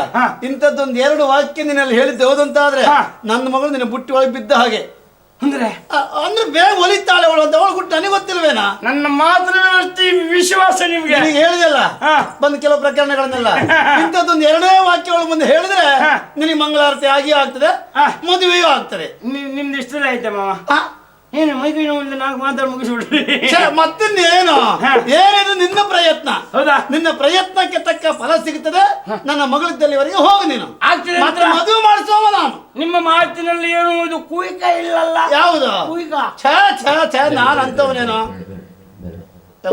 ಇಂಥದ್ದೊಂದು 2 ವಾಕ್ಯ ನಿನ್ನಲ್ಲಿ ಹೇಳಿದ್ದೆ ಹೌದಂತಾದ್ರೆ ನನ್ನ ಮಗಳು ನಿನ್ನ ಬುಟ್ಟಿ ಒಳಗೆ ಬಿದ್ದ ಹಾಗೆ ಅಂದ್ರೆ ಬೇಗ ಒಲಿತಾಳೆ ಅವಳು ಅಂತ ಅವಳು ಗುಟ್ಟು ನನಗೆ ಗೊತ್ತಿಲ್ವೇನಾ ನನ್ನ ಮಾತ್ರ ವಿಶ್ವಾಸ ನಿಮ್ಗೆ ಹೇಳಿದೆಲ್ಲ ಬಂದು ಕೆಲವು ಪ್ರಕರಣಗಳನ್ನೆಲ್ಲ ಇಂಥದ್ದೊಂದು 2 ವಾಕ್ಯಗಳು ಮುಂದೆ ಹೇಳಿದ್ರೆ ನಿನಗೆ ಮಂಗಳಾರತಿ ಆಗಿ ಆಗ್ತದೆ ಮದುವೆಯೂ ಆಗ್ತದೆ ನಿಮ್ದು ಇಷ್ಟಲ್ಲ ಐತೆ ಮಾವ ಏನು ಮೈಕೈ ನೋವು ನಾಲ್ಕು ಮಾತಾಡಿ ಮುಗಿಸ್ಬಿಡ್ರಿ ಮತ್ತಿನ್ನೇನು ಏನಿದು ನಿನ್ನ ಪ್ರಯತ್ನ ಹೌದಾ ನಿನ್ನ ಪ್ರಯತ್ನಕ್ಕೆ ತಕ್ಕ ಫಲ ಸಿಗುತ್ತದೆ ನನ್ನ ಮಗಳಿದ್ದಲ್ಲಿವರೆಗೆ ಹೋಗು ನೀನು ಆಗ್ತದೆ ಮತ್ತೆ ಮದುವೆ ಮಾಡಿಸುವ ನಾನು ನಿಮ್ಮ ಮಾತಿನಲ್ಲಿ ಏನು ಇದು ಕುಯಿಕ ಇಲ್ಲಲ್ಲ ಯಾವುದು ಕುಯಿಕ ಛ ನಾನು ಅಂತವನೇನು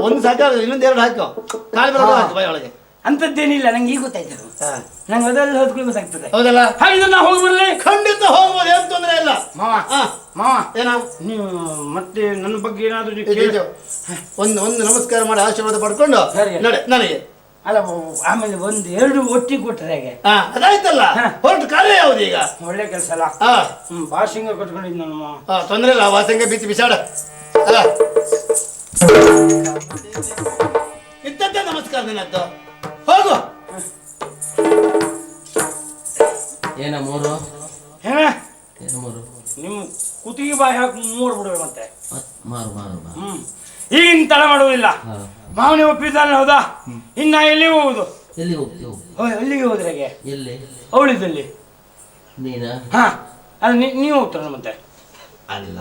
ಒಂದು ಸಾಕಾರ ಇನ್ನೊಂದು 2 ಹಾಕೋ ಕಾಲು ಬರೋದು ಹಾಕು ಬಾಯಿ ಒಳಗೆ ಅಂತದ್ದೇನಿಲ್ಲ ನಂಗೆ ಈಗ ಗೊತ್ತಾಯ್ತು ನಂಗೆ ಅದೆಲ್ಲ ಹೋದ್ಕೊಳ್ಳಿ ಗೊತ್ತಾಗ್ತದೆ ಹೌದಲ್ಲ ಹಾಗೆ ನಾ ಹೋಗಿ ಬರ್ಲಿ ಖಂಡಿತ ಹೋಗ್ಬೋದು ಏನು ತೊಂದರೆ ಇಲ್ಲ ಮಾವ ಏನ ನೀವು ಮತ್ತೆ ನನ್ನ ಬಗ್ಗೆ ಏನಾದ್ರು ಒಂದು ನಮಸ್ಕಾರ ಮಾಡಿ ಆಶೀರ್ವಾದ ಪಡ್ಕೊಂಡು ನಡೆ ನನಗೆ ಅಲ್ಲ ಆಮೇಲೆ 1-2 ಒಟ್ಟಿಗೆ ಕೊಟ್ಟರೆ ಹೇಗೆ ಅದಾಯ್ತಲ್ಲ ಹೊರಟು ಕಾರ್ಯ ಯಾವ್ದು ಈಗ ಒಳ್ಳೆ ಕೆಲಸ ಅಲ್ಲ ಭಾಷೆಂಗ ಕೊಟ್ಕೊಂಡಿದ್ದು ನಾನು ತೊಂದರೆ ಇಲ್ಲ ವಾಸಂಗ ಬಿಸಾಡ ಇದ್ದದ್ದೇ ನಮಸ್ಕಾರ ನಿನ್ನದ್ದು ಹೋಗು ಏನ ಮೂರು ಏನ ಏನು ಮೂರು ನಿಮ್ಮ ಕುತ್ತಿಗೆ ಬಾಯಿ ಹಾಕಿ ಮೂರು ಬಿಡುವೆ ಮತ್ತೆ ಮಾರು ಮಾರು ಮಾರು ಈಗಿನ ತಡ ಮಾಡುವುದಿಲ್ಲ. ಮಾವನಿ ಒಪ್ಪಿದ್ದಾನೆ ಹೌದಾ? ಇನ್ನ ಎಲ್ಲಿ ಹೋಗುದು? ಎಲ್ಲಿ ಹೋಗ್ತೀವಿ? ಅಲ್ಲಿಗೆ ಹೋದ್ರೆಗೆ ಎಲ್ಲಿ ಅವಳಿದ್ದಲ್ಲಿ ನೀನ ಹಾ ಅಲ್ಲಿ ನೀವು ಹೋಗ್ತಾರ ಮತ್ತೆ ಅಲ್ಲ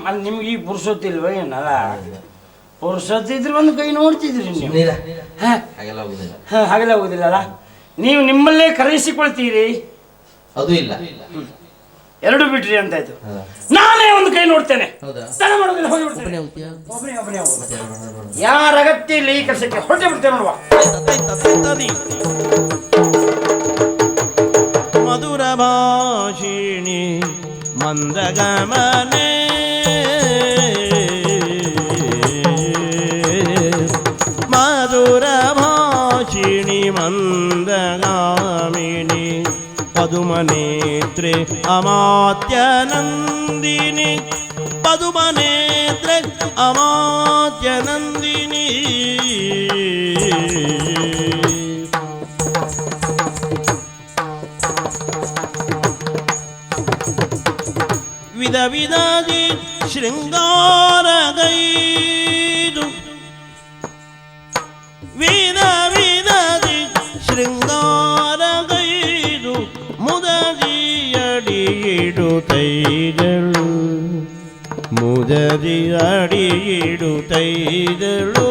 ಅಲ್ಲಿ ನಿಮ್ಗೆ ಈಗ ಪುರುಸೊತ್ತಿಲ್ವ ಏನಲ್ಲ? ಪುರುಸೊತ್ತಿದ್ರೆ ಒಂದು ಕೈ ನೋಡ್ತಿದ್ರಿ ನೀವು. ಹಾಗೆಲ್ಲ ಹೋಗುದಿಲ್ಲ. ಹಾಗೆಲ್ಲ ಹೋಗುದಿಲ್ಲ ಅಲ್ಲ? ನೀವು ನಿಮ್ಮಲ್ಲೇ ಕರೆಯಿಸಿಕೊಳ್ತೀರಿ. ಅದು ಇಲ್ಲ. ಎರಡು ಬಿಟ್ರಿ ಅಂತಾಯ್ತು. ನಾನೇ ಒಂದು ಕೈ ನೋಡ್ತೇನೆ. ತಡ ಮಾಡೋದಿಲ್ಲ, ಹೋಗಿಬಿಡ್ತೇನೆ. ಯಾರ ಅಗತ್ಯ ಇಲ್ಲ ಈ ಕೆಲಸಕ್ಕೆ, ಹೊರಟೆ ಬಿಡ್ತೇನೆ ನೋಡುವ. ಮಧುರ ಭಾಷಿಣಿ ಮಂದಗಮನೆ ಮಧುರ ಭಾಷಿಣಿ ಮಂದಗಾಮಿನಿ ಪದುಮನೇತ್ರೆ ಅಮಾತ್ಯನಂದಿನಿ ಪದುಮನೇತ್ರೆ ಅಮಾತ್ಯನಂದಿನಿ ವಿಧ ವಿಧದಿ ಶೃಂಗಾರಗೈದು ವಿಧ ವಿಧದಿ ಶೃಂಗಾರಗೈದು ಮುದದಿಯಡಿಯಿಡುತ್ತೈದಳು ಮುದದಿಯಡಿಯಿಡುತ್ತೈದಳು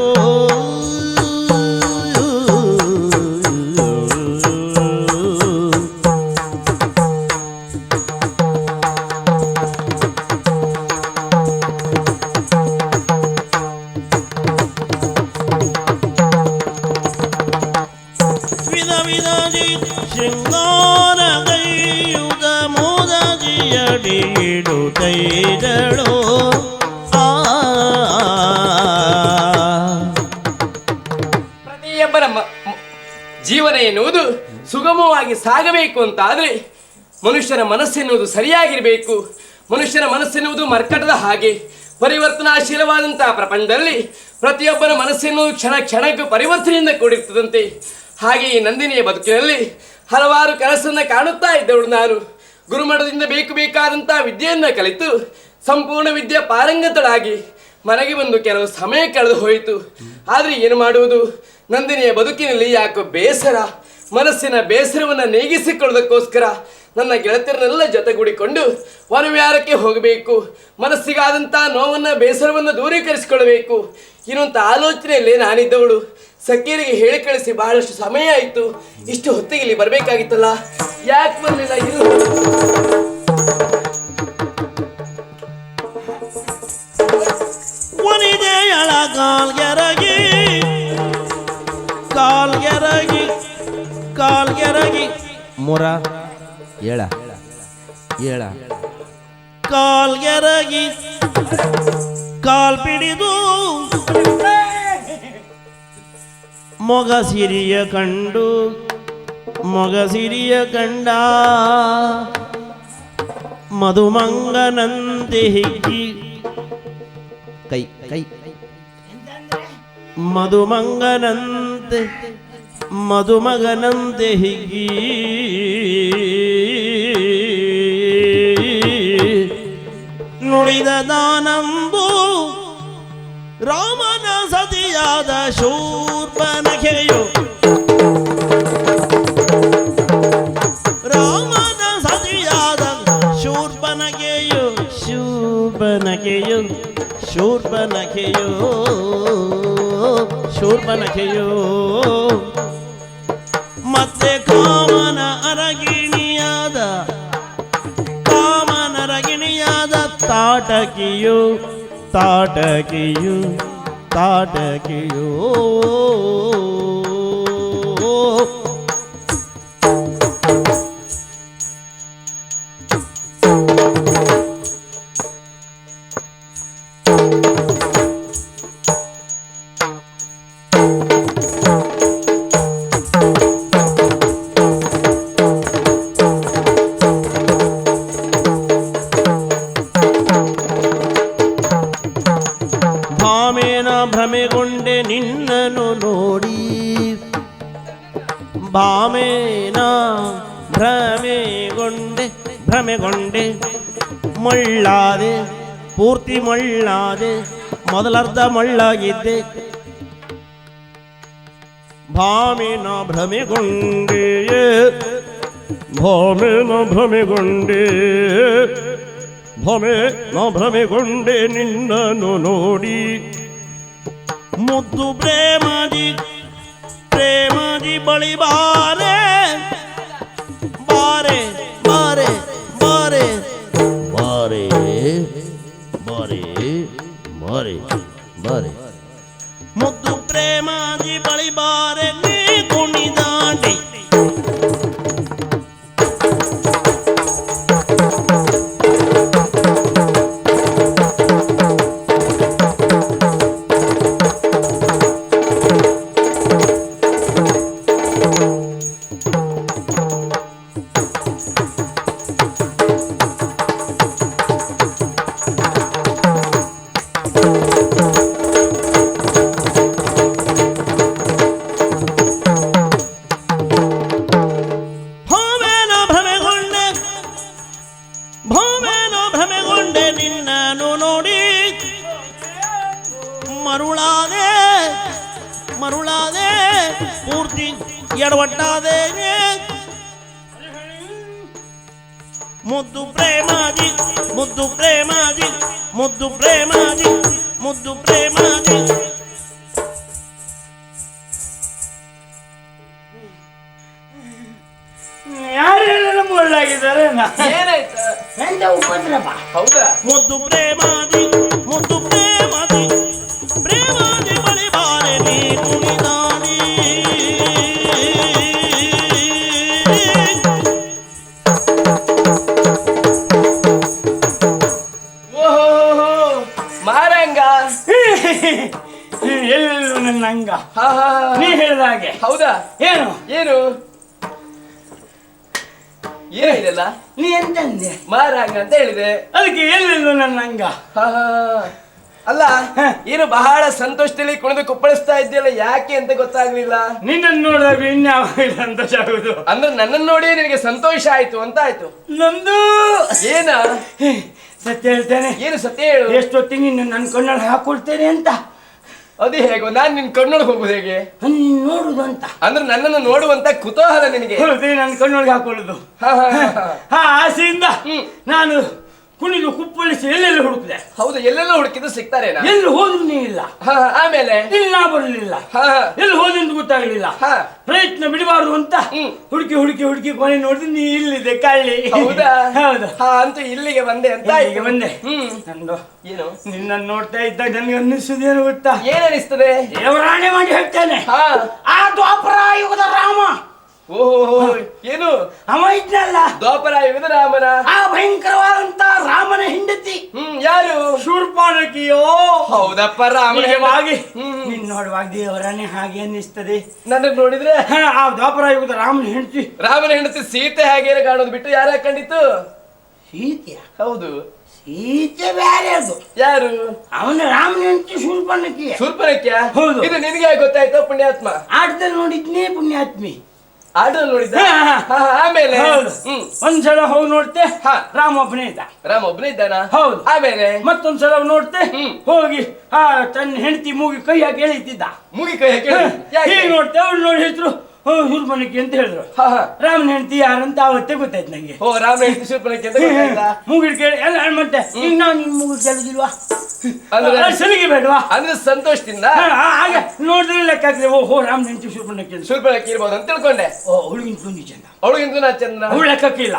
ಶೃಂಗಾರಗೈಯುಗ ಮುದದಿಯಡಿಯಿಡುತ್ತೈದಳು ಪ್ರತಿಯೊಬ್ಬರ ಜೀವನ ಎನ್ನುವುದು ಸುಗಮವಾಗಿ ಸಾಗಬೇಕು ಅಂತಾದ್ರೆ ಮನುಷ್ಯನ ಮನಸ್ಸೆನ್ನುವುದು ಸರಿಯಾಗಿರಬೇಕು. ಮನುಷ್ಯನ ಮನಸ್ಸೆನ್ನುವುದು ಮರ್ಕಟದ ಹಾಗೆ ಪರಿವರ್ತನಾಶೀಲವಾದಂತಹ ಪ್ರಪಂಚದಲ್ಲಿ ಪ್ರತಿಯೊಬ್ಬರ ಮನಸ್ಸೆನ್ನುವುದು ಕ್ಷಣ ಕ್ಷಣಕ್ಕೂ ಪರಿವರ್ತನೆಯಿಂದ ಕೂಡಿರ್ತದಂತೆ. ಹಾಗೆ ಈ ನಂದಿನಿಯ ಬದುಕಿನಲ್ಲಿ ಹಲವಾರು ಕನಸನ್ನು ಕಾಣುತ್ತಾ ಇದ್ದವಳು ನಾನು. ಗುರುಮಠದಿಂದ ಬೇಕಾದಂತಹ ವಿದ್ಯೆಯನ್ನು ಕಲಿತು ಸಂಪೂರ್ಣ ವಿದ್ಯೆ ಪಾರಂಗತಳಾಗಿ ಮನೆಗೆ ಬಂದು ಕೆಲವು ಸಮಯ ಕಳೆದು ಹೋಯಿತು. ಆದರೆ ಏನು ಮಾಡುವುದು? ನಂದಿನಿಯ ಬದುಕಿನಲ್ಲಿ ಯಾಕೋ ಬೇಸರ, ಮನಸ್ಸಿನ ಬೇಸರವನ್ನು ನೀಗಿಸಿಕೊಳ್ಳೋದಕ್ಕೋಸ್ಕರ ನನ್ನ ಗೆಳತಿಯರನ್ನೆಲ್ಲ ಜೊತೆಗೂಡಿಕೊಂಡು ವನವಿಹಾರಕ್ಕೆ ಹೋಗಬೇಕು. ಮನಸ್ಸಿಗಾದಂತಹ ನೋವನ್ನು ಬೇಸರವನ್ನು ದೂರೀಕರಿಸಿಕೊಳ್ಳಬೇಕು ಇನ್ನೊಂಥ ಆಲೋಚನೆಯಲ್ಲೇ ನಾನಿದ್ದವಳು. ಸಖಿಯರಿಗೆ ಹೇಳಿ ಕಳಿಸಿ ಬಹಳಷ್ಟು ಸಮಯ ಆಯಿತು. ಇಷ್ಟು ಹೊತ್ತಿಗೆ ಇಲ್ಲಿ ಬರಬೇಕಾಗಿತ್ತಲ್ಲ, ಯಾಕೆ ಬರಲಿಲ್ಲ? ಇದು ಒನಿದೆಯಳ ಕಾಲ್ಗೆರಗಿ ಕಾಲ್ಗೆರಗಿ ಕಾಲ್ಗೆರಗಿ ಮುರ ಏಳ ಏಳ ಕಾಲ್ಗೆರಗಿ ಕಾಲ್ ಪಿಡಿದು ಮೊಗಸಿರಿಯ ಕಂಡು ಮೊಗಸಿರಿಯ ಕಂಡ ಮಧುಮಂಗನಂತೆ ಹಿಗ್ಗಿ ಕೈ ಕೈ ಮಧುಮಂಗನಂತೆ ಮಧುಮಗನಂತೆ ಹಿಗ್ಗಿ ನುಡಿದ ದಾನಂಬು ರಾಮನ ಸತಿಯಾದ ಶೂರ್ಪನಖೆಯು ರಾಮನ ಸತಿಯಾದ ಶೂರ್ಪನಖೆಯು ಶೂರ್ಪನಖೆಯು ಶೂರ್ಪನಖೆಯೋ ಶೂರ್ಪನಖೆಯೋ ಮತ್ತೆ ಕಾಮನ ಅರಗಿಣಿಯಾದ ತಾಟಕಿಯು ತಾಟಕಿಯು ತಾಟಕಿಯೋ ಭ್ರಮೆಗೊಂಡೆ ನಿನ್ನನು ನೋಡಿ ಭ್ರಮೆಗೊಂಡೆ ಭ್ರಮೆಗೊಂಡೆ ಮಳ್ಳಾದೆ ಪೂರ್ತಿ ಮಳ್ಳಾದೆ ಮೊದಲರ್ಧ ಮಳ್ಳಾಗಿದ್ದೆ ಭಾಮಿನ ಭ್ರಮೆಗೊಂಡೆ ಭಾಮಿನ ಭ್ರಮೆಗೊಂಡೆ ಭ್ರಮೆಗೊಂಡೆ ನಿನ್ನನ್ನು ನೋಡಿ ಮುದ್ದು ಪ್ರೇಮದಿ ಬಳಿ ಬಾರೆ ಬಾರೆ ಬಾರೆ ಬಾರೆ ಬಾರೆ ಬಾರೆ ಬಾರೆ ಬಾರೆ ಮುದ್ದು ಪ್ರೇಮದಿ ಬಳಿ ಬಾರೆ ನೀ ಕುಣಿದಾಡಿ ಭ್ರಮೆಗೊಂಡೆ ನಿನ್ನನ್ನು ನೋಡಿ ಮರುಳಾದೆ ಪೂರ್ತಿ ಎಡವಟ್ಟಾದೆ ಮುದ್ದು ಪ್ರೇಮಾದಿ ಮುದ್ದು ಪ್ರೇಮಾದಿ ಮುದ್ದು ಪ್ರೇಮಾದಿ ಮುದ್ದು ಪ್ರೇಮಾದಿ ಯಾರೆಲ್ಲ ಮುಳ್ಳಾಗಿದ್ದಾರೆ ಏನಾಯ್ತು? ಎಂತ ಉಪದ್ರವ? ಹೌದಾ? ಮುದ್ದು ಪ್ರೇಮಾದಿ ಪ್ರೇಮಾದಿ ಬಳಿ ಬಾರೆ ನೀ ಕುಣಿದಾಡಿ ಓಹೋ ಮಾರಂಗ ಎಲ್ಲೆಲ್ಲೂ ನನ್ನ ಅಂಗ ಹಾ ಹಾ ನೀ ಹೇಳಿದ ಹಾಗೆ. ಹೌದಾ? ಏನು ಏನು ಏನಿದೆಲ್ಲ? ನೀ ಎಂತಂದೆ? ಮಾರಂಗ ಅಂತ ಹೇಳಿದೆ. ಅದಕ್ಕೆ ಎಲ್ಲೆಲ್ಲೂ ನನ್ನ ಅಂಗ. ಹಾ ಹಾ ಅಲ್ಲ ಏನು ಬಹಳ ಸಂತೋಷದಲ್ಲಿ ಕುಣಿದು ಕುಪ್ಪಳಿಸ್ತಾ ಇದ್ದೀಯಲ್ಲ, ಯಾಕೆ ಅಂತ ಗೊತ್ತಾಗ್ಲಿಲ್ಲ. ನಿನ್ನನ್ನು ನೋಡಿದಾಗ ಇನ್ಯಾವ ಸಂತೋಷ ಆಗುದು? ಅಂದ್ರೆ ನನ್ನನ್ನು ನೋಡಿ ನಿನಗೆ ಸಂತೋಷ ಆಯ್ತು ಅಂತ ಆಯ್ತು. ನಮ್ದು ಏನ ಸತ್ಯ ಹೇಳ್ತೇನೆ. ಏನು ಸತ್ಯ ಹೇಳು? ಎಷ್ಟೊತ್ತಿಗೆ ನಿನ್ನ ನನ್ನ ಕಣ್ಣಲ್ಲಿ ಹಾಕೊಳ್ತೇನೆ ಅಂತ. ಅದೇ ಹೇಗೋ ನಾನ್ ನಿನ್ ಕಣ್ಣೊಳಗೆ ಹೋಗುದು ಹೇಗೆ? ನೋಡುದು ಅಂತ. ಅಂದ್ರೆ ನನ್ನನ್ನು ನೋಡುವಂತ ಕುತೂಹಲ ನಿನಗೆ? ನನ್ನ ಕಣ್ಣೊಳಗೆ ಹಾಕೊಳ್ಳುದು. ಹಾ ಆಸೆಯಿಂದ ನಾನು ಕುಣಿದು ಕುಪ್ಪಳಿಸಿ ಎಲ್ಲೆಲ್ಲ ಹುಡುಕಿದೆ. ಹೌದು, ಎಲ್ಲೆಲ್ಲ ಹುಡುಕಿದ್ರು ಸಿಗ್ತಾರೇನಾ? ಎಲ್ಲಿ ಹೋದ್ರು ನೀ ಇಲ್ಲ. ಆಮೇಲೆ ಇಲ್ಲಿ ನಾ ಬರಲಿಲ್ಲ. ಎಲ್ಲಿ ಹೋದ್ರೆ ಅಂತ ಗೊತ್ತಾಗಲಿಲ್ಲ. ಪ್ರಯತ್ನ ಬಿಡಬಾರ್ದು ಅಂತ ಹುಡುಕಿ ಹುಡುಕಿ ಹುಡುಕಿ ಕೊನೆ ನೋಡಿದ್ರೆ ನೀ ಇಲ್ಲಿದೆ ಕಳ್ಳಿ. ಹೌದಾ? ಹೌದು. ಅಂತೂ ಇಲ್ಲಿಗೆ ಬಂದೆ ಅಂತ ಇಲ್ಲಿಗೆ ಬಂದೆ. ನಂದು ಏನು ನಿನ್ನನ್ನು ನೋಡ್ತಾ ಇದ್ದಾಗ ನನಗೆ ಅನ್ನಿಸುದೇನು ಗೊತ್ತಾ? ಏನ್ ಅನಿಸ್ತದೆ? ದೇವರಾಣೆ ಮಾಡಿ ಹೇಳ್ತೇನೆ, ಆ ದ್ವಾಪರ ಯುಗದ ರಾಮ. ಓಹೋ, ಏನು ಅವ ಇದ್ನಲ್ಲ ದ್ವಾಪರ ಯುಗದ ರಾಮನ? ಆ ಭಯಂಕರವಾದಂತ ರಾಮನ ಹೆಂಡತಿ ಯಾರು? ಶೂರ್ಪನಖಿಯೋ. ಹೌದಪ್ಪ, ರಾಮನಿಗೆ ನಿನ್ ನೋಡುವಾಗ ದೇವರಾಣೆ ಹಾಗೆ ಅನ್ನಿಸ್ತದೆ. ನನಗ್ ನೋಡಿದ್ರೆ ಆ ದ್ವಾಪರ ಯುಗದ ರಾಮನ ಹೆಂಡತಿ. ರಾಮನ ಹೆಂಡತಿ ಸೀತೆ ಹಾಗೇನೆ ಕಾಣೋದು ಬಿಟ್ಟು ಯಾರ ಕಂಡಿತ್ತು? ಸೀತೆ? ಹೌದು, ಸೀತೆ ಬೇರೆ ಅದು. ಯಾರು? ಅವನ ರಾಮನ ಹೆಂಡತಿ ಶೂರ್ಪನಖಿ. ಶೂರ್ಪನಖ್ಯ? ಹೌದು. ಇದು ನಿನಗೆ ಗೊತ್ತಾಯ್ತು ಪುಣ್ಯಾತ್ಮ? ಆಟದಲ್ಲಿ ನೋಡಿದ್ನೇ ಪುಣ್ಯಾತ್ಮಿ. ಆಟದಲ್ಲಿ ನೋಡಿದ್ದ? ಆಮೇಲೆ ಒಂದ್ಸಲ ಹೋಗಿ ನೋಡ್ತೆ, ರಾಮ ಒಬ್ಬನೇ ಇದ್ದ. ರಾಮ ಒಬ್ಬನೇ ಇದ್ದಾನ? ಹೌದು. ಆಮೇಲೆ ಮತ್ತೊಂದ್ಸಲ ನೋಡ್ತೆ, ಹೋಗಿ ತನ್ನ ಹೆಂಡತಿ ಮೂಗಿ ಕೈ ಹಾಕಿ ಎಳಿತಿದ್ದ. ಮೂಗಿ ಕೈ ಹಾಕಿ ಹೀಗೆ ನೋಡ್ತೆ, ಅವ್ರು ನೋಡಿ ಹೆಸರು ಶೂರ್ಪನಖಿ ಅಂತ ಹೇಳಿದ್ರು. ರಾಮನ ಹೆಂಡತಿ ಯಾರಂತ ಅವತ್ತೇ ಗೊತ್ತಾಯ್ತು ನಂಗೆ. ಓ, ರಾಮನ ಹೆಂಡತಿ ಶೂರ್ಪನಖಿ ಅಂತ ಗೊತ್ತಾಯ್ತಾ? ಮೂಗಿಡ್ ಕೇಳಿ ಎಲ್ಲ ಮತ್ತೆ ಈಗ ನಾವು ನಿನ್ ಮೂಗಿಡ್ ಕೇಳುದಿಲ್ವಾ? ಅಂದ್ರೆ ಸಲಿಗೆ ಬೇಡವಾ? ಅಂದ್ರೆ ಸಂತೋಷದಿಂದ ಹಾಗೆ ನೋಡಿದ್ರೆ ಲೆಕ್ಕ ಹಾಕಿದೆ. ಓಹೋ, ರಾಮನ ಹೆಂಡತಿ ಶೂರ್ಪನಖಿ ಅಂತ. ಶೂರ್ಪನಖಿ ಇರ್ಬೋದು ಅಂತ ತಿಳ್ಕೊಂಡೆ. ಓ, ಹುಡುಗಿನ ತುಂಬಿ ಚಂದ, ಅವಳಿಗಿಂತ ನಾ ಚಂದ್ರ. ಅವಳು ಲೆಕ್ಕಕ್ಕಿಲ್ಲ.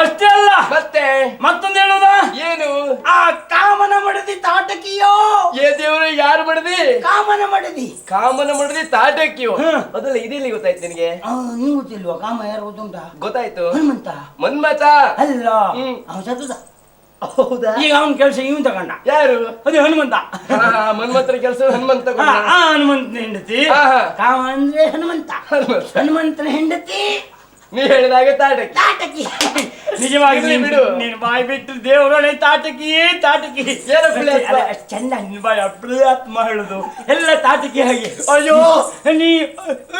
ಅಷ್ಟೇ ಅಲ್ಲ, ಮತ್ತೆ ಮತ್ತೊಂದು ಹೇಳೋದ? ಏನು? ಆ ಕಾಮನ ಮಡದಿ ತಾಟಕಿಯೋ. ಏ ದೇವ್ರು, ಯಾರು ಮಡದಿ? ಕಾಮನ ಮಡದಿ. ಕಾಮನ ಮಡದಿ ತಾಟಕಿಯೋ? ಅದಲ್ಲ, ಇದೆಲ್ಲಿ ಗೊತ್ತಾಯ್ತು ನಿನಗೆ? ನೀವು ಗೊತ್ತಿಲ್ವಾ? ಕಾಮ ಯಾರು ಗೊತ್ತುಂಟ? ಗೊತ್ತಾಯ್ತು. ಹನುಮಂತ. ಮನ್ಮತ ಅಲ್ಲ, ಅವನು ಸತ್ತದ. ಹೌದಾ? ಈಗ ಅವನ ಕೆಲಸ ಇವನ್ ತಗೊಂಡ. ಯಾರು? ಅದೇ ಹನುಮಂತ. ಮನ್ಮಂತರ ಕೆಲಸ ಹನುಮಂತ. ಹನುಮಂತನ ಹೆಂಡತಿ. ಕಾಮ ಅಂದ್ರೆ ಹನುಮಂತ. ಹನುಮಂತನ ಹೆಂಡತಿ ನೀ ಹೇಳಿದಾಗ ತಾಟಕಿ. ತಾಟಕಿ ನಿಜವಾಗಿ ಇರ್ಲಿ ಬಿಡು. ನೀನು ಬಾಯಿ ಬಿಟ್ಟು ದೇವರೊಳೆ ತಾಟಕಿಯೇ ತಾಟಕಿ. ಏನು ಪುಣ್ಯಾತ್ಮ? ಅಲ್ಲ, ಅಷ್ಟ್ ಚಂದ ನಿನ್ನ ಬಾಯಿ ಅಪ್ರಯಾತ್ಮ ಹೇಳುದು ಎಲ್ಲ ತಾಟಕಿ ಹಾಗೆ. ಅಯ್ಯೋ ನೀ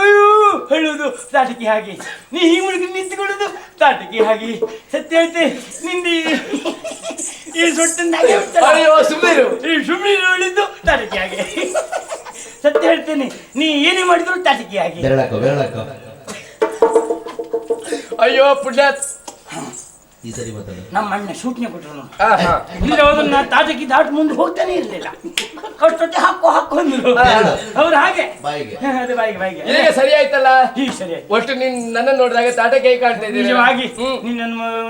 ಅಯ್ಯೋ ಹೇಳುದು ತಾಟಕಿ ಹಾಗೆ. ನೀ ಈ ಮುಳುಗಿ ನಿಂತುಕೊಳ್ಳುದು ತಾಟಕಿ ಹಾಗೆ. ಸತ್ಯ ಐತೆ ನಿಂದಿ ಈ ಸೊಟ್ಟಿಂದಾಗೆ ಅಯ್ಯೋ ಸುಮ್ಮನೆ ಈ ಸುಮ್ಮನೆ ಹೇಳಿದ್ದು ತಾಟಕಿ ಹಾಗೆ. ಸತ್ಯ ಹೇಳ್ತೇನೆ, ನೀ ಏನೇ ಮಾಡಿದ್ರು ತಾಟಕಿ ಹಾಗೆ. ಅಯ್ಯೋ ಪುಣ್ಯಾತ್. ಈ ಸರಿ ಮಾತಾಡ. ನಮ್ಮ ಅಣ್ಣ ಸೂಚನೆ ಕೊಟ್ಟರು. ಹಾ ಹಾ ಇಲ್ಲ ಹೋದ್ರೆ ನಾ ತಾಟಕಿ ದಾಟ್ ಮುಂದೆ ಹೋಗ್ತಾನೆ ಇರಲಿಲ್ಲ. ಅಷ್ಟೊತ್ತೆ ಹಾಕೋ ಅಂದ್ರು ಅವ್ರು ಹಾಗೆ. ಬಾಯಿಗೆ. ಅದೇ ಬಾಯಿಗೆ ಈಗ ಸರಿ ಆಯ್ತಲ್ಲ. ಈಗ ಸರಿ ಆಯ್ತು. ಒಟ್ಟು ನೀನ್ ನನ್ನ ನೋಡಿದಾಗ ತಾಟಕಿ ಹೇಗೆ ಕಾಣ್ತಾ ಇದ್ದೀನಿ. ನಿಜವಾಗಿ ನಿನ್ನ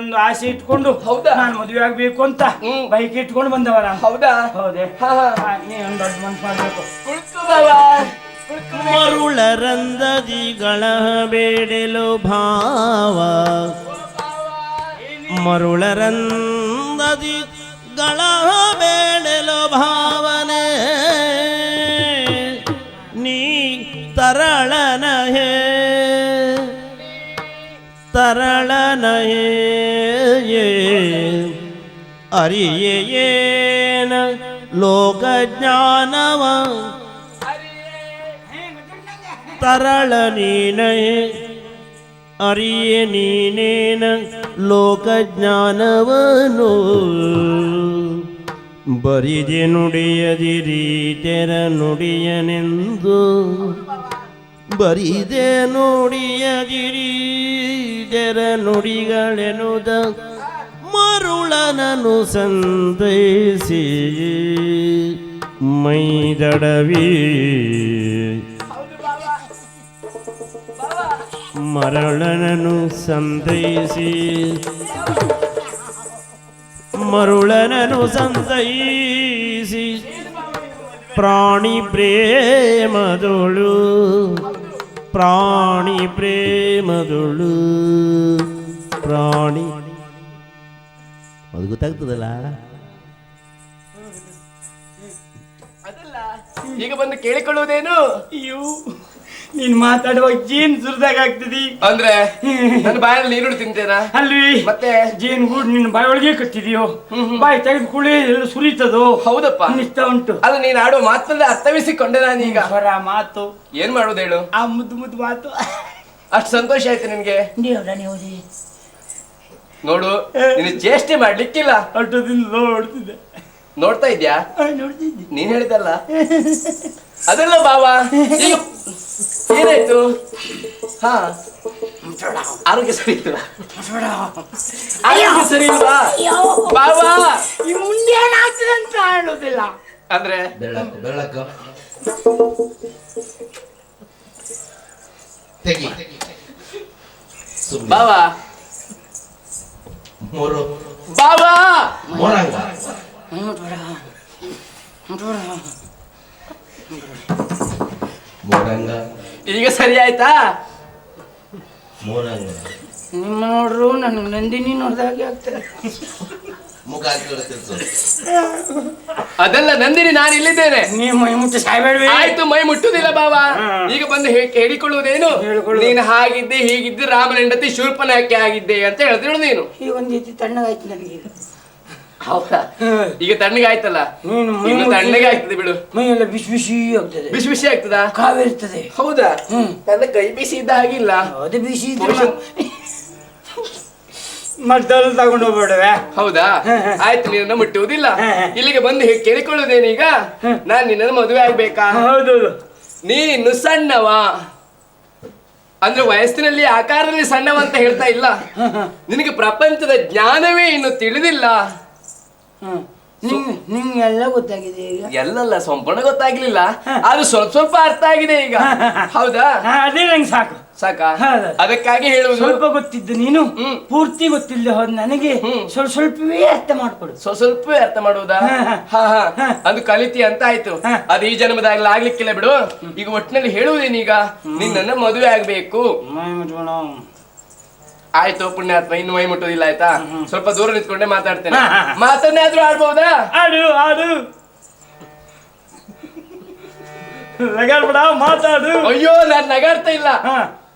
ಒಂದು ಆಸೆ ಇಟ್ಕೊಂಡು ಹೌದಾ? ನಾನು ಮದುವೆ ಆಗ್ಬೇಕು ಅಂತ ಬೈಕ್ ಇಟ್ಕೊಂಡು ಬಂದವ ನಾನು. ಹೌದಾ? ಹೌದೇ? ಹಾ ಹಾ ನೀ ಒಂದು ದೊಡ್ಡ ಮನ್ಸು ಮಾಡ್ಬೇಕು. ಕುಳಿತು ಬಾಬಾ. ಮರುಳರಂದದಿಗಳ ಬೇಡಲು ಭಾವ, ಮರುಳರಂದದಿಗಳ ಬೇಡಲು ಭಾವನೆ, ನೀ ತರಳನಹೇ ತರಳನಹೇ ಅರಿಯೇನ ಲೋಕಜ್ಞಾನವ ತರಳ ನೀನೇ ಅರಿಯೇ ನೀನೇನ ಲೋಕಜ್ಞಾನವನು, ಬರಿದೆ ನುಡಿಯದಿರಿ ತೆರ ನುಡಿಯನೆಂದು, ಬರಿದೆ ನುಡಿಯದಿರಿ ತೆರ ನುಡಿಗಳೆನುದ ಮರುಳನನು ಸಂತೈಸಿ ಮೈದಡವಿ ಮರುಳನನು ಸಂತೈಸಿ ಮರುಳನನು ಸಂತೈಸಿ ಪ್ರಾಣಿ ಪ್ರೇಮದೊಳು ಪ್ರಾಣಿ ಪ್ರೇಮದೊಳು ಪ್ರಾಣಿ ಅದು ಗೊತ್ತಾಗ್ತದಲ್ಲ. ಅದಲ್ಲ ಈಗ ಬಂದು ಕೇಳಿಕೊಳ್ಳುವುದೇನು? ಅಯ್ಯೋ ನೀನ್ ಮಾತಾಡುವಾಗ ಜೇನ್ ಸುರಿದಾಗ ಆಗ್ತದಿ. ಅಂದ್ರೆ ನನ್ನ ಬಾಯಲ್ಲಿ ನೀರು ತಿಂತೇನಾ? ಅಲ್ವಿ ಮತ್ತೆ ಜೇನ್ ಗೂಡ್ ನಿನ್ನ ಬಾಯಿ ಒಳಗೆ ಕಟ್ಟಿದೆಯೋ, ಬಾಯಿ ತೆಗೆದು ಕುಳಿ ಎಲ್ಲ ಸುರಿತದೋ. ಹೌದಪ್ಪ ಅನ್ನಿಸ್ತಾ ಉಂಟು. ಅದು ನೀನು ಆಡುವ ಮಾತನ್ನ ಅರ್ಥವಿಸಿಕೊಂಡೆ ನಾನೀಗ. ಸ್ವರ ಮಾತು ಏನ್ ಮಾಡೋದು ಹೇಳು? ಆ ಮುದ್ದು ಮುದ್ದು ಮಾತು ಅಷ್ಟು ಸಂತೋಷ ಆಯ್ತು ನಿನ್ಗೆ? ನೀವು ನೋಡು ನಿನ್ನ ಚೇಷ್ಟೆ ಮಾಡ್ಲಿಕ್ಕಿಲ್ಲ. ಅಷ್ಟೊಂದಿಂದ ನೋಡ್ತಿದ್ದೆ. ನೋಡ್ತಾ ಇದ್ಯಾ? ನೋಡ್ತಿದ್ದೆ. ನೀನ್ ಹೇಳಿದಲ್ಲ ಅದೆಲ್ಲ ಬಾವಾ. ಈಗ ಏನಾಯ್ತು? ಹಾ ಆರೋಗ್ಯ ಸರಿ ಇಲ್ವಾ? ಆರೋಗ್ಯ ಸರಿ ಇಲ್ವಾ ಬಾವಾ? ಈ ಮುಂದೆ ಏನಾಗ್ತದೆ ಅಂತ ಹೇಳುದಿಲ್ಲ. ಅಂದ್ರೆ ಬಾವಾ ಬಾವಾ ಈಗ ಸರಿ ಆಯ್ತಾ? ನಿಮ್ಮ ನೋಡ್ರು ನನಗೆ ನಂದಿನಿ ನೋಡ್ದಾಗೆ ಆಗ್ತದೆ. ಅದೆಲ್ಲ ನಂದಿನಿ, ನಾನು ಇಲ್ಲಿದ್ದೇನೆ. ನೀವು ಮೈ ಮುಟ್ಟಿ ಸಾಯ್ಬೇಡ್ವಿ. ಆಯ್ತು, ಮೈ ಮುಟ್ಟುದಿಲ್ಲ ಬಾವಾ. ಈಗ ಬಂದು ಹೇಳಿಕೊಳ್ಳುವುದೇನು? ನೀನು ಹಾಗಿದ್ದೆ ಹೀಗಿದ್ದೆ, ರಾಮನ ಹೆಂಡತಿ ಶೂರ್ಪನಖಿ ಆಗಿದ್ದೆ ಅಂತ ಹೇಳ್ತಿಳು ನೀನು. ಈ ಒಂದು ರೀತಿ ತಣ್ಣಗಾಯ್ತು ನನಗೆ. ಹೌದಾ? ಈಗ ತಣ್ಣಗೆ ಆಯ್ತಲ್ಲ, ಇನ್ನು ತಣ್ಣಗೆ ಆಗ್ತದೆ ಬಿಡು. ಮೈಯೆಲ್ಲ ಬಿಸಿ ಬಿಸಿ ಆಗ್ತದೆ. ಬಿಸಿ ಬಿಸಿ ಆಗ್ತದಾ? ಕಾವೇ ಇರ್ತದೆ. ಹೌದಾ? ನನ್ನ ಕೈ ಬಿಸಿ ಇದ್ದ ಹಾಗಿಲ್ಲ. ಅದು ಬಿಸಿ ಮದ್ದಲು ತಗೊಂಡು ಹೋಗ್ಬೇಡವೆ. ಹೌದಾ? ಆಯ್ತು, ನಿನ್ನ ಮುಟ್ಟುವುದಿಲ್ಲ. ಇಲ್ಲಿಗೆ ಬಂದು ಕೇಳಿಕೊಳ್ಳುವುದೇನೀಗ? ನಾನ್ ನಿನ್ನನ್ನು ಮದುವೆ ಆಗ್ಬೇಕಾ? ಹೌದೌದು. ನೀನಿನ್ನು ಸಣ್ಣವ ಅಂದ್ರೆ ವಯಸ್ಸಿನಲ್ಲಿ ಆಕಾರದಲ್ಲಿ ಸಣ್ಣವ ಅಂತ ಹೇಳ್ತಾ ಇಲ್ಲ. ನಿನಗೆ ಪ್ರಪಂಚದ ಜ್ಞಾನವೇ ಇನ್ನು ತಿಳಿದಿಲ್ಲ. ನಿಮ್ಗೆಲ್ಲ ಗೊತ್ತಾಗಿದೆ ಈಗ. ಎಲ್ಲಲ್ಲ ಸಂಪೂರ್ಣ ಗೊತ್ತಾಗ್ಲಿಲ್ಲ, ಆದ್ರೂ ಸ್ವಲ್ಪ ಸ್ವಲ್ಪ ಅರ್ಥ ಆಗಿದೆ ಈಗ. ಹೌದಾ? ಅದೇ ನಂಗೆ ಸಾಕು. ಸಾಕಾ? ಅದಕ್ಕಾಗಿ ಹೇಳುವುದು. ಸ್ವಲ್ಪ ಗೊತ್ತಿದ್ದು ನೀನು ಪೂರ್ತಿ ಗೊತ್ತಿಲ್ಲ ಹೋದ್ ನನಗೆ ಸ್ವಲ್ಪ ಸ್ವಲ್ಪವೇ ಅರ್ಥ ಮಾಡ್ಕೊಡು. ಸ್ವಲ್ಪವೇ ಅರ್ಥ ಮಾಡುವುದಾ? ಹಾ ಹಾ ಅದು ಕಲಿತಿ ಅಂತ ಆಯ್ತು. ಅದು ಈ ಜನ್ಮದಾಗಲಿ ಆಗ್ಲಿಕ್ಕಿಲ್ಲ ಬಿಡು. ಈಗ ಒಟ್ಟಿನಲ್ಲಿ ಹೇಳುವುದೇನೀಗ? ನಿನ್ನನ್ನು ಮದುವೆ ಆಗ್ಬೇಕು. ಆಯ್ತು ಪುಣ್ಯಾತ್ಮ, ಇನ್ನು ಮೈ ಮುಟ್ಟುದಿಲ್ಲ ಆಯ್ತಾ? ಸ್ವಲ್ಪ ದೂರ ನಿಂತ್ಕೊಂಡೆ ಮಾತಾಡ್ತೇನೆ. ಮಾತನ್ನಾದ್ರೂ ಆಡ್ಬಹುದಾ? ಆಡು ಆಡು, ನಗಾಡ್ಬೇಡ, ಮಾತಾಡು. ಅಯ್ಯೋ, ನಾನ್ ನಗಾಡ್ತಾ ಇಲ್ಲ.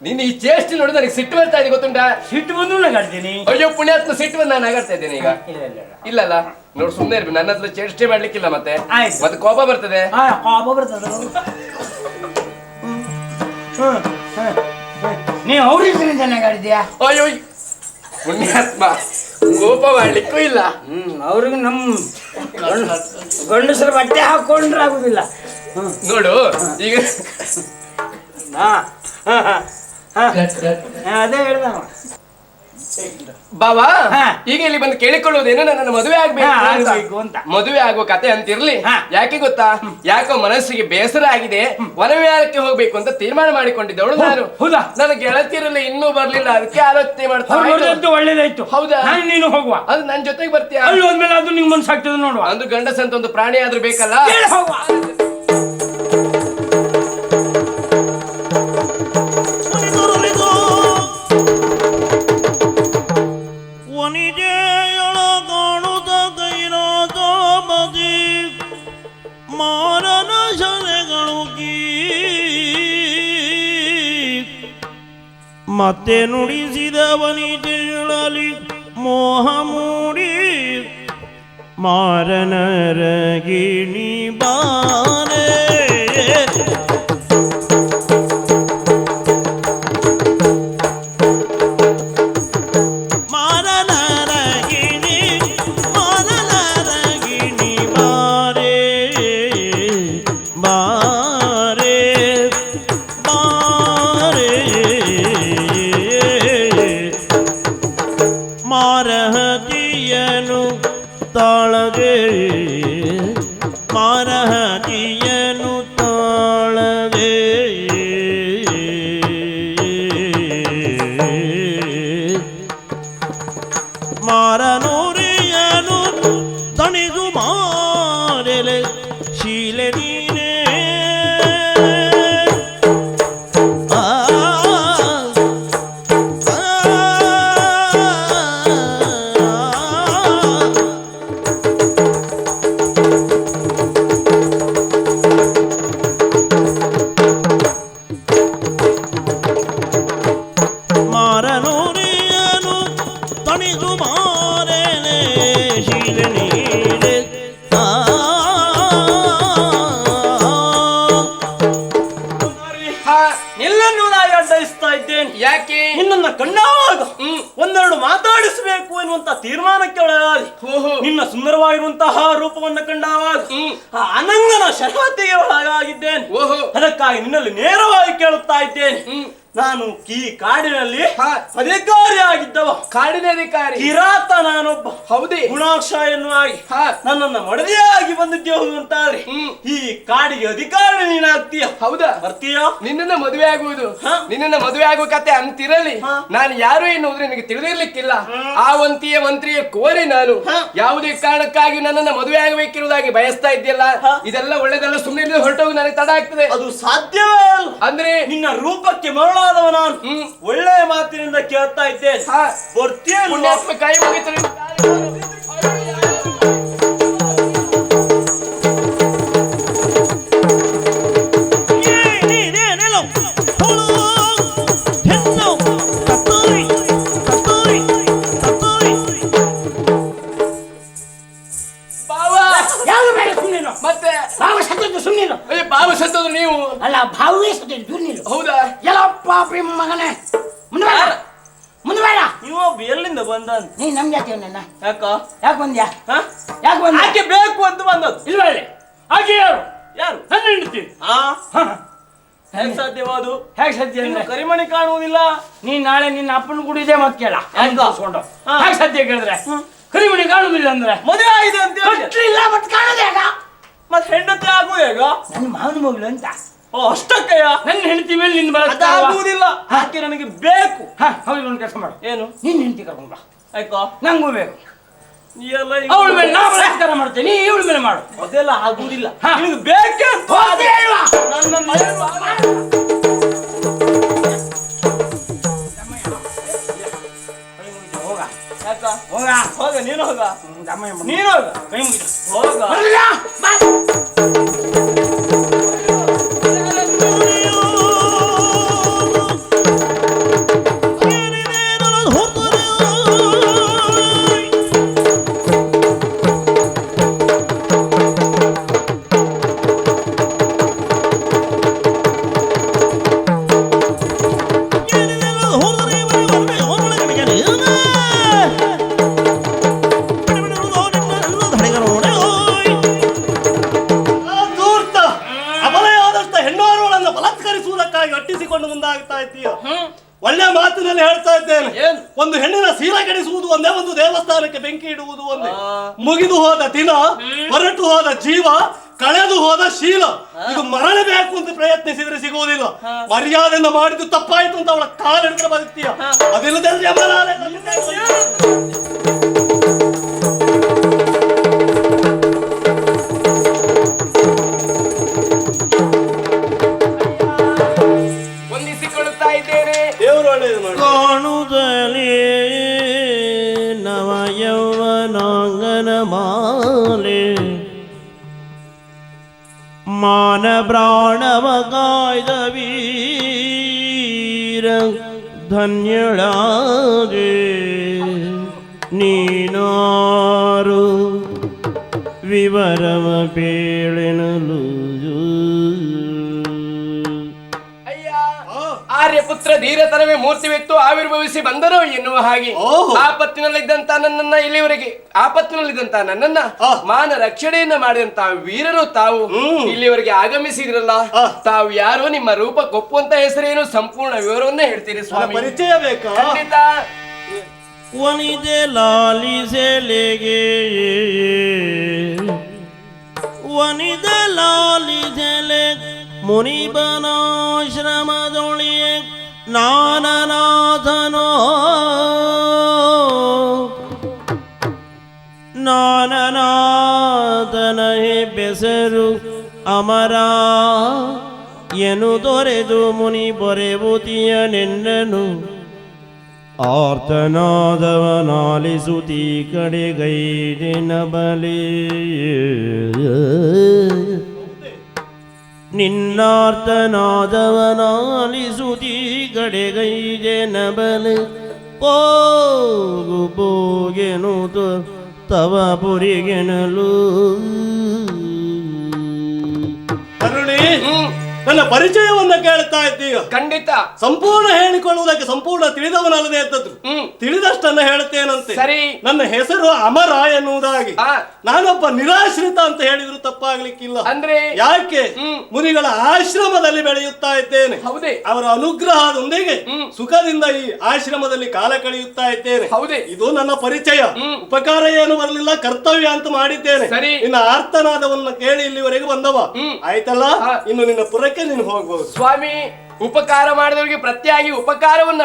ನೀನು ಈ ಚೇಷ್ಟೆ ನೋಡಿ ನನಗೆ ಸಿಟ್ಟು ಬರ್ತಾ ಇದೆ ಗೊತ್ತುಂಟಾ? ಸಿಟ್ಟು ಬಂದ್ರು ನಗಾಡ್ತೀನಿ. ಅಯ್ಯೋ ಪುಣ್ಯಾತ್ಮ, ಸಿಟ್ಟು ಬಂದು ನಾನು ಆಗಾಡ್ತಾ ಇದ್ದೇನೆ ಈಗ. ಇಲ್ಲ ಇಲ್ಲ ಇಲ್ಲ. ಇಲ್ಲಲ್ಲ, ನೋಡು ಸುಮ್ಮನೆ ಇರ್ಬೇಕು. ನನ್ನ ಹತ್ರ ಚೇಷ್ಟೆ ಮಾಡ್ಲಿಕ್ಕಿಲ್ಲ ಮತ್ತೆ. ಆಯ್ತು. ಮತ್ತೆ ಕೋಪ ಬರ್ತದೆ. ಕೋಪ ಬರ್ತದೆ. ನೀವು ಅವ್ರಿಂದ ನಗಾಡಿದ್ಯಾ? ಅಯ್ಯೋ ಪುಣ್ಯಾತ್ಮ, ಕೋಪ ಮಾಡ್ಲಿಕ್ಕೂ ಇಲ್ಲ. ಅವ್ರಿಗೆ ನಮ್ಮ ಗಂಡಸರ ಬಟ್ಟೆ ಹಾಕೊಂಡ್ರೆ ಆಗುದಿಲ್ಲ. ನೋಡು ಈಗ ಅದೇ ಹೇಳ್ದ ಬಾಬಾ. ಈಗ ಇಲ್ಲಿ ಬಂದು ಕೇಳಿಕೊಳ್ಳುವುದೇನು, ನನ್ನ ಮದುವೆ ಆಗ್ಬೇಕು ಅಂತ. ಮದುವೆ ಆಗುವ ಕತೆ ಅಂತಿರ್ಲಿ. ಹಾ. ಯಾಕೆ ಗೊತ್ತಾ? ಯಾಕೋ ಮನಸ್ಸಿಗೆ ಬೇಸರ ಆಗಿದೆ, ವನವಿಹಾರಕ್ಕೆ ಹೋಗ್ಬೇಕು ಅಂತ ತೀರ್ಮಾನ ಮಾಡಿಕೊಂಡಿದ್ದವಳು ನಾನು. ಹೌದಾ? ನನ್ನ ಗೆಳತಿರಲ್ಲ, ಇನ್ನೂ ಬರ್ಲಿಲ್ಲ, ಅದಕ್ಕೆ ಆಲೋಚನೆ ಮಾಡ್ತಾ ನೋಡಿದಂತೂ ಒಳ್ಳೇದಾಯ್ತು. ಹೌದಾ? ನೀನು ಹೋಗುವ. ಅದು ನನ್ ಜೊತೆಗೆ ಬರ್ತೀಯ? ಅಲ್ಲಿ ಹೋದ್ಮೇಲೆ ಅದು ನಿಂಗೆ ಮನ್ಸಾಗ್ತದೆ ನೋಡುವ. ಅಂದು ಗಂಡಸ ಅಂತ ಒಂದು ಪ್ರಾಣಿ ಆದ್ರೂ ಬೇಕಲ್ಲ. ಹೋಗುವ. ಮಾರನ ಶನೆಗಳು ಮತ್ತೆ ನುಡಿಸಿದ ವನಿತೆಗಳಲ್ಲಿ ಮೋಹ ಮೂಡಿ ಮಾರನರಗಿಣಿ ಬಾರೆ ಮಾರಹತಿಯನು ತಾಳಗೆ ಮಾರಹತಿಯನು ತಾಳಗೆ ಮಾರನೂರಿಯನು ತಣಿದು ಮಾರೆಲೆ ಶೀಲೆ ನೀನೇ ಯಾಕೆ? ನಿನ್ನ ಕಂಡಾಗ ಒಂದೆರಡು ಮಾತಾಡಿಸಬೇಕು ಎನ್ನುವಂತ ತೀರ್ಮಾನಕ್ಕೆ ಒಳಗಾಗಿ ನಿನ್ನ ಸುಂದರವಾಗಿರುವಂತಹ ರೂಪವನ್ನು ಕಂಡಾಗ ಅನಂಗನ ಶರವತಿಗೆ ಒಳಗಾಗಿದ್ದೇನೆ. ಅದಕ್ಕಾಗಿ ನಿನ್ನಲ್ಲಿ ನೇರವಾಗಿ ಕೇಳುತ್ತಾ ಇದ್ದೇನೆ. ನಾನು ಈ ಕಾಡಿನಲ್ಲಿ ಅಧಿಕಾರಿಯಾಗಿದ್ದವ, ಕಾಡಿನ ಅಧಿಕಾರಿ, ಕಿರಾತ ನಾನೊಬ್ಬ. ಹೌದೇ? ಗುಣಾಕ್ಷ ಎನ್ನುವಾಗಿ ನನ್ನನ್ನ ಮಡದಿಯಾಗಿ ಬಂದಿದ್ದೇವು ಅಂತಾದ್ರೆ ಈ ಕಾಡಿಗೆ ಅಧಿಕಾರಿ ನೀನಾಗ್ತೀಯ. ಹೌದಾ? ಬರ್ತೀಯ? ನಿನ್ನನ್ನ ಮದುವೆ ಆಗುವುದು, ನಿನ್ನನ್ನ ಮದುವೆ ಆಗುವ ಕತೆ ಅಂತಿರಲಿ. ನಾನು ಯಾರು ಎನ್ನುವುದು ನಿನಗೆ ತಿಳಿದಿರ್ಲಿಕ್ಕಿಲ್ಲ. ಆ ಮಂತ್ರಿಯ ಕೋರಿ ನಾನು ಯಾವುದೇ ಕಾರಣಕ್ಕಾಗಿ ನನ್ನನ್ನ ಮದುವೆ ಆಗಬೇಕಿರುವುದಾಗಿ ಬಯಸ್ತಾ ಇದ್ಯಲ್ಲ, ಇದೆಲ್ಲ ಒಳ್ಳೆದಲ್ಲ. ಸುಮ್ಮನೆ ಹೊರಟೋಗಿ ನನಗೆ ತಡ ಆಗ್ತದೆ. ಅದು ಸಾಧ್ಯವೇ ಅಲ್ಲ. ಅಂದ್ರೆ ನಿನ್ನ ರೂಪಕ್ಕೆ ಮರಳಾದವ ನಾನು ಒಳ್ಳೆಯ ಮಾತಿನಿಂದ ಕೇಳ್ತಾ ಇದ್ದೇನೆ. ಬರ್ತೀಯ? ಪುಣ್ಯಾತ್ಮ ಕೈ ಮುಗಿತಾರೆ. ಮತ್ತೆ ಬಾಬು ಸತ್ತೋದು ನೀವು ಅಲ್ಲ, ಭಾವೇ ಸತ್ತಿದ್ದು ನೀನು. ಹೌದಾ? ಎಲ್ಲಪ್ಪ ಮಗನೇ, ಮುಂದೆ ಬೇಡ. ನೀವು ಎಲ್ಲಿಂದ ಬಂದ? ನೀ ನಮ್ ಜಾತಿ ನನ್ನ. ಯಾಕೆ ಬಂದ್ಯಾ? ಯಾಕೆ ಬಂದ? ಆಕೆ ಬೇಕು ಅಂತ ಬಂದದ್ದು. ಇಲ್ಲ ಆಕೆ ಯಾರು? ಯಾರು? ನನ್ನ ಹೆಂಡತಿ. ಹೇಗೆ ಸಾಧ್ಯವಾದು? ಹೇಗೆ ಸಾಧ್ಯ? ಕರಿಮಣಿ ಕಾಣುವುದಿಲ್ಲ. ನೀನ್ ನಾಳೆ ನಿನ್ನ ಅಪ್ಪನ ಕೂಡ ಇದೆ ಮತ್ ಕೇಳ. ಹೇಗೆ ಸಾಧ್ಯ ಕೇಳಿದ್ರೆ? ಕರಿಮಣಿ ಕಾಣುವುದಿಲ್ಲ ಅಂದ್ರೆ ಮದುವೆ ಆಗಿದೆ ಅಂತ ಇಲ್ಲ, ಮತ್ತೆ ಕಾಣೋದು ಹೇಗ? ಮತ್ತೆ ಹೆಂಡತಿ ಆಗು ಹೇಗ? ನನ್ನ ಮಾವನ ಮಗಳು ಅಂತ. ಅಷ್ಟಕ್ಕಯ್ಯ, ನನ್ನ ಹೆಂಡತಿ ಮೇಲೆ ನಿನ್ನ ಬರೋದಿಲ್ಲ. ಆಕೆ ನನಗೆ ಬೇಕು. ಹೌದು, ಒಂದು ಕೆಲಸ ಮಾಡು. ಏನು? ನಿನ್ನ ಹೆಂಡತಿ ಕರ್ಕೊಂಡ್ ಬಾ. ಆಯ್ಕೋ, ನಂಗೂ ಬೇಕು. ಅವಳ ಮೇಲೆ ನಾ ಬಲಾತ್ಕಾರ ಮಾಡ್ತೇನೆ, ಇವಳ ಮೇಲೆ ಮಾಡು. ಅದೆಲ್ಲ ಆಗುವುದಿಲ್ಲ. ನಿನಗೆ ಬೇಕೆ ಅಂತ ಹೋಗ ಹೋಗ, ನೀನು ಹೋಗ, ನೀನು ಹೋಗ, ಕೈ ಮುಗಿದು ಹೋಗ. ಕಾಂತಾರಕ್ಕೆ ಬೆಂಕಿ ಇಡುವುದು ಒಂದೇ. ಮುಗಿದು ಹೋದ ದಿನ, ಹೊರಟು ಹೋದ ಜೀವ, ಕಳೆದು ಹೋದ ಶೀಲ, ಇದು ಮರಳಬೇಕು ಅಂತ ಪ್ರಯತ್ನಿಸಿದ್ರೆ ಸಿಗುವುದಿಲ್ಲ. ಮರ್ಯಾದೆಯಿಂದ ಮಾಡಿದ್ದು ತಪ್ಪಾಯ್ತು ಅಂತ ಅವಳ ಕಾಲಿಡಿದ್ರೆ ಬದುಕ್ತೀಯ. ಅದಿಲ್ಲದೆ ವಂದಿಸಿಕೊಳ್ಳುತ್ತಾ ಇದ್ದೇನೆ. ದೇವರು ಒಳ್ಳೆಯದು ಮಾಡಿ. ಕಾಣುತ್ತಲೇ ನವ ಯೌವನಾಂಗನ ಮಾಲೆ ಮಾನ ಪ್ರಾಣವ ಕಾಯ್ದ ವೀರ ಧನ್ಯಳಾಗೆ ನೀನಾರು ವಿವರವ ಬೇಳೆನಲು ಆರ್ಯಪುತ್ರ ಧೀರತನವೇ ಮೂರ್ತಿವೆತ್ತು ಆವಿರ್ಭವಿಸಿ ಬಂದನೋ ಎನ್ನುವ ಹಾಗೆ ಆಪತ್ತಿನಲ್ಲಿದ್ದಂತ ನನ್ನನ್ನ ಮಾನ ರಕ್ಷಣೆಯನ್ನ ಮಾಡಿದಂತ ವೀರರು ತಾವು ಇಲ್ಲಿವರೆಗೆ ಆಗಮಿಸಿದ್ರಲ್ಲ, ತಾವು ಯಾರು, ನಿಮ್ಮ ರೂಪ ಕೊಪ್ಪುವಂತ ಹೆಸರೇನು, ಸಂಪೂರ್ಣ ವಿವರವನ್ನೇ ಹೇಳ್ತೀರಿ ಸ್ವಾಮಿ. ಪರಿಚಯ ಬೇಕಾ? ಖಂಡಿತ. ವನಿದೆ ಲಾಲಿಸೆಲೆಗೆ ವನಿದೆ ಲಾಲಿಸೆಲೆ ಮುನಿಬನಾಶ್ರಮದೊಳಿಯೇ ನಾನನಾಥನೋ ನಾನನಾಥನ ಬೆಸರು ಅಮರ ಎನು ದೊರೆದು ಮುನಿ ಬೊರೆಬುತಿಯ ನೆನ್ನನು ಆರ್ತನಾದವನಾಲಿಸುತ್ತೀ ಕಡೆಗೈದಿನ ಬಲಿ ನಿನ್ನಾರ್ತನಾದವನಾಲಿಸುತ್ತೀ ಕಡೆಗೈದಿನ ಬಲಿ ಹೋಗು ಹೋಗೆನು ತವ ಪುರಿಗೆನಲು. ಕರುಣಿ, ನನ್ನ ಪರಿಚಯವನ್ನ ಕೇಳ್ತಾ ಇದ್ದೀಯ. ಖಂಡಿತ. ಸಂಪೂರ್ಣ ಹೇಳಿಕೊಳ್ಳುವುದಕ್ಕೆ ಸಂಪೂರ್ಣ ತಿಳಿದವನಲ್ಲದೆ ಇದ್ದದ್ದು. ತಿಳಿದಷ್ಟನ್ನ ಹೇಳುತ್ತೇನಂತೆ. ಸರಿ. ನನ್ನ ಹೆಸರು ಅಮರ ಎನ್ನುವುದಾಗಿ. ನಾನೊಬ್ಬ ನಿರಾಶ್ರಿತ ಅಂತ ಹೇಳಿದ್ರು ತಪ್ಪಾಗ್ಲಿಕ್ಕಿಲ್ಲ. ಅಂದ್ರೆ ಯಾಕೆ? ಮುನಿಗಳ ಆಶ್ರಮದಲ್ಲಿ ಬೆಳೆಯುತ್ತಾ ಇದ್ದೇನೆ. ಹೌದೇ? ಅವರ ಅನುಗ್ರಹದೊಂದಿಗೆ ಸುಖದಿಂದ ಈ ಆಶ್ರಮದಲ್ಲಿ ಕಾಲ ಕಳೆಯುತ್ತಾ ಇದ್ದೇನೆ. ಹೌದೇ? ಇದು ನನ್ನ ಪರಿಚಯ. ಉಪಕಾರ ಏನು ಬರಲಿಲ್ಲ, ಕರ್ತವ್ಯ ಅಂತ ಮಾಡಿದ್ದೇನೆ. ಸರಿ. ನಿನ್ನ ಆರ್ತನಾದವನ್ನ ಕೇಳಿ ಇಲ್ಲಿವರೆಗೆ ಬಂದವ ಆಯ್ತಲ್ಲ. ಇನ್ನು ನಿನ್ನ ಪುರಕ್ಕೆ ನೀನು ಹೋಗ್ಬಹುದು. ಸ್ವಾಮಿ, ಉಪಕಾರ ಮಾಡಿದವರಿಗೆ ಪ್ರತ್ಯಾಗಿ ಉಪಕಾರವನ್ನ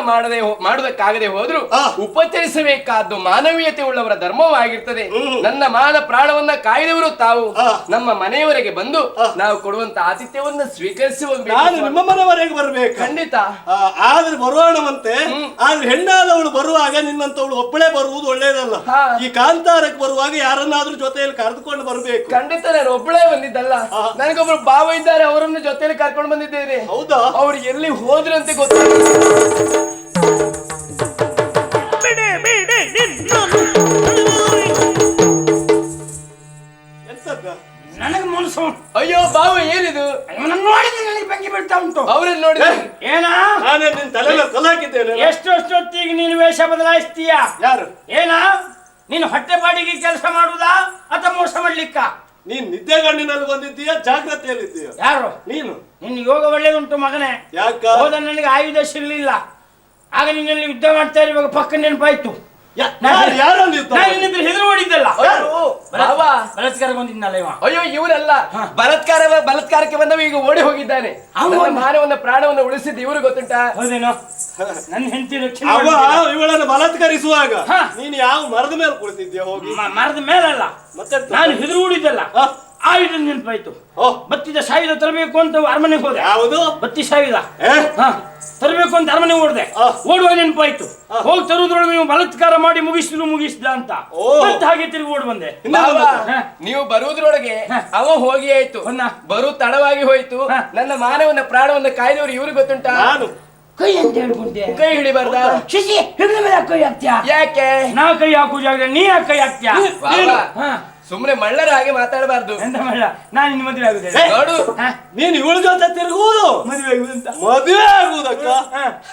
ಮಾಡುವುದಕ್ಕಾಗದೆ ಹೋದ್ರು ಉಪಚರಿಸಬೇಕಾದ್ದು ಮಾನವೀಯತೆ ಉಳ್ಳವರ ಧರ್ಮವಾಗಿರ್ತದೆ. ನನ್ನ ಮಾನ ಪ್ರಾಣವನ್ನ ಕಾಯ್ದವರು ತಾವು ನಮ್ಮ ಮನೆಯವರೆಗೆ ಬಂದು ನಾವು ಕೊಡುವಂತ ಆತಿಥ್ಯವನ್ನ ಸ್ವೀಕರಿಸಿ ನಾನು ನಿಮ್ಮ ಮನೆಯವರೆಗೆ ಬರ್ಬೇಕು. ಖಂಡಿತ. ಆದ್ರೆ ಬರುವಣವಂತೆ. ಆದ್ರೆ ಹೆಣ್ಣಾದವಳು ಬರುವಾಗ ನಿನ್ನಂತವಳು ಒಬ್ಬಳೇ ಬರುವುದು ಒಳ್ಳೇದಲ್ಲ. ಈ ಕಾಂತಾರಕ್ಕೆ ಬರುವಾಗ ಯಾರನ್ನಾದ್ರೂ ಜೊತೆಯಲ್ಲಿ ಕರೆದುಕೊಂಡು ಬರಬೇಕು. ಖಂಡಿತ. ನಾನು ಒಬ್ಬಳೇ ಬಂದಿದ್ದಲ್ಲ, ನನಗೊಬ್ರು ಭಾವ ಇದ್ದಾರೆ, ಅವರನ್ನು ಜೊತೆಯಲ್ಲಿ ಕರ್ಕೊಂಡು ಬಂದಿದ್ದೇನೆ. ಹೌದಾ? ಅವ್ರು ಎಲ್ಲಿ ಹೋದ್ರಂತೆ ಗೊತ್ತಿಲ್ಲ. ನನಗೆ ಮನಸ್ಸು. ಅಯ್ಯೋ ಬಾವ, ಏನಿದು? ನೋಡಿದ್ರೆ ನನಗೆ ಬೆಂಕಿ ಬೀಳ್ತಾ ಉಂಟು. ಅವ್ರನ್ನ ನೋಡಿದ್ರೆ ಏನ ನಾನೇ ನಿನ್ ತಲೆ ಕಲ್ಲು ಹಾಕಿದ್ದೇನೆ. ಎಷ್ಟೊತ್ತಿಗೆ ನೀನು ವೇಷ ಬದಲಾಯಿಸ್ತೀಯ? ಯಾರು? ಏನ ನೀನು ಹೊಟ್ಟೆ ಪಾಡಿಗೆ ಕೆಲಸ ಮಾಡುದಾ ಅಥವಾ ಮೋಸ ಮಾಡ್ಲಿಕ್ಕ? ನೀನ್ ನಿದ್ದೆ ಗಂಡಿನಲ್ಲಿ ಬಂದಿದ್ದೀಯ, ಜಾಗ್ರತೆಯಲ್ಲಿದ್ದೀಯ. ಯಾರು ನೀನು? ನಿನ್ನ ಯೋಗ ಒಳ್ಳೇದುಂಟು ಮಗನೇ. ಯಾಕ? ಹೋದ ನನಗೆ ಆಯುಧ ಸಿಗ್ಲಿಲ್ಲ, ಆಗ ನಿನ್ನಲ್ಲಿ ಯುದ್ಧ ಮಾಡ್ತಾ ಇರುವಾಗ ಪಕ್ಕ ನೆನಪಾಯ್ತು. ಹೆದರು ಓಡಿದ್ದಲ್ಲ, ಬಲಾತ್ಕಾರ ಬಂದಿದ್ನಲ್ಲ ಇವ. ಅಯ್ಯೋ ಇವರಲ್ಲ, ಬಲಾತ್ಕಾರಕ್ಕೆ ಬಂದವ ಈಗ ಓಡಿ ಹೋಗಿದ್ದಾನೆ. ಮಾನವನ್ನ ಪ್ರಾಣವನ್ನು ಉಳಿಸಿದ್ದು ಇವರು ಗೊತ್ತುಂಟಾ? ಹೌದೇನೋ? ನನ್ನ ಹೆಂಡತಿ ರಕ್ಷಣೆ ಇವಳನ್ನು ಬಲಾತ್ಕರಿಸುವಾಗ ನೀನು ಯಾವ ಮರದ ಮೇಲೆ ಕುಳಿತಿದ್ಯಾ? ಹೋಗಿ ಮರದ ಮೇಲಲ್ಲ, ಮತ್ತೆ ನಾನು ಹೆದರು ಓಡಿದ್ದಲ್ಲ, ಆಯುಧ ನೆನಪಾಯ್ತು. ಬತ್ತಿದ ಸಾಯುಧ ತರಬೇಕು ಅಂತ ಅರಮನೆಗೆ ಹೋದೆ. ಯಾವುದು ಬತ್ತಿ ಸಾಯುಧ ತರಬೇಕು ಅಂತ ಅರಮನೆ ಓಡಿದೆ. ಓಡುವಾಗ ನೆನಪಾಯ್ತು. ಹೋಗಿ ತರುವುದ್ರೊಳಗೆ ನೀವು ಬಲಾತ್ಕಾರ ಮಾಡಿ ಮುಗಿಸಿದ ಅಂತ ಮತ್ತೆ ಹಾಗೆ ತಿರುಗಿ ಓಡ್ ಬಂದೆ. ನೀವು ಬರುವುದ್ರೊಳಗೆ ಅವ ಹೋಗಿ ಆಯ್ತು, ಬರು ತಡವಾಗಿ ಹೋಯ್ತು. ನನ್ನ ಮಾನವನ ಪ್ರಾಣವನ್ನ ಕಾಯ್ದವರು ಇವ್ರಿಗೆ ಗೊತ್ತುಂಟಾ? ಕೈ ಅಂತ ಹೇಳ್ಕೊಂಡೆ. ಕೈ ಹಿಡಿಬಾರ್ದ? ಶಿಶಿ ಹಿಡಿದ ಮೇಲೆ ಕೈ ಹಾಕ್ತ್ಯಾ? ಯಾಕೆ? ನಾ ಕೈ ಹಾಕುವ ಜಾಗ ನೀ ಕೈ ಹಾಕ್ತ್ಯಾ? ಸುಮ್ನೆ ಮಳ್ಳರ ಹಾಗೆ ಮಾತಾಡಬಾರ್ದು. ಎಂತ ಮಳ್ಳ, ನಾನು ಇನ್ನು ಮದುವೆ ಆಗುದೇ ನೋಡು, ನೀನು ಇವಳ ಜೊತೆ ತಿರುಗುವುದು ಮದುವೆ ಆಗುದಂತ. ಮದುವೆ ಆಗುವುದಕ್ಕ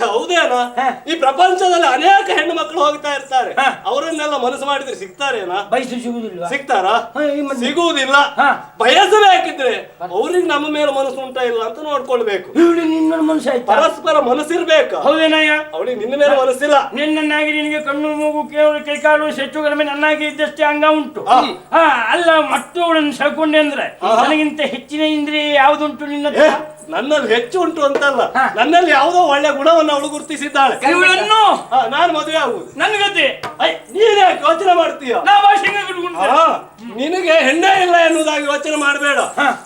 ಹೌದೇನ? ಈ ಪ್ರಪಂಚದಲ್ಲಿ ಅನೇಕ ಹೆಣ್ಣು ಮಕ್ಕಳು ಹೋಗ್ತಾ ಇರ್ತಾರೆ, ಅವರನ್ನೆಲ್ಲ ಮನಸ್ಸು ಮಾಡಿದ್ರೆ ಸಿಗ್ತಾರೇನಾ? ಬಯಸು ಸಿಗುದಿಲ್ವಾ? ಸಿಗ್ತಾರಾ? ಈ ಮದ್ವೆ- ಸಿಗುವುದಿಲ್ಲ. ಹಾ. ಬಯಸಬೇಕಿದ್ರೆ ಅವ್ರಿಗೆ ನಮ್ಮ ಮೇಲೆ ಮನಸ್ಸು ಉಂಟಾ ಇಲ್ಲ ಅಂತ ನೋಡ್ಕೊಳ್ಬೇಕು. ಇವಳು ನಿನ್ನ ಮನುಷ್ಯ ಆಯ್ತಾ? ಪರಸ್ಪರ ಮನಸ್ಸಿರ್ಬೇಕ. ಹೌದೇನಯ್ಯ? ಅವಳಿಗೆ ನಿನ್ನ ಮೇಲೆ ಮನಸ್ಸಿಲ್ಲ. ನಿನ್ನನ್ನಾಗಿ ನಿನಗೆ ಕಣ್ಣು ಮೂಗು ಕೇವಲ ಕೈಕಾಲು ಹೆಚ್ಚು ಕಡಿಮೆ ನನ್ನಾಗಿ ಇದ್ದಷ್ಟೇ ಅಂಗ ಉಂಟು. ಹಾ, ಅಲ್ಲ ಮತ್ತು ಅವಳನ್ನು ಸೆಳ್ಕೊಂಡೆ ಅಂದ್ರೆ ನನಗಿಂತ ಹೆಚ್ಚಿನ ಇಂದ್ರಿಯ ಯಾವುದುಂಟು ನಿನ್ನ ಹತ್ರ? ನನ್ನಲ್ಲಿ ಹೆಚ್ಚು ಉಂಟು ಅಂತಲ್ಲ, ಹಾ. ನನ್ನಲ್ಲಿ ಯಾವುದೋ ಒಳ್ಳೆ ಗುಣವನ್ನು ಅವಳು ಗುರುತಿಸಿದ್ದಾಳೆ. ಇವಳನ್ನು ನಾನು ಮದುವೆ ಆಗುವುದು. ನನ್ನ ಗತಿ ನೀನೇ ಯೋಚನೆ ಮಾಡ್ತೀಯ? ನಾ ಭಾಷೆ ಕಟ್ಕೊಂಡು ನಿನಗೆ ಹೆಣ್ಣೇ ಇಲ್ಲ ಎನ್ನುವುದಾಗಿ ಯೋಚನೆ ಮಾಡಬೇಡ.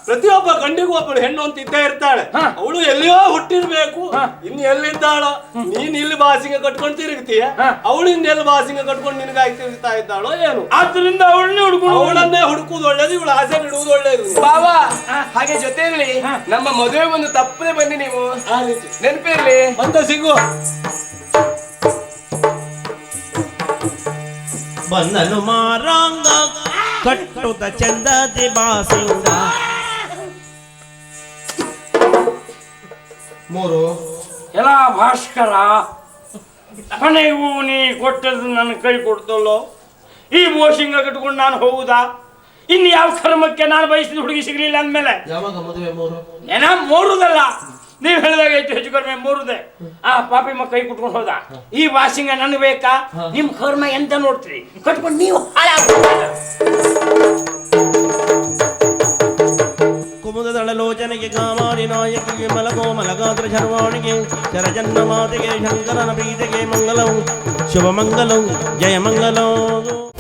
ಪ್ರತಿಯೊಬ್ಬ ಗಂಡಿಗೂ ಒಬ್ಬಳು ಹೆಣ್ಣು ಅಂತ ಇದ್ದೇ ಇರ್ತಾಳೆ. ಅವಳು ಎಲ್ಲಿಯೋ ಹುಟ್ಟಿರ್ಬೇಕು. ಇನ್ನು ಎಲ್ಲಿದ್ದಾಳೋ? ನೀನ್ ಇಲ್ಲಿ ಬಾಸಿಂಗ ಕಟ್ಕೊಂಡು ತಿರುಗ್ತೀಯ, ಅವಳು ಇನ್ನೆಲ್ಲಿ ಬಾಸಿಂಗ ಕಟ್ಕೊಂಡು ನಿನಗಾಗಿ ತಿರುಗ್ತಾ ಇದ್ದಾಳೋ ಏನು? ಆದ್ರಿಂದ ಅವಳನ್ನೇ ಹುಡುಕೊಂಡು ಅವಳನ್ನೇ ಹುಡುಕುವುದು ಒಳ್ಳೇದು, ಇವಳು ಆಸೆ ಇಡುವುದು ಒಳ್ಳೇದು. ಬಾವಾ ಹಾಗೆ ಜೊತೆಯಲ್ಲಿ ನಮ್ಮ ಮದುವೆ ಒಂದು ತಪ್ಪದೆ ಬನ್ನಿ ನೀವು, ಆ ರೀತಿ ನೆನಪಿರ್ಲಿ. ಬಂದ ಸಿಗುವ. ಬಂದನು ಮಾರಾಂಗ ಕಟ್ಟುತ್ತ ಚಂದದಿ ಬಾಸಿಂಗ. ಮೂರು ಎಲ್ಲ ಭಾಸ್ಕರ, ಕೊನೆಗೂ ನೀ ಕೊಟ್ಟದ್ದು ನನ್ನ ಕೈ ಕೊಡ್ತಲ್ಲೋ. ಈ ಬೋಸಿಂಗ ಕಟ್ಕೊಂಡು ನಾನು ಹೋಗುದಾ? ಇನ್ನು ಯಾವ ಕರ್ಮಕ್ಕೆ ನಾನು ಬಯಸಿದ ಹುಡುಗಿ ಸಿಗ್ಲಿಲ್ಲ ಅಂದ್ಮೇಲೆ ಯಾವಾಗ ಮದುವೆ? ಮೂರು ಏನ ಮೂರುದಲ್ಲ, ನೀವು ಹೇಳಿದಾಗ ಐತೆ ಹೆಚ್ಚು ಕಡಿಮೆ ಮೂರುದೆ. ಆ ಪಾಪಿ ಮಕ್ಕ ಕೈ ಕುಟ್ಕೊಂಡು ಹೋದ. ಈ ವಾಸಿಂಗ ನನಗೆ ಬೇಕಾ? ನಿಮ್ ಕರ್ಮ ಎಂತ ನೋಡ್ತೀರಿ? ಕಟ್ಕೊಂಡು ನೀವು ಕುಮುದದಳಲೋಚನೆಗೆ ಕಾಮಾರಿ ನಾಯಕಿಗೆ ಮಲಗೋಮಲಗಾತ್ರ ಶರ್ವಾಣಿಗೆ ಚರಜನ್ನ ಮಾತೆಗೆ ಶಂಕರನ ಪ್ರೀತಿಗೆ ಮಂಗಲವು ಶುಭ ಮಂಗಲವು ಜಯ ಮಂಗಲವು.